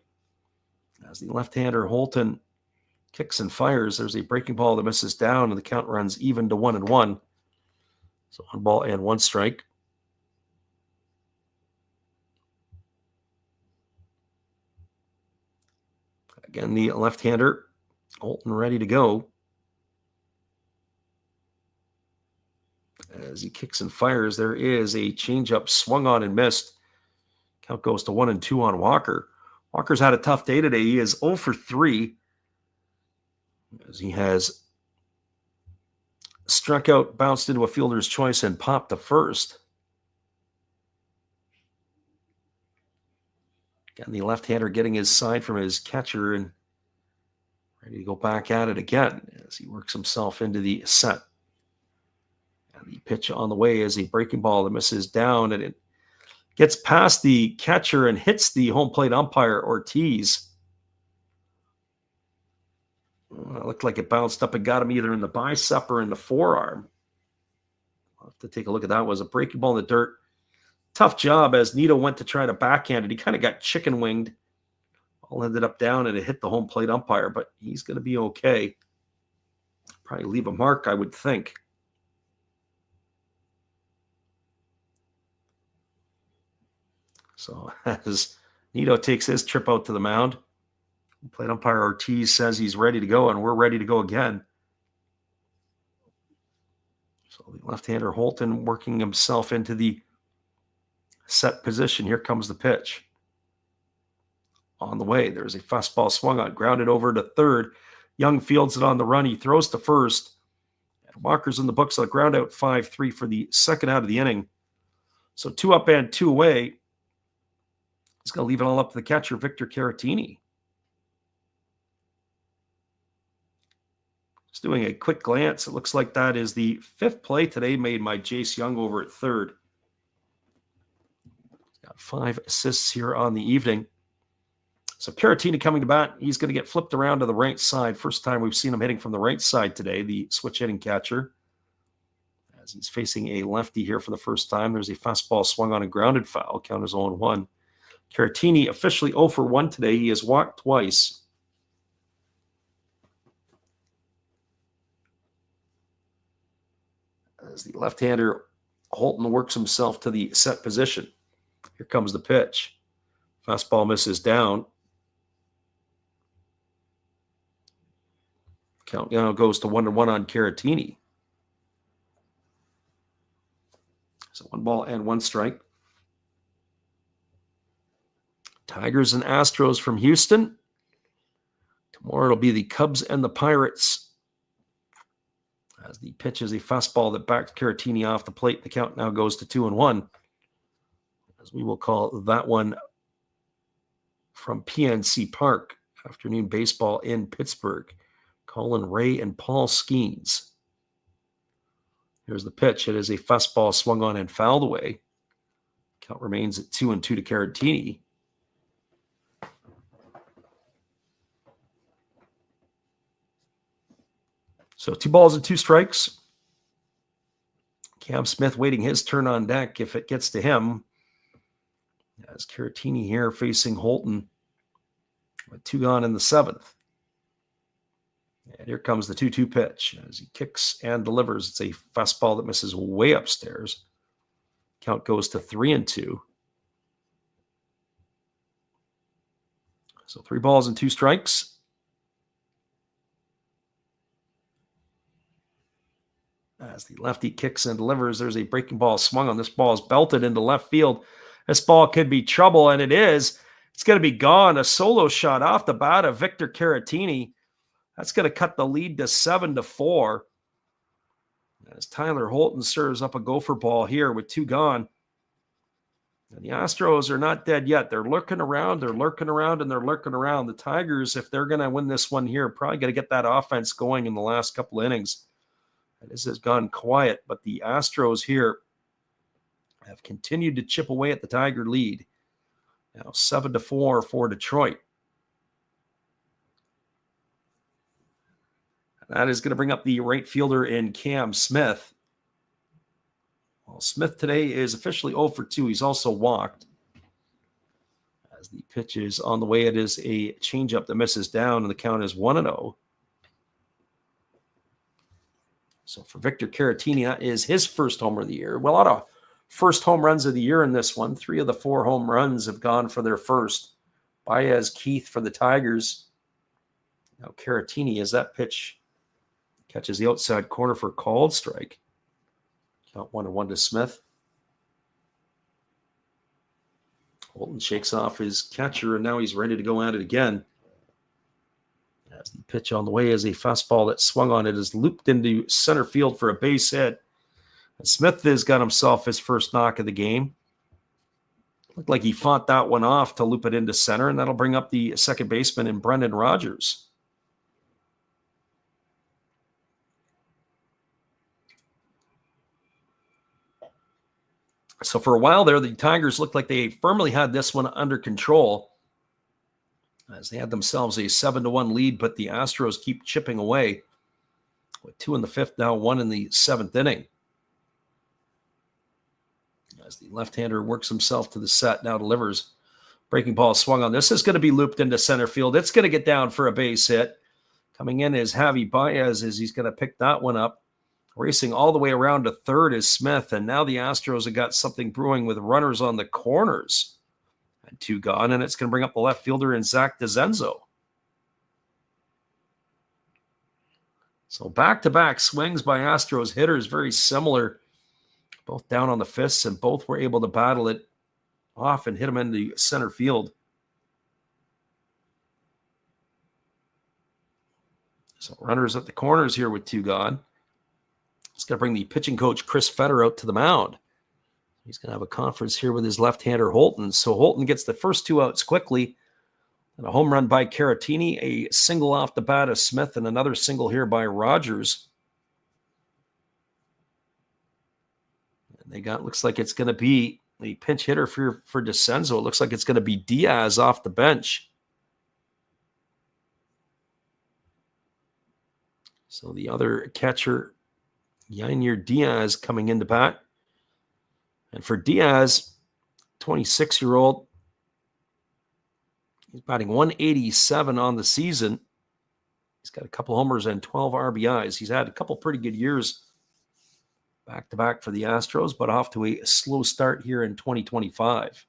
As the left-hander Holton kicks and fires, there's a breaking ball that misses down, and the count runs even to 1-1. So 1 ball and 1 strike. Again, the left-hander, Holton ready to go. As he kicks and fires, there is a changeup swung on and missed. Count goes to 1-2 on Walker. Walker's had a tough day today. He is 0 for 3, as he has struck out, bounced into a fielder's choice, and popped to first. Again, the left-hander getting his side from his catcher and ready to go back at it again as he works himself into the set. And the pitch on the way is a breaking ball that misses down, and it gets past the catcher and hits the home plate umpire, Ortiz. Well, it looked like it bounced up and got him either in the bicep or in the forearm. I'll have to take a look at that. It was a breaking ball in the dirt. Tough job as Nito went to try to backhand it. He kind of got chicken winged. All ended up down, and it hit the home plate umpire, but he's going to be okay. Probably leave a mark, I would think. So as Nito takes his trip out to the mound, plate umpire Ortiz says he's ready to go, and we're ready to go again. So the left-hander Holton working himself into the set position. Here comes the pitch. On the way, there's a fastball swung on, grounded over to third. Young fields it on the run. He throws to first. And Walker's in the books on a ground out 5-3 for the second out of the inning. So 2 up and 2 away. He's going to leave it all up to the catcher, Victor Caratini. Just doing a quick glance. It looks like that is the 5th play today made by Jace Young over at third. He's got 5 assists here on the evening. So Caratini coming to bat. He's going to get flipped around to the right side. First time we've seen him hitting from the right side today, the switch hitting catcher. As he's facing a lefty here for the first time, there's a fastball swung on a grounded foul. Count is 0-1. Caratini officially 0 for 1 today. He has walked twice. As the left-hander Holton works himself to the set position. Here comes the pitch. Fastball misses down. Count now goes to 1-1 on Caratini. So 1 ball and 1 strike. Tigers and Astros from Houston. Tomorrow it'll be the Cubs and the Pirates. As the pitch is a fastball that backs Caratini off the plate. The count now goes to 2-1. As we will call that one from PNC Park. Afternoon baseball in Pittsburgh. Colin Ray and Paul Skeens. Here's the pitch. It is a fastball swung on and fouled away. Count remains at 2-2 to Caratini. So 2 balls and 2 strikes. Cam Smith waiting his turn on deck if it gets to him. As Caratini here facing Holton with 2 gone in the 7th. And here comes the 2-2 pitch as he kicks and delivers. It's a fastball that misses way upstairs. Count goes to 3-2. So 3 balls and 2 strikes. As the lefty kicks and delivers, there's a breaking ball swung on. This ball is belted into left field. This ball could be trouble, and it is. It's going to be gone. A solo shot off the bat of Victor Caratini. That's going to cut the lead to 7-4. As Tyler Holton serves up a gopher ball here with 2 gone. And the Astros are not dead yet. They're lurking around, and they're lurking around. The Tigers, if they're going to win this one here, probably got to get that offense going in the last couple of innings. And this has gone quiet, but the Astros here have continued to chip away at the Tiger lead. Now 7-4 for Detroit. That is going to bring up the right fielder in Cam Smith. Well, Smith today is officially 0 for 2. He's also walked. As the pitch is on the way, it is a changeup that misses down, and the count is 1-0. So for Victor Caratini, that is his first homer of the year. Well, a lot of first home runs of the year in this one. 3 of the 4 home runs have gone for their first. Baez, Keith for the Tigers. Now Caratini, as that pitch catches the outside corner for a called strike. Count 1-1 to Smith. Holton shakes off his catcher, and now he's ready to go at it again. As the pitch on the way is a fastball that swung on. It is looped into center field for a base hit. And Smith has got himself his first knock of the game. Looked like he fought that one off to loop it into center, and that'll bring up the second baseman in Brendan Rodgers. So for a while there, the Tigers looked like they firmly had this one under control as they had themselves a 7-1 lead, but the Astros keep chipping away with 2 in the 5th, now 1 in the 7th inning. As the left-hander works himself to the set, now delivers. Breaking ball swung on. This is going to be looped into center field. It's going to get down for a base hit. Coming in is Javi Baez as he's going to pick that one up. Racing all the way around to third is Smith, and now the Astros have got something brewing with runners on the corners. And 2 gone, and it's going to bring up the left fielder in Zach DeZenzo. So back-to-back swings by Astros hitters, very similar. Both down on the fists, and both were able to battle it off and hit him into center field. So runners at the corners here with 2 gone. It's going to bring the pitching coach, Chris Fetter, out to the mound. He's going to have a conference here with his left-hander, Holton. So Holton gets the first 2 outs quickly. And a home run by Caratini, a single off the bat of Smith, and another single here by Rogers. And they got, looks like it's going to be the pinch hitter for DeCenzo. It looks like it's going to be Diaz off the bench. So the other catcher, Yainer Diaz, coming into bat. And for Diaz, 26-year-old, he's batting 187 on the season. He's got a couple homers and 12 RBIs. He's had a couple pretty good years back-to-back for the Astros, but off to a slow start here in 2025.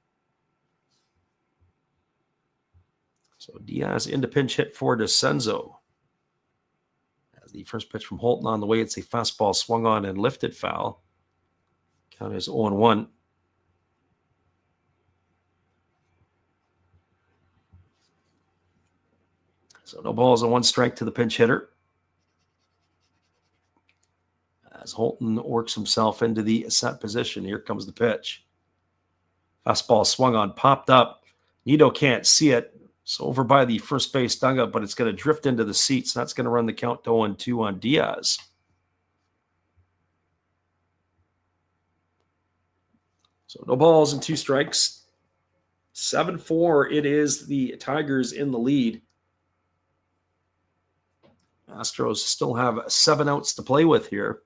So Diaz into pinch hit for DeCenzo. As the first pitch from Holton on the way, it's a fastball swung on and lifted foul. Count is 0-1. So no balls and 1 strike to the pinch hitter. As Holton works himself into the set position, here comes the pitch. Fastball swung on, popped up. Nito can't see it. So over by the first base dugout, but it's going to drift into the seats. That's going to run the count to 0-2 on Diaz. So no balls and 2 strikes. 7-4, it is the Tigers in the lead. Astros still have 7 outs to play with here.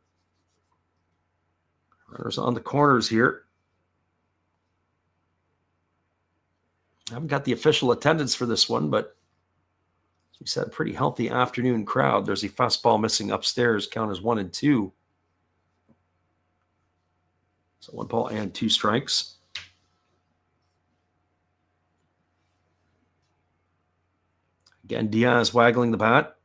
Runners on the corners here. I haven't got the official attendance for this one, but as we said, pretty healthy afternoon crowd. There's a fastball missing upstairs. Count is 1-2. So 1 ball and 2 strikes. Again, Diaz waggling the bat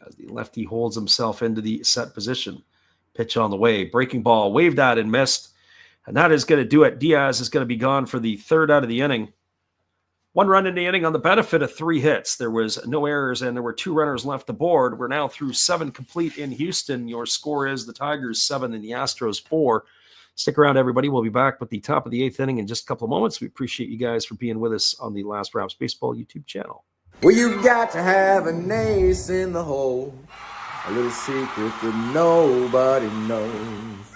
as the lefty holds himself into the set position. Pitch on the way. Breaking ball waved at and missed. And that is going to do it. Diaz is going to be gone for the 3rd out of the inning. 1 run in the inning on the benefit of 3 hits. There was no errors, and there were 2 runners left aboard. We're now through 7 complete in Houston. Your score is the Tigers 7 and the Astros 4. Stick around, everybody. We'll be back with the top of the 8th inning in just a couple of moments. We appreciate you guys for being with us on the Last Raps Baseball YouTube channel. Well, you've got to have an ace in the hole, a little secret that nobody knows.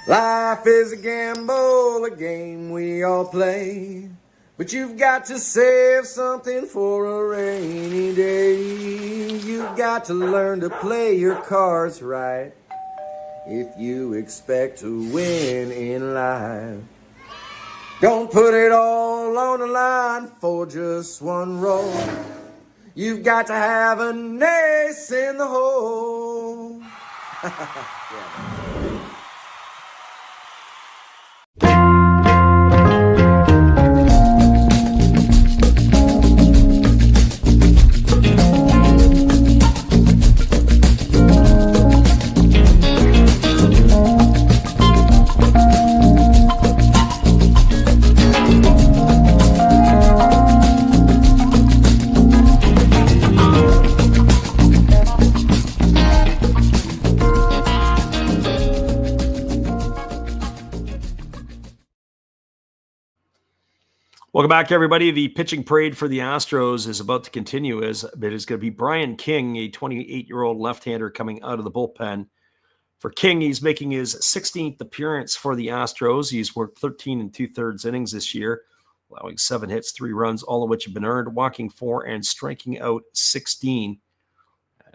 Life is a gamble, a game we all play, but you've got to save something for a rainy day. You've got to learn to play your cards right if you expect to win in life. Don't put it all on the line for just 1 roll. You've got to have an ace in the hole. Yeah. Welcome back, everybody. The pitching parade for the Astros is about to continue as it is going to be Brian King, a 28-year-old left-hander coming out of the bullpen. For King, he's making his 16th appearance for the Astros. He's worked 13 2/3 innings this year, allowing 7 hits, 3 runs, all of which have been earned, walking 4 and striking out 16,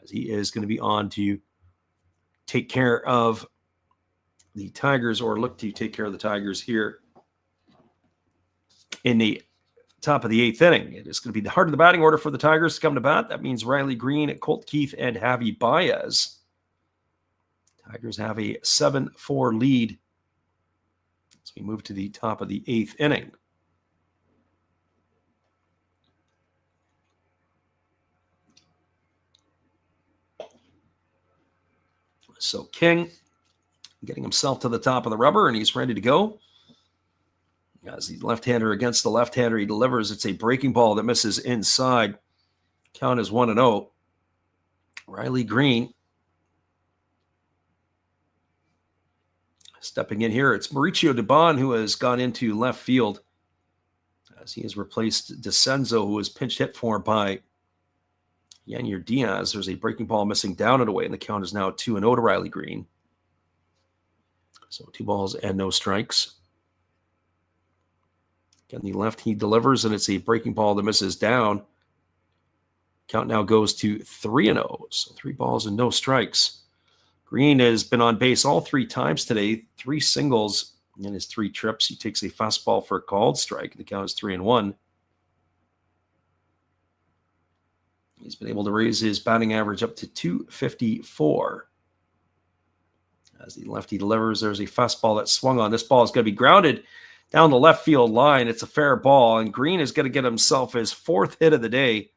as he is going to be on to take care of the Tigers, or look to take care of the Tigers here in the top of the 8th inning. It is going to be the heart of the batting order for the Tigers to come to bat. That means Riley Green, Colt Keith, and Javi Baez. Tigers have a 7-4 lead as we move to the top of the 8th inning. So King getting himself to the top of the rubber, and he's ready to go. As the left-hander against the left-hander, he delivers. It's a breaking ball that misses inside. Count is 1-0. Riley Green stepping in here. It's Mauricio Dubon who has gone into left field as he has replaced DeCenzo, who was pinch hit for by Yanier Diaz. There's a breaking ball missing down and away, and the count is now 2-0 to Riley Green. So 2 balls and no strikes. Again, the left he delivers, and it's a breaking ball that misses down. Count now goes to 3-0. So 3 balls and no strikes. Green has been on base all 3 times today, 3 singles in his 3 trips. He takes a fastball for a called strike. The count is 3-1. He's been able to raise his batting average up to 254. As the lefty delivers, there's a fastball that swung on. This ball is going to be grounded down the left field line. It's a fair ball, and Green is going to get himself his 4th hit of the day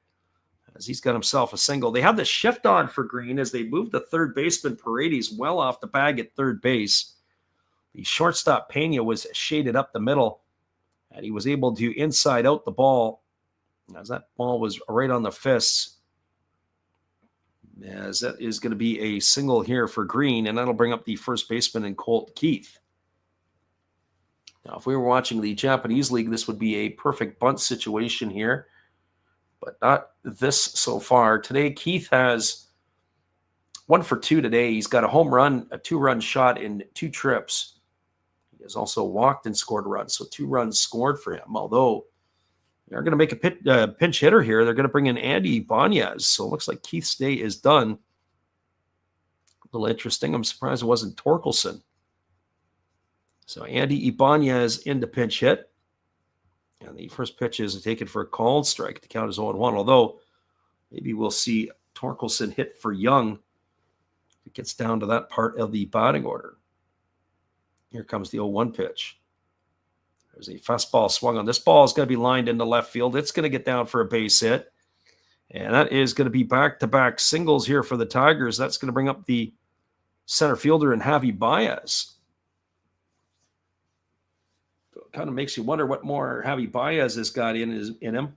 as he's got himself a single. They have the shift on for Green as they move the third baseman. Paredes well off the bag at third base. The shortstop Pena was shaded up the middle, and he was able to inside out the ball as that ball was right on the fists. As that is going to be a single here for Green, and that'll bring up the first baseman in Colt Keith. Now, if we were watching the Japanese League, this would be a perfect bunt situation here, but not this so far. Today, Keith has 1 for 2 today. He's got a home run, a 2-run shot in 2 trips. He has also walked and scored a run, so 2 runs scored for him, although they're going to make a pinch hitter here. They're going to bring in Andy Ibanez, so it looks like Keith's day is done. A little interesting. I'm surprised it wasn't Torkelson. So Andy Ibanez into pinch hit. And the first pitch is taken for a called strike. The count is 0-1, although maybe we'll see Torkelson hit for Young if it gets down to that part of the batting order. Here comes the 0-1 pitch. There's a fastball swung on. This ball is going to be lined into left field. It's going to get down for a base hit. And that is going to be back-to-back singles here for the Tigers. That's going to bring up the center fielder in Javi Baez. So it kind of makes you wonder what more Javi Baez has got in him.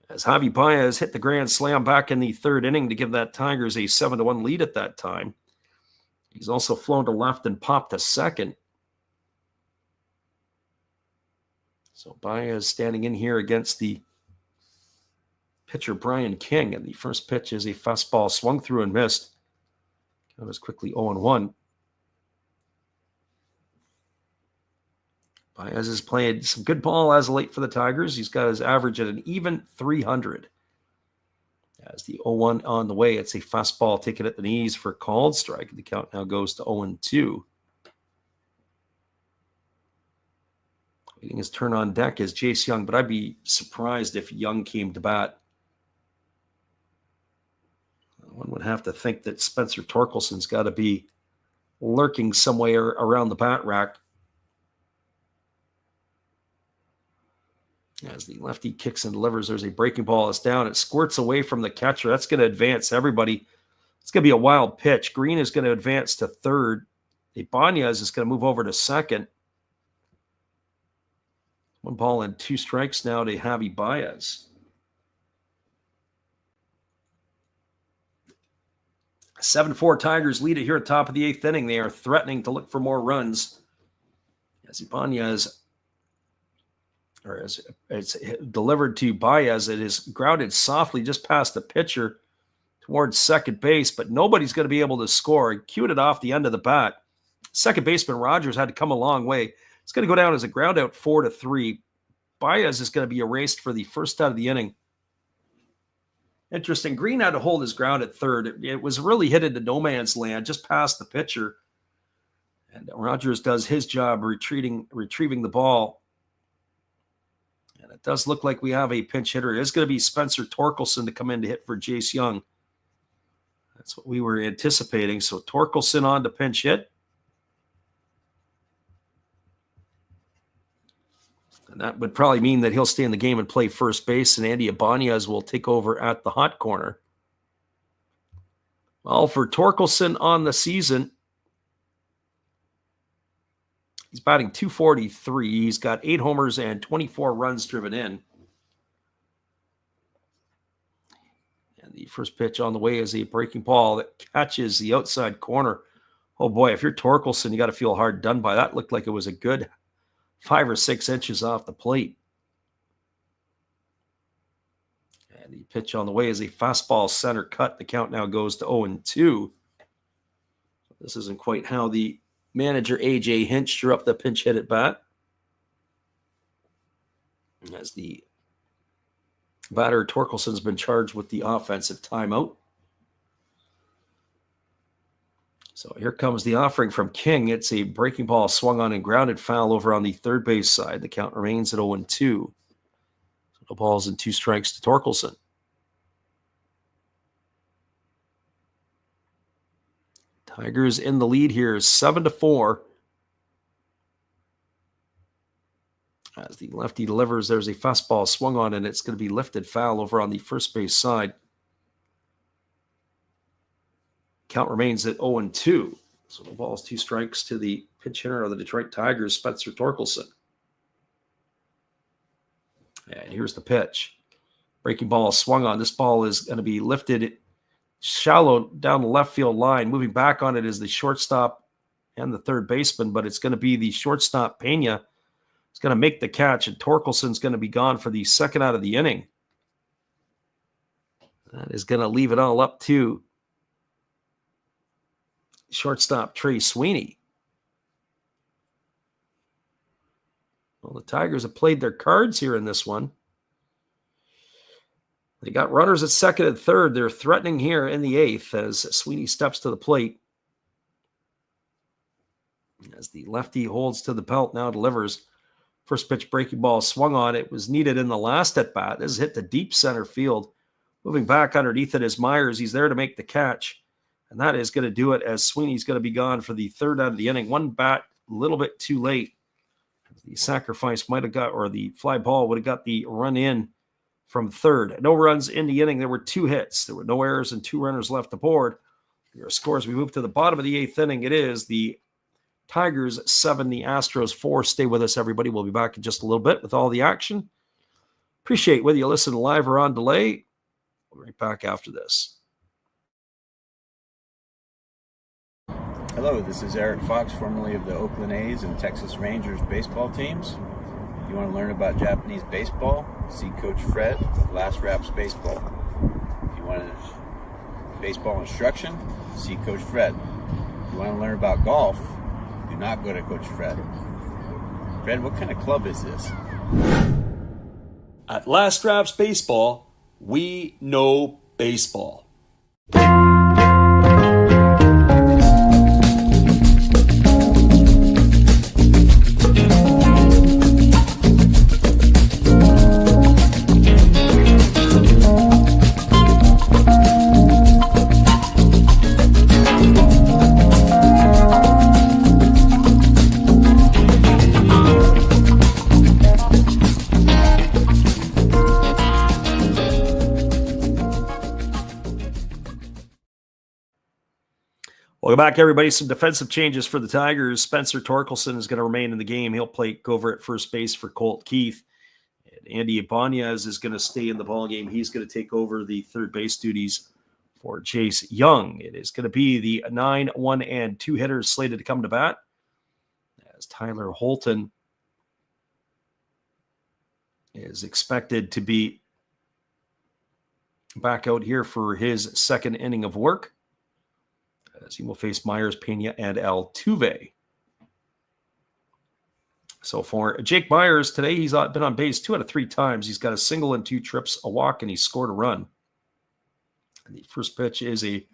As Javi Baez hit the grand slam back in the 3rd inning to give that Tigers a 7-1 lead at that time. He's also flown to left and popped to second. So Baez standing in here against the pitcher Brian King. And the first pitch is a fastball swung through and missed. That was quickly 0-1. Baez has played some good ball as of late for the Tigers. He's got his average at an even 300. As the 0-1 on the way, it's a fastball taken at the knees for a called strike. The count now goes to 0-2. Waiting his turn on deck is Jace Young, but I'd be surprised if Young came to bat. One would have to think that Spencer Torkelson's got to be lurking somewhere around the bat rack. As the lefty kicks and delivers, there's a breaking ball. It's down. It squirts away from the catcher. That's going to advance everybody. It's going to be a wild pitch. Green is going to advance to 3rd. Ibanez is going to move over to 2nd. 1 ball and 2 strikes now to Javi Baez. 7-4 Tigers lead it here at the top of the 8th inning. They are threatening to look for more runs. As Ibanez, or as it's delivered to Baez, it is grounded softly just past the pitcher towards second base, but nobody's going to be able to score. He cued it off the end of the bat. Second baseman Rogers had to come a long way. It's going to go down as a ground out 4-3. Baez is going to be erased for the first out of the inning. Interesting. Green had to hold his ground at 3rd. It was really hit into no man's land, just past the pitcher. And Rogers does his job retrieving the ball. And it does look like we have a pinch hitter. It is going to be Spencer Torkelson to come in to hit for Jace Young. That's what we were anticipating. So Torkelson on to pinch hit. And that would probably mean that he'll stay in the game and play first base, and Andy Ibanez will take over at the hot corner. Well, for Torkelson on the season, he's batting .243. He's got 8 homers and 24 runs driven in. And the first pitch on the way is a breaking ball that catches the outside corner. Oh boy, if you're Torkelson, you got to feel hard done by. That looked like it was a good 5 or 6 inches off the plate. And the pitch on the way is a fastball center cut. The count now goes to 0-2. This isn't quite how the manager A.J. Hinch drew up the pinch hit at bat. As the batter Torkelson's been charged with the offensive timeout. So here comes the offering from King. It's a breaking ball swung on and grounded foul over on the third base side. The count remains at 0-2. So no balls and 2 strikes to Torkelson. Tigers in the lead here, 7-4. As the lefty delivers, there's a fastball swung on, and it's going to be lifted foul over on the first base side. Count remains at 0-2. So no balls, 2 strikes to the pinch hitter of the Detroit Tigers, Spencer Torkelson. And here's the pitch. Breaking ball swung on. This ball is going to be lifted shallow down the left field line. Moving back on it is the shortstop and the third baseman, but it's going to be the shortstop, Pena. It's going to make the catch, and Torkelson's going to be gone for the second out of the inning. That is going to leave it all up to shortstop Trey Sweeney. Well, the Tigers have played their cards here in this one. They got runners at second and third. They're threatening here in the 8th as Sweeney steps to the plate. As the lefty holds to the belt, now delivers. First pitch breaking ball swung on. It was needed in the last at bat. This is hit to deep center field. Moving back underneath it is Myers. He's there to make the catch. And that is going to do it as Sweeney's going to be gone for the third out of the inning. One bat a little bit too late. The sacrifice might have got, or the fly ball would have got the run in from third. No runs in the inning. There were 2 hits. There were no errors and 2 runners left aboard. Your scores, we move to the bottom of the 8th inning. It is the Tigers 7, the Astros 4. Stay with us, everybody. We'll be back in just a little bit with all the action. Appreciate whether you listen live or on delay. We'll be right back after this. Hello, this is Eric Fox, formerly of the Oakland A's and Texas Rangers baseball teams. If you want to learn about Japanese baseball, see Coach Fred of Last Raps Baseball. If you want baseball instruction, see Coach Fred. If you want to learn about golf, do not go to Coach Fred. Fred, what kind of club is this? At Last Raps Baseball, we know baseball. Welcome back, everybody. Some defensive changes for the Tigers. Spencer Torkelson is going to remain in the game. He'll play over at first base for Colt Keith. And Andy Ibanez is going to stay in the ballgame. He's going to take over the third base duties for Chase Young. It is going to be the 9, 1, and 2 hitters slated to come to bat, as Tyler Holton is expected to be back out here for his second inning of work, as he will face Myers, Pena, and Altuve. So for Jake Myers today, he's been on base 2 out of 3 times. He's got a single and 2 trips, a walk, and he scored a run. And the first pitch is a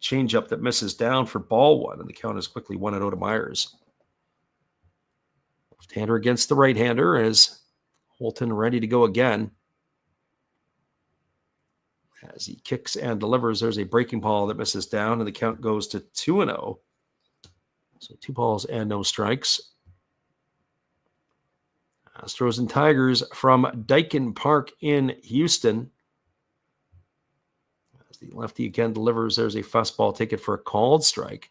changeup that misses down for ball 1, and the count is quickly 1-0 to Myers. Left-hander against the right-hander as Holton ready to go again. As he kicks and delivers, there's a breaking ball that misses down, and the count goes to 2-0. So 2 balls and no strikes. Astros and Tigers from Daikin Park in Houston. As the lefty again delivers, there's a fastball taken for a called strike.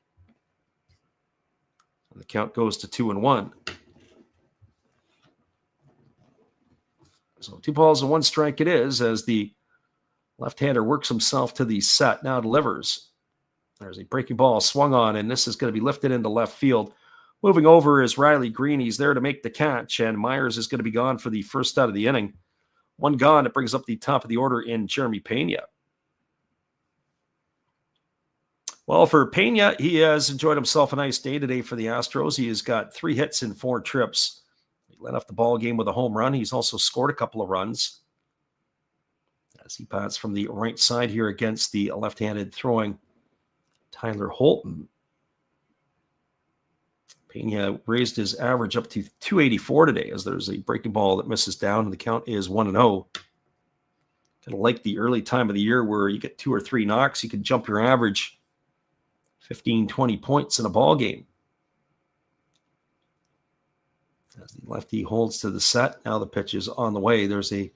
And the count goes to 2-1. So 2 balls and 1 strike it is as the left-hander works himself to the set, now delivers. There's a breaking ball swung on, and this is going to be lifted into left field. Moving over is Riley Green. He's there to make the catch, and Myers is going to be gone for the first out of the inning. 1 gone. It brings up the top of the order in Jeremy Pena. Well, for Pena, he has enjoyed himself a nice day today for the Astros. He has got 3 hits in 4 trips. He led off the ball game with a home run. He's also scored a couple of runs. As he bats from the right side here against the left-handed throwing Tyler Holton. Pena raised his average up to 284 today as there's a breaking ball that misses down, and the count is 1-0. Kind of like the early time of the year where you get 2 or 3 knocks, you can jump your average 15, 20 points in a ball game. As the lefty holds to the set, now the pitch is on the way. There's a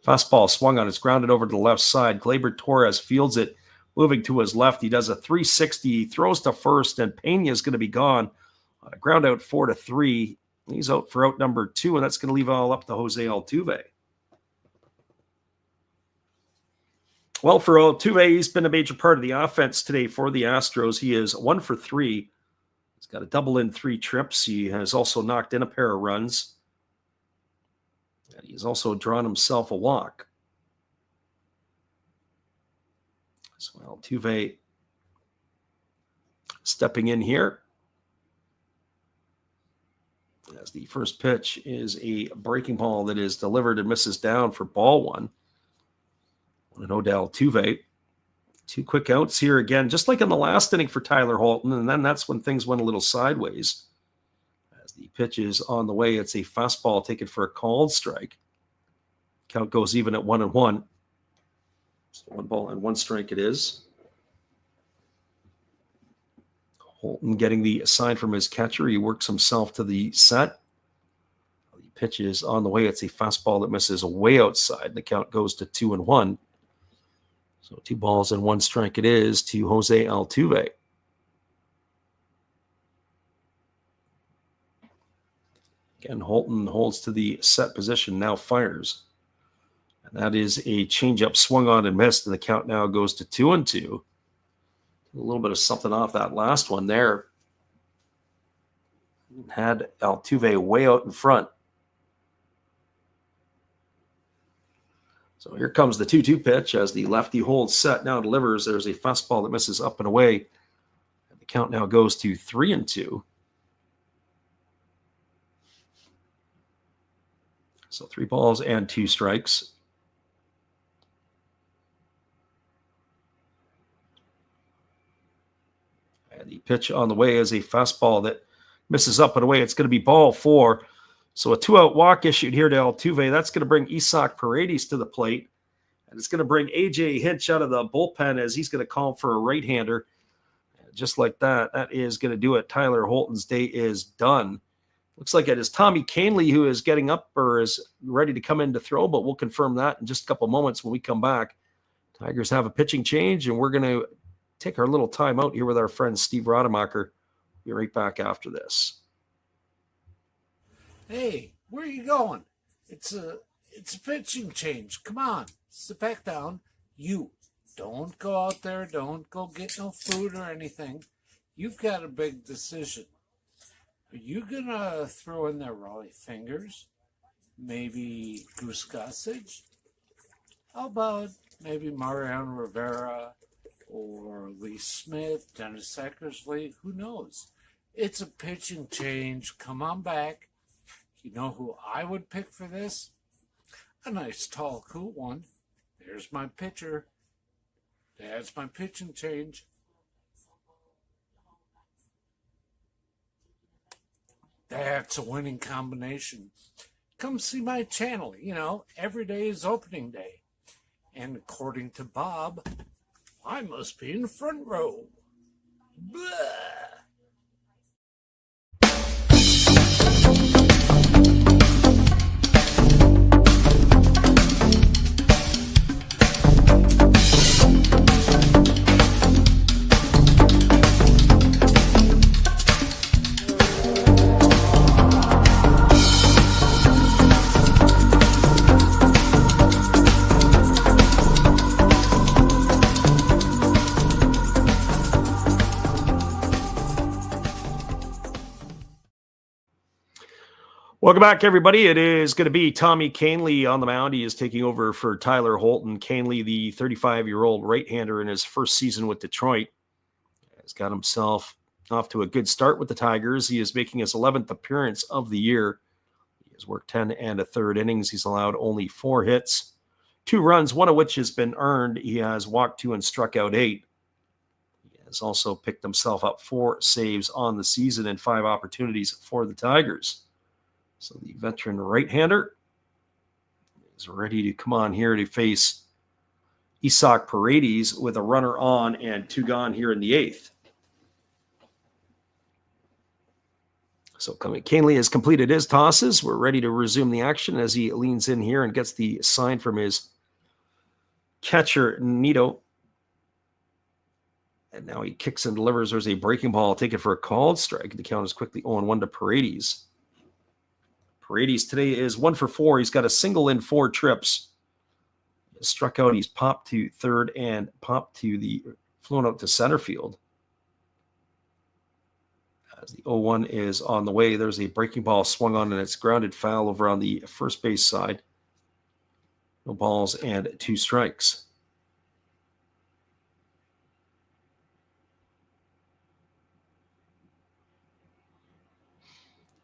fastball swung on. It's grounded over to the left side. Gleyber Torres fields it, moving to his left. He does a 360, throws to first, and Pena is going to be gone on a ground out 4-3. He's out for out number 2, and that's going to leave all up to Jose Altuve. Well, for Altuve, he's been a major part of the offense today for the Astros. He is 1 for 3. He's got a double in 3 trips. He has also knocked in a pair of runs. And he's also drawn himself a walk. So Altuve stepping in here. As the first pitch is a breaking ball that is delivered and misses down for ball 1. 1-0 Altuve. 2 quick outs here again, just like in the last inning for Tyler Holton, and then that's when things went a little sideways. As the pitch is on the way, it's a fastball taken for a called strike. Count goes even at 1-1. So 1 ball and 1 strike it is. Holton getting the sign from his catcher. He works himself to the set. The pitch is on the way. It's a fastball that misses way outside. The count goes to 2-1. So 2 balls and 1 strike it is to Jose Altuve. Again, Holton holds to the set position, now fires. And that is a changeup swung on and missed, and the count now goes to 2-2. A little bit of something off that last one there. Had Altuve way out in front. So here comes the 2-2 pitch as the lefty holds set, now delivers. There's a fastball that misses up and away. And the count now goes to 3-2. So 3 balls and 2 strikes. And the pitch on the way is a fastball that misses up and away. It's going to be ball 4. So a 2-out walk issued here to Altuve. That's going to bring Isaac Paredes to the plate. And it's going to bring A.J. Hinch out of the bullpen as he's going to call for a right-hander. And just like that, that is going to do it. Tyler Holton's day is done. Looks like it is Tommy Canley who is getting up or is ready to come in to throw, but we'll confirm that in just a couple moments when we come back. Tigers have a pitching change, and we're going to take our little time out here with our friend Steve Rademacher. We'll be right back after this. Hey, where are you going? It's a pitching change. Come on, sit back down. You don't go out there. Don't go get no food or anything. You've got a big decision. Are you gonna throw in there Raleigh Fingers? Maybe Goose Gossage? How about maybe Mariano Rivera or Lee Smith, Dennis Eckersley? Who knows? It's a pitching change. Come on back. You know who I would pick for this? A nice, tall, cool one. There's my pitcher. That's my pitching change. That's a winning combination. Come see my channel. You know, every day is opening day. And according to Bob, I must be in the front row. Blah. Welcome back, everybody. It is going to be Tommy Kahnle on the mound. He is taking over for Tyler Holton. Kahnle, the 35-year-old right-hander in his first season with Detroit, has got himself off to a good start with the Tigers. He is making his 11th appearance of the year. He has worked 10 1/3 innings. He's allowed only 4 hits, 2 runs, one of which has been earned. He has walked 2 and struck out 8. He has also picked himself up 4 saves on the season and 5 opportunities for the Tigers. So the veteran right-hander is ready to come on here to face Isaac Paredes with a runner on and 2 gone here in the 8th. So Kahnle has completed his tosses. We're ready to resume the action as he leans in here and gets the sign from his catcher, Nito. And now he kicks and delivers. There's a breaking ball. Take it for a called strike. The count is quickly 0-1 to Paredes. Paredes today is 1 for 4. He's got a single in 4 trips. He's struck out. He's popped to third and flown out to center field. As the 0-1 is on the way, there's a breaking ball swung on and it's grounded foul over on the first base side. No balls and 2 strikes.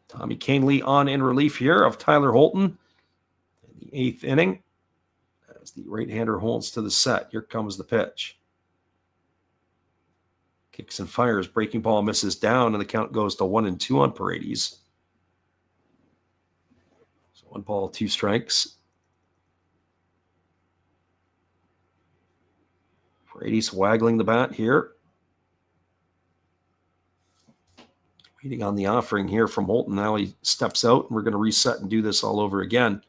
Tommy Kahnle on in relief here of Tyler Holton in the 8th inning as the right-hander holds to the set. Here comes the pitch. Kicks and fires. Breaking ball misses down, and the count goes to 1-2 on Paredes. So 1 ball, 2 strikes. Paredes waggling the bat here. Waiting on the offering here from Holton. Now he steps out, and we're going to reset and do this all over again.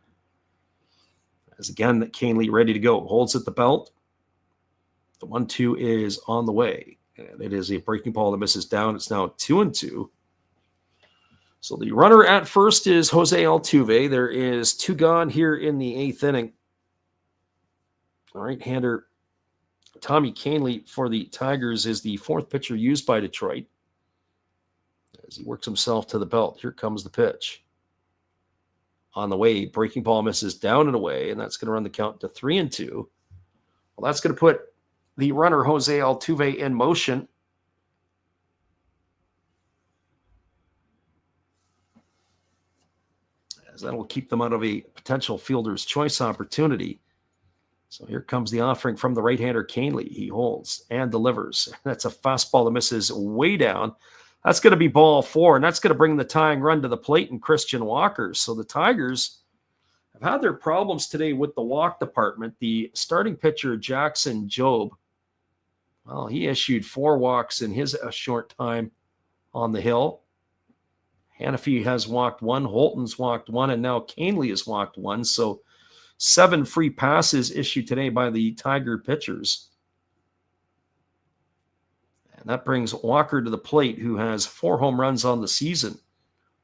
As again, Kahnle ready to go. Holds at the belt. The 1-2 is on the way. And it is a breaking ball that misses down. It's now 2-2. So the runner at first is Jose Altuve. There is 2 gone here in the 8th inning. Right-hander Tommy Kahnle for the Tigers is the 4th pitcher used by Detroit. As he works himself to the belt, here comes the pitch. On the way, breaking ball misses down and away, and that's going to run the count to 3-2. Well, that's going to put the runner Jose Altuve in motion. As that will keep them out of a potential fielder's choice opportunity. So here comes the offering from the right-hander Kahnle. He holds and delivers. That's a fastball that misses way down. That's going to be ball 4, and that's going to bring the tying run to the plate and Christian Walker. So the Tigers have had their problems today with the walk department. The starting pitcher, Jackson Jobe, well, he issued 4 walks in his short time on the hill. Hannafy has walked 1, Holton's walked 1, and now Kahnle has walked 1. So 7 free passes issued today by the Tiger pitchers. And that brings Walker to the plate, who has 4 home runs on the season.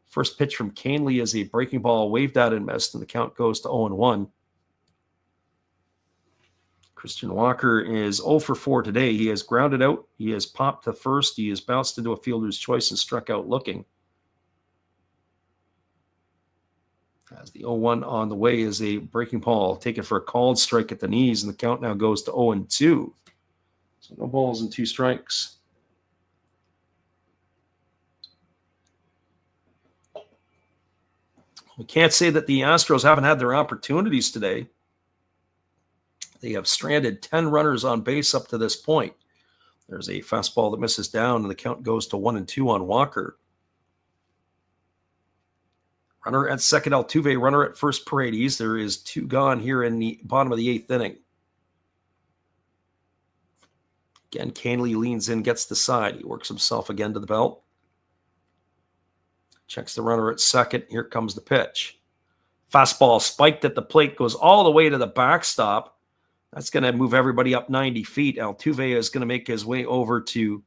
First pitch from Kahnle is a breaking ball waved at and missed, and the count goes to 0-1. Christian Walker is 0 for 4 today. He has grounded out. He has popped to first. He has bounced into a fielder's choice and struck out looking. As the 0-1 on the way is a breaking ball taken for a called strike at the knees, and the count now goes to 0-2. So no balls and 2 strikes. We can't say that the Astros haven't had their opportunities today. They have stranded 10 runners on base up to this point. There's a fastball that misses down, and the count goes to 1-2 on Walker. Runner at second, Altuve. Runner at first, Paredes. There is 2 gone here in the bottom of the 8th inning. Again, Kahnle leans in, gets the side. He works himself again to the belt. Checks the runner at second. Here comes the pitch. Fastball spiked at the plate, goes all the way to the backstop. That's going to move everybody up 90 feet. Altuve is going to make his way over to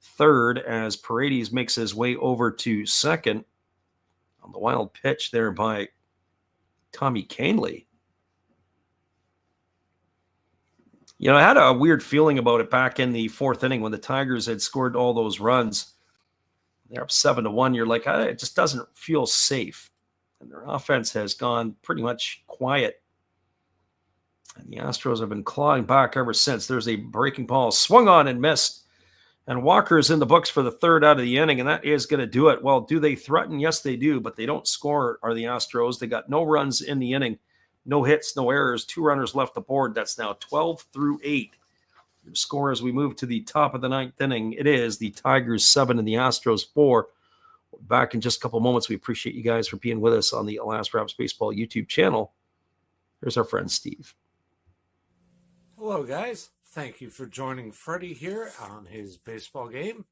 third as Paredes makes his way over to second on the wild pitch there by Tommy Kahnle. You know, I had a weird feeling about it back in the 4th inning when the Tigers had scored all those runs. They're up 7-1. You're like, it just doesn't feel safe. And their offense has gone pretty much quiet. And the Astros have been clawing back ever since. There's a breaking ball swung on and missed. And Walker's in the books for the third out of the inning, and that is going to do it. Well, do they threaten? Yes, they do, but they don't score, are the Astros. They got no runs in the inning, no hits, no errors, 2 runners left aboard. That's now 12-8. Your score as we move to the top of the 9th inning, it is the Tigers 7 and the Astros 4. Back in just a couple moments. We appreciate you guys for being with us on the Last Raps Baseball YouTube channel. Here's our friend Steve. Hello, guys. Thank you for joining Freddie here on his baseball game.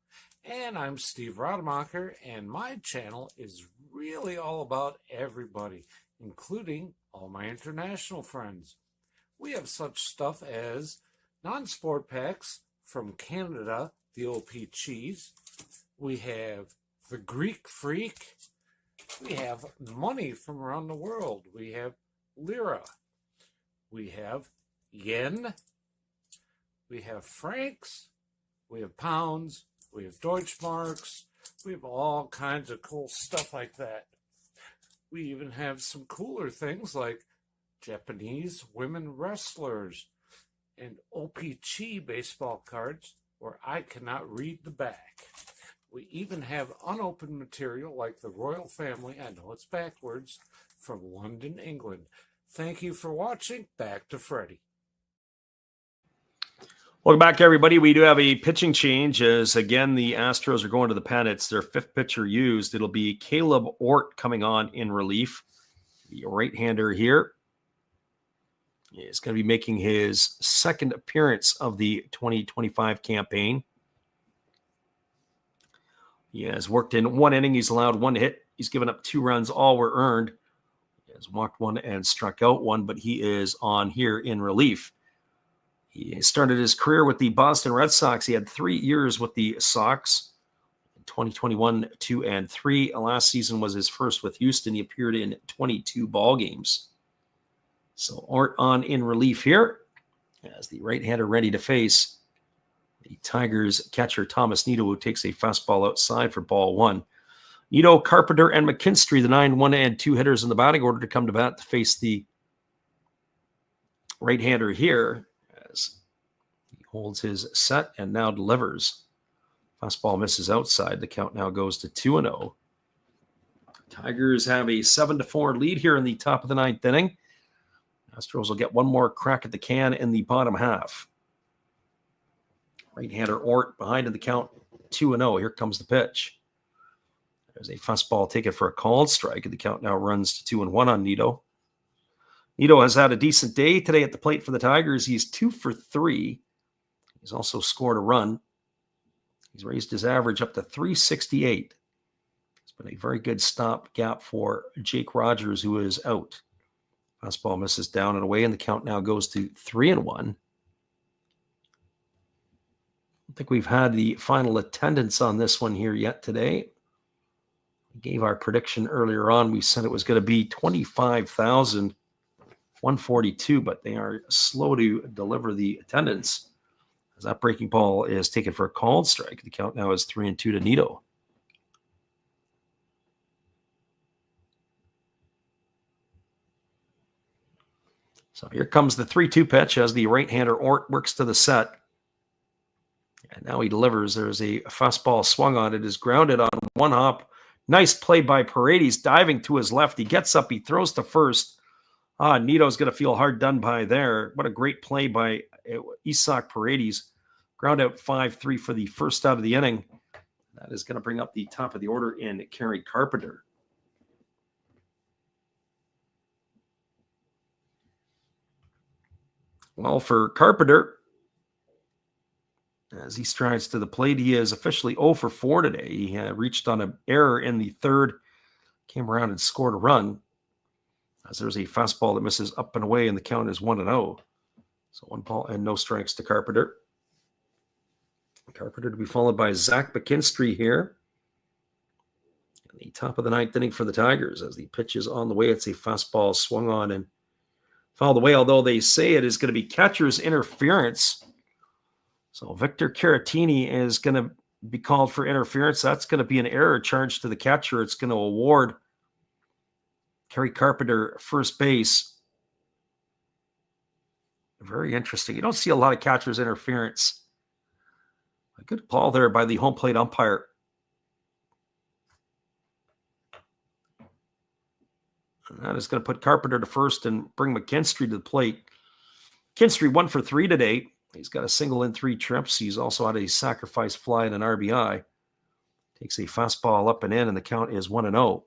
And I'm Steve Rademacher, and my channel is really all about everybody, including all my international friends. We have such stuff as non-sport packs from Canada, the OP cheese. We have the Greek Freak. We have money from around the world. We have lira. We have yen. We have francs. We have pounds. We have Deutschmarks. We have all kinds of cool stuff like that. We even have some cooler things like Japanese women wrestlers and OPC baseball cards where I cannot read the back. We even have unopened material like the royal family, I know it's backwards, from London, England. Thank you for watching. Back to Freddie. Welcome back, everybody. We do have a pitching change as, again, the Astros are going to the pen. It's their 5th pitcher used. It'll be Caleb Ort coming on in relief. The right-hander here is going to be making his 2nd appearance of the 2025 campaign. He has worked in 1 inning. He's allowed 1 hit. He's given up 2 runs. All were earned. He has walked 1 and struck out 1, but he is on here in relief. He started his career with the Boston Red Sox. He had 3 years with the Sox. 2021, 2 and 3. Last season was his first with Houston. He appeared in 22 ball games. So Art on in relief here as the right-hander ready to face the Tigers catcher Thomas Nido, who takes a fastball outside for ball 1. Nido, Carpenter, and McKinstry, the 9, 1, and 2 hitters in the batting order to come to bat to face the right-hander here as he holds his set and now delivers. Fastball misses outside. The count now goes to 2-0. Tigers have a 7-4 lead here in the top of the 9th inning. Astros will get 1 more crack at the can in the bottom half. Right-hander Ort behind in the count, 2-0. Here comes the pitch. There's a fastball taken for a called strike, and the count now runs to 2-1 on Nido. Nido has had a decent day today at the plate for the Tigers. He's 2 for 3. He's also scored a run. He's raised his average up to 368. It's been a very good stopgap for Jake Rogers, who is out. Fastball misses down and away, and the count now goes to 3-1. I think we've had the final attendance on this one here yet today. We gave our prediction earlier on. We said it was going to be 25,142, but they are slow to deliver the attendance as that breaking ball is taken for a called strike. The count now is 3-2 to Nido. So here comes the 3-2 pitch as the right-hander Ort works to the set. And now he delivers. There's a fastball swung on. It is grounded on 1 hop. Nice play by Paredes, diving to his left. He gets up. He throws to first. Nido's going to feel hard done by there. What a great play by Isaac Paredes. Ground out 5-3 for the first out of the inning. That is going to bring up the top of the order in Kerry Carpenter. Well, for Carpenter, as he strides to the plate, he is officially 0 for 4 today. He reached on an error in the 3rd, came around and scored a run. As there's a fastball that misses up and away, and the count is 1-0. So 1 ball and no strikes to Carpenter. Carpenter to be followed by Zach McKinstry here. In the top of the 9th inning for the Tigers as the pitch is on the way. It's a fastball swung on and fouled away, although they say it is going to be catcher's interference. So Victor Caratini is going to be called for interference. That's going to be an error charged to the catcher. It's going to award Kerry Carpenter, first base. Very interesting. You don't see a lot of catcher's interference. A good call there by the home plate umpire. And that is going to put Carpenter to first and bring McKinstry to the plate. McKinstry 1 for 3 today. He's got a single and 3 trips. He's also had a sacrifice fly and an RBI. Takes a fastball up and in, and the count is 1-0.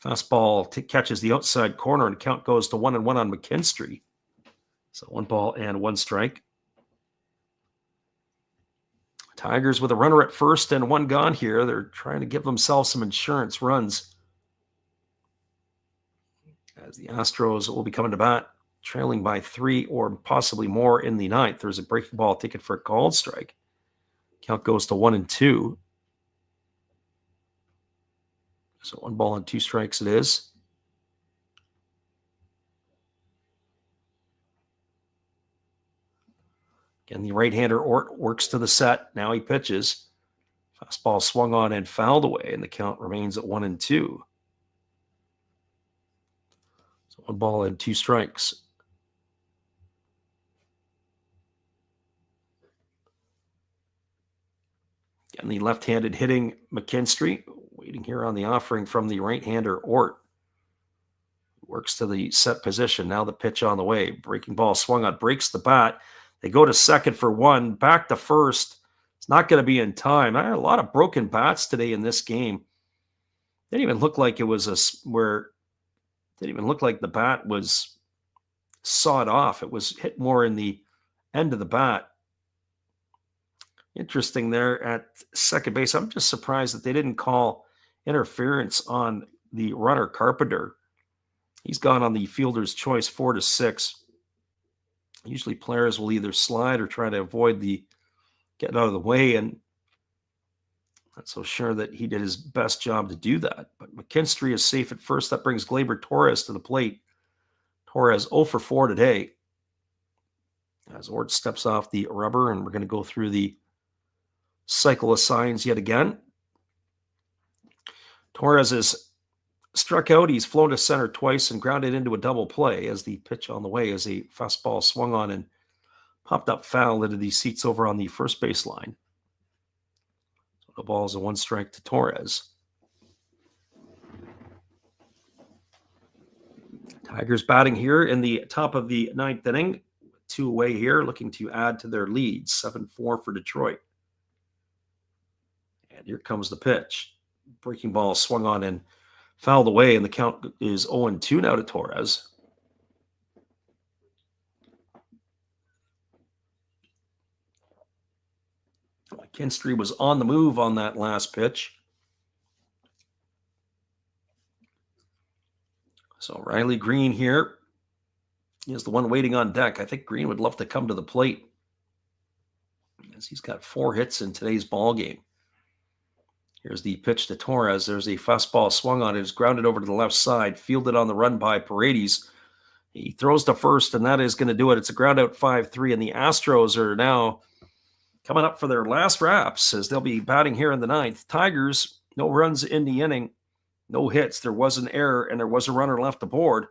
Fastball catches the outside corner, and count goes to 1-1 on McKinstry. So 1 ball and 1 strike. Tigers with a runner at first and 1 gone here. They're trying to give themselves some insurance runs, as the Astros will be coming to bat, trailing by 3 or possibly more in the 9th. There's a breaking ball ticket for a called strike. Count goes to 1-2. So 1 ball and 2 strikes it is. Again, the right-hander Ort works to the set. Now he pitches. Fastball swung on and fouled away, and the count remains at 1-2. So 1 ball and 2 strikes. Again, the left-handed hitting McKinstry, waiting here on the offering from the right-hander Ort. Works to the set position. Now the pitch on the way. Breaking ball swung on, breaks the bat. They go to second for 1, back to first. It's not going to be in time. I had a lot of broken bats today in this game. Didn't even look like it was didn't even look like the bat was sawed off. It was hit more in the end of the bat. Interesting there at second base. I'm just surprised that they didn't call interference on the runner Carpenter. He's gone on the fielder's choice 4-6. Usually players will either slide or try to avoid the getting out of the way, and not so sure that he did his best job to do that. But McKinstry is safe at first. That brings Gleyber Torres to the plate. Torres 0 for 4 today. As Ort steps off the rubber, and we're going to go through the cycle of signs yet again. Torres is struck out. He's flown to center twice and grounded into a double play, as the pitch on the way as a fastball swung on and popped up foul into the seats over on the first base line. So the ball is a 1 strike to Torres. Tigers batting here in the top of the 9th inning. 2 away here, looking to add to their lead. 7-4 for Detroit. And here comes the pitch. Breaking ball swung on and fouled away, and the count is 0-2 now to Torres. McKinstry was on the move on that last pitch. So Riley Green here is the one waiting on deck. I think Green would love to come to the plate, as he's got 4 hits in today's ball game. Here's the pitch to Torres. There's a fastball swung on. It is grounded over to the left side, fielded on the run by Paredes. He throws to first, and that is going to do it. It's a ground out 5-3, and the Astros are now coming up for their last wraps, as they'll be batting here in the 9th. Tigers, no runs in the inning, no hits. There was an error, and there was a runner left aboard.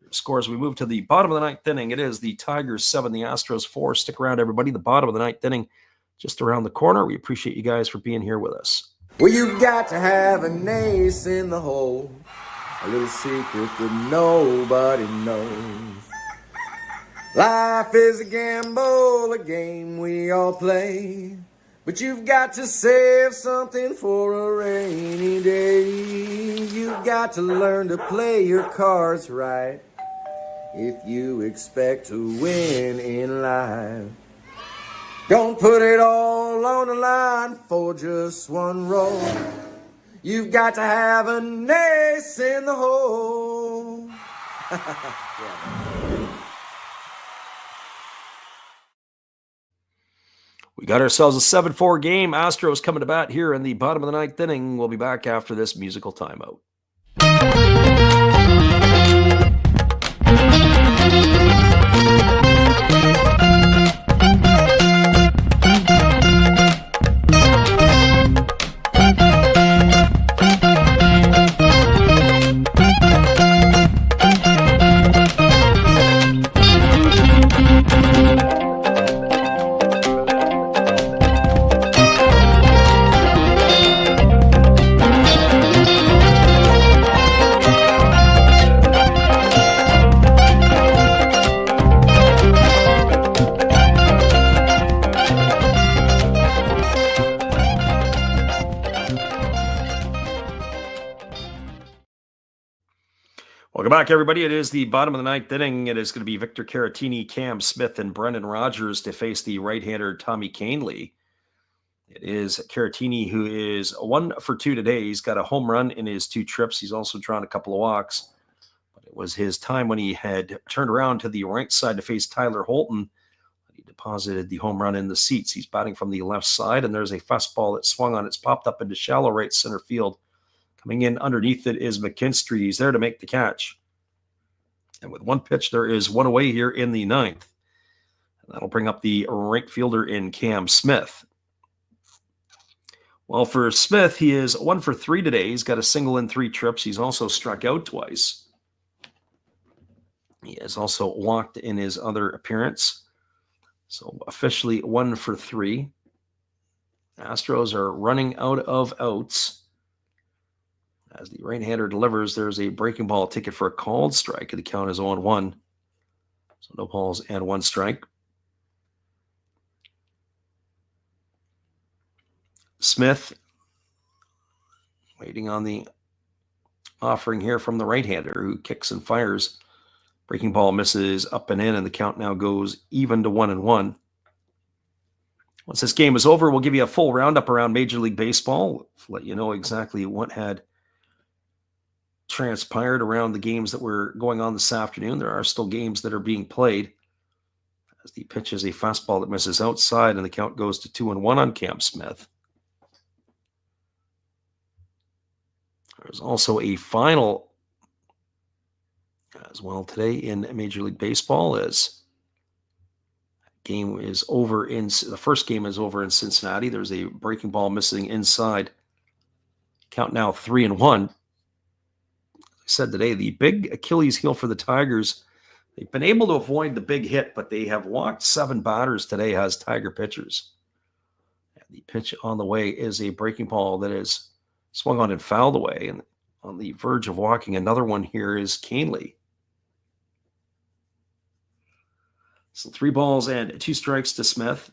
Scores, we move to the bottom of the 9th inning. It is the Tigers 7, the Astros 4. Stick around, everybody. The bottom of the 9th inning, just around the corner. We appreciate you guys for being here with us. Well, you got to have an ace in the hole, a little secret that nobody knows. Life is a gamble, a game we all play, but you've got to save something for a rainy day. You've got to learn to play your cards right if you expect to win in life. Don't put it all on the line for just 1 roll. You've got to have an ace in the hole. We got ourselves a 7-4 game. Astros coming to bat here in the bottom of the 9th inning. We'll be back after this musical timeout. Welcome back, everybody. It is the bottom of the ninth inning. It is going to be Victor Caratini, Cam Smith, and Brendan Rodgers to face the right-hander Tommy Kahnle. It is Caratini who is 1 for 2 today. He's got a home run in his 2 trips. He's also drawn a couple of walks. But it was his time when he had turned around to the right side to face Tyler Holton. He deposited the home run in the seats. He's batting from the left side, and there's a fastball that swung on. It's popped up into shallow right center field. Coming in underneath it is McKinstry. He's there to make the catch. And with 1 pitch, there is 1 away here in the 9th. And that'll bring up the right fielder in Cam Smith. Well, for Smith, he is 1 for 3 today. He's got a single in 3 trips. He's also struck out twice. He has also walked in his other appearance. So officially 1 for 3. Astros are running out of outs. As the right-hander delivers, there's a breaking ball ticket for a called strike. The count is 0-1. So no balls and 1 strike. Smith waiting on the offering here from the right-hander who kicks and fires. Breaking ball misses up and in, and the count now goes even to 1-1. Once this game is over, we'll give you a full roundup around Major League Baseball. Let you know exactly what had transpired around the games that were going on this afternoon. There are still games that are being played. As the pitch is a fastball that misses outside, and the count goes to 2-1 on Cam Smith. There's also a final as well today in Major League Baseball, as game is over in the first game is over in Cincinnati. There's a breaking ball missing inside. Count now 3-1. Said today, the big Achilles heel for the Tigers. They've been able to avoid the big hit, but they have walked 7 batters today as Tiger pitchers. And the pitch on the way is a breaking ball that is swung on and fouled away. And on the verge of walking another one here is Kahnle. So 3 balls and 2 strikes to Smith.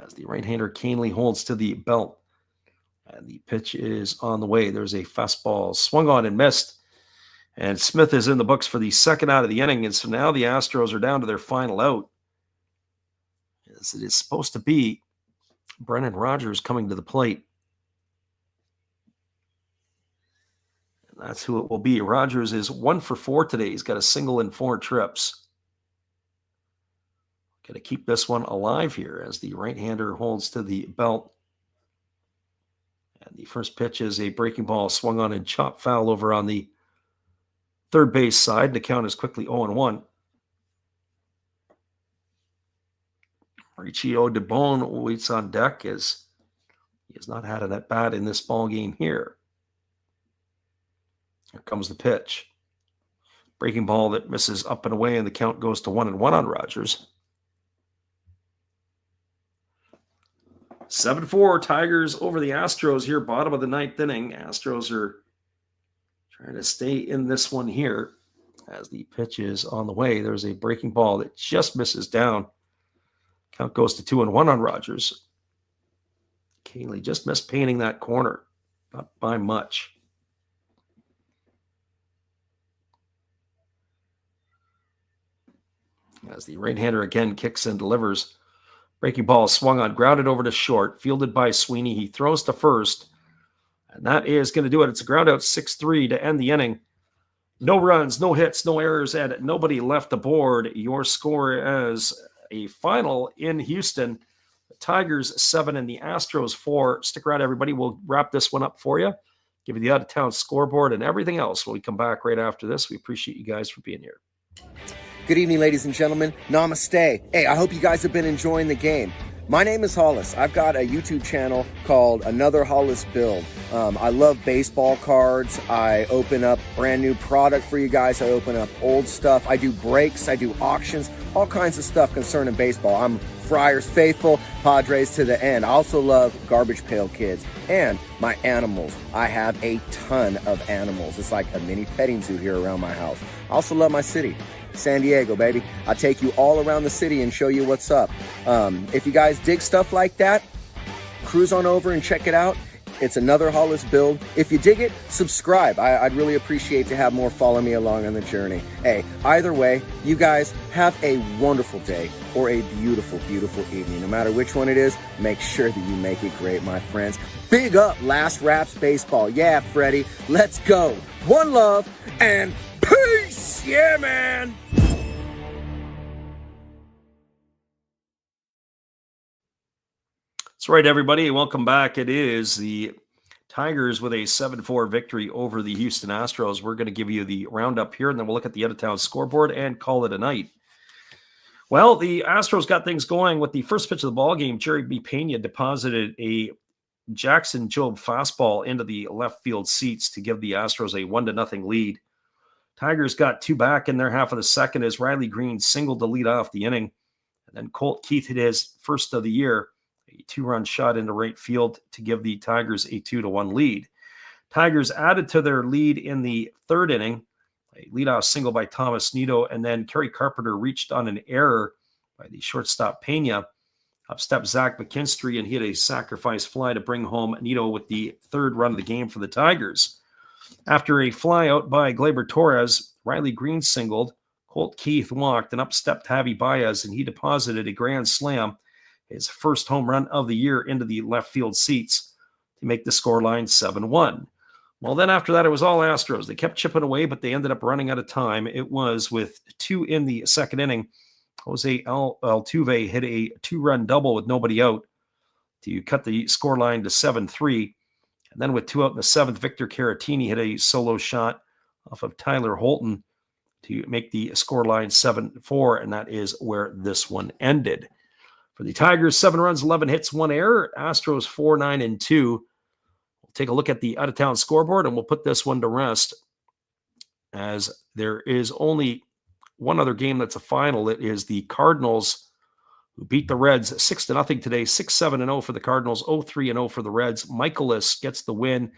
As the right-hander Kahnle holds to the belt. And the pitch is on the way. There's a fastball swung on and missed. And Smith is in the books for the second out of the inning. And so now the Astros are down to their final out. As it is supposed to be Brendan Rodgers coming to the plate. And that's who it will be. Rodgers is 1 for 4 today. He's got a single in 4 trips. Got to keep this one alive here as the right-hander holds to the belt. And the first pitch is a breaking ball swung on and chopped foul over on the third base side. The count is quickly 0-1. Mauricio DeBone waits on deck as he has not had an at-bat in this ball game here. Here comes the pitch. Breaking ball that misses up and away, and the count goes to 1-1 on Rodgers. 7-4 Tigers over the Astros here, bottom of the 9th inning. Astros are trying to stay in this one here as the pitch is on the way. There's a breaking ball that just misses down. Count goes to 2-1 on Rodgers. Kahnle just missed painting that corner, not by much. As the right-hander again kicks and delivers. Breaking ball swung on, grounded over to short, fielded by Sweeney. He throws to first, and that is going to do it. It's a ground out 6-3 to end the inning. No runs, no hits, no errors, and nobody left the board. Your score as a final in Houston. The Tigers 7 and the Astros 4. Stick around, everybody. We'll wrap this one up for you. Give you the out-of-town scoreboard and everything else when we come back right after this. We appreciate you guys for being here. Good evening, ladies and gentlemen. Namaste. Hey, I hope you guys have been enjoying the game. My name is Hollis. I've got a YouTube channel called Another Hollis Build. I love baseball cards. I open up brand new product for you guys. I open up old stuff. I do breaks. I do auctions. All kinds of stuff concerning baseball. I'm Friars faithful, Padres to the end. I also love Garbage Pail Kids and my animals. I have a ton of animals. It's like a mini petting zoo here around my house. I also love my city. San Diego, baby. I'll take you all around the city and show you what's up. If you guys dig stuff like that, cruise on over and check it out. It's another Hollis build. If you dig it, subscribe. I'd really appreciate to have more follow me along on the journey. Hey, either way, you guys have a wonderful day or a beautiful, beautiful evening. No matter which one it is, make sure that you make it great, my friends. Big up Last Raps Baseball. Yeah, Freddie, let's go. One love and peace. Yeah, man. That's right, everybody. Welcome back. It is the Tigers with a 7-4 victory over the Houston Astros. We're going to give you the roundup here, and then we'll look at the out-of-town scoreboard and call it a night. Well, the Astros got things going with the first pitch of the ball game. Jerry B. Pena deposited a Jackson Jobe fastball into the left field seats to give the Astros a 1-0 lead. Tigers got two back in their half of the second as Riley Green singled to lead off the inning. And then Colt Keith hit his first of the year, a 2-run shot into right field to give the Tigers a 2-1 lead. Tigers added to their lead in the third inning, a leadoff single by Thomas Nido, and then Kerry Carpenter reached on an error by the shortstop Pena. Up stepped Zach McKinstry and hit a sacrifice fly to bring home Nido with the third run of the game for the Tigers. After a fly out by Gleyber Torres, Riley Green singled, Colt Keith walked, and up stepped Javi Baez, and he deposited a grand slam, his first home run of the year, into the left field seats to make the scoreline 7-1. Well, then after that, it was all Astros. They kept chipping away, but they ended up running out of time. It was with two in the second inning. Jose Altuve hit a 2-run double with nobody out to cut the scoreline to 7-3. And then with 2 out in the seventh, Victor Caratini hit a solo shot off of Tyler Holton to make the scoreline 7-4, and that is where this one ended. For the Tigers, 7 runs, 11 hits, 1 error. Astros 4-9-2. We'll take a look at the out-of-town scoreboard, and we'll put this one to rest, as there is only one other game that's a final. It is the Cardinals, who beat the Reds 6-0 today, 6-7-0 for the Cardinals, 0-3-0 for the Reds. Michaelis gets the win.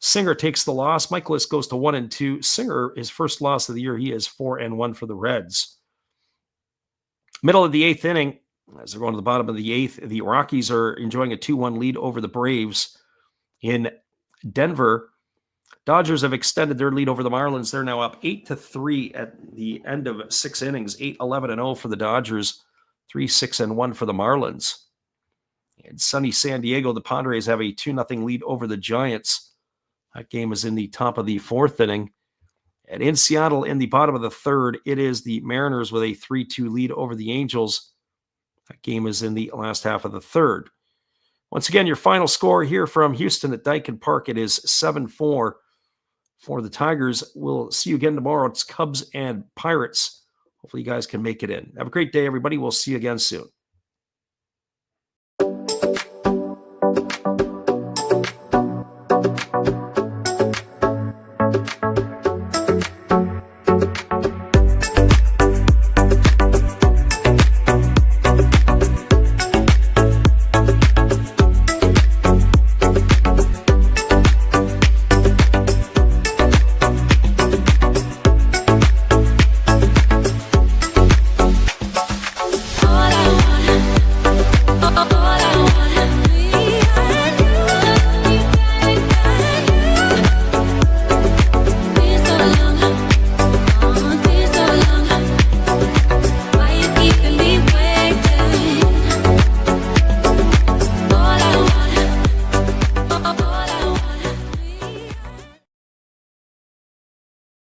Singer takes the loss. Michaelis goes to 1-2. Singer, his first loss of the year, he is 4-1 for the Reds. Middle of the 8th inning, as they're going to the bottom of the 8th, the Rockies are enjoying a 2-1 lead over the Braves in Denver. Dodgers have extended their lead over the Marlins. They're now up 8-3 at the end of 6 innings, 8-11-0 for the Dodgers, 3-6-1 for the Marlins. In sunny San Diego, the Padres have a 2-0 lead over the Giants. That game is in the top of the 4th inning. And in Seattle, in the bottom of the 3rd, it is the Mariners with a 3-2 lead over the Angels. That game is in the last half of the 3rd. Once again, your final score here from Houston at Daikin Park, it is 7-4 for the Tigers. We'll see you again tomorrow. It's Cubs and Pirates. Hopefully you guys can make it in. Have a great day, everybody. We'll see you again soon.